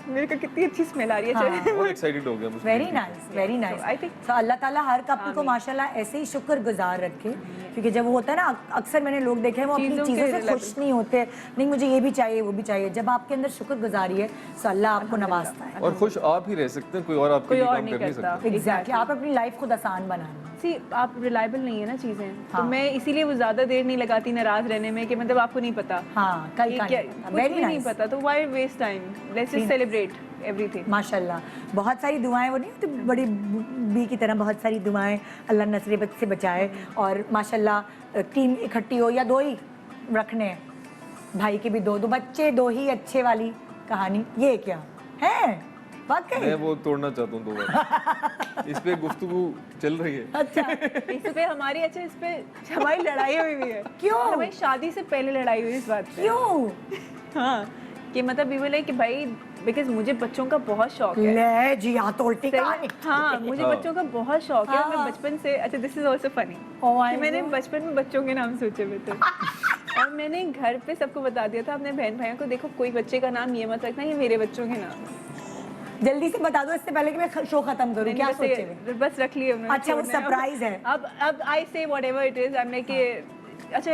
मेरे को कितनी अच्छी स्मेल आ रही है। हाँ। बहुत एक्साइटेड हो गया मुझे। Very nice, very nice. I think- तो अल्लाह ताला हर कपल को माशाल्लाह ऐसे ही शुक्रगुजार रखे, क्योंकि जब वो होता है ना, अक्सर मैंने लोग देखे हैं वो अपनी चीज़ों के चीज़ों से related। खुश नहीं होते, नहीं मुझे ये भी चाहिए वो भी चाहिए। जब आपके अंदर शुक्रगुजारी है तो अल्लाह आपको नवाजता है। और खुश आप ही रह सकते हैं, कोई और आपके कोई लिए और काम नहीं कर नहीं करता। सकता। एग्जैक्टली, आप अपनी लाइफ खुद आसान बनाएं। सी आप रिलायबल नहीं है ना चीज़ें, हाँ। तो मैं इसीलिए वो ज़्यादा देर नहीं लगाती नाराज़ रहने में कि मतलब आपको नहीं पता हाँ, कल कि का क्या, नहीं पता। कुछ Very भी नहीं nice। पता, तो why waste time, let's just celebrate everything. माशाल्लाह बहुत सारी दुआएं, वो नहीं होती बड़ी बी की तरह, बहुत सारी दुआएं, अल्लाह नसरे बद से बचाए। और माशाल्लाह टीम इकट्ठी हो या दो ही रखने हैं, भाई के भी दो बच्चे, दो ही अच्छे वाली कहानी, ये क्या है वाकई? मैं वो तोड़ना चाहता हूँ 2 बार। इस पे गुफ्तगू चल रही है। अच्छा इस पे हमारी, अच्छा इस पे हमारी लड़ाई हुई भी है। क्यों? हमारी शादी से पहले लड़ाई हुई इस बात पे। क्यों? हाँ, कि मतलब भी बोले कि भाई बिकॉज मुझे बच्चों का बहुत शौक है। ले जी हाँ, तो उल्टी सही कहानी। में? हाँ, मुझे हाँ। बच्चों का बहुत शौक है। हाँ। मैं बचपन से, अच्छा this is also funny, Oh my कि मैंने God. बचपन में बच्चों के नाम सोचे हुए थे और मैंने घर पे सबको बता दिया था, अपने बहन भाइयों को, देखो कोई बच्चे का नाम ये मत रखना, ये मेरे बच्चों के नाम है। जल्दी से बता दो इससे पहले कि मैं शो खत्म करूं, क्या सोचे हुए? बस रख लिए उन्होंने। अच्छा, वो सरप्राइज है। अब I say whatever it is, I am like अच्छा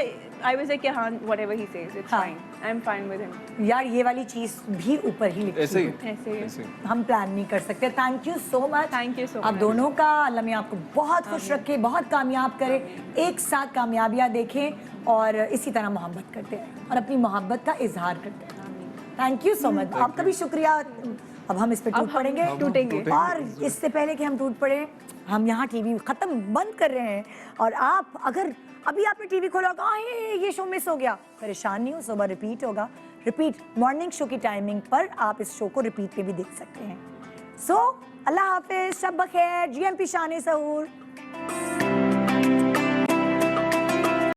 आई वाज लाइक हाँ व्हाटएवर ही सेज इट्स हाँ। Fine, I am fine with him. यार ये वाली चीज भी ऊपर ही लिखी ऐसे ही है। ऐसे ही ऐसे ही। हम प्लान नहीं कर सकते। Thank you so much. Thank you so आप much. दोनों का अल्लाह में आपको बहुत खुश रखे, बहुत कामयाब करे, एक साथ कामयाबियां देखें और इसी तरह मोहब्बत करते रहें और अपनी मोहब्बत का इजहार करते रहें। थैंक यू सो मच, आपका भी शुक्रिया। अब हम इस पे टूट पड़ेंगे, टूटेंगे। और इससे पहले कि हम टूट पड़े, हम यहाँ टीवी खत्म बंद कर रहे हैं। और आप अगर अभी आपने टीवी खोला और कहा ये शो मिस हो गया, परेशान नहीं हो, सुबह रिपीट होगा। रिपीट मॉर्निंग शो की टाइमिंग पर आप इस शो को रिपीट पे भी देख सकते हैं। सो अल्लाह हाफिज, शब बखैर, GMP शान सहूर।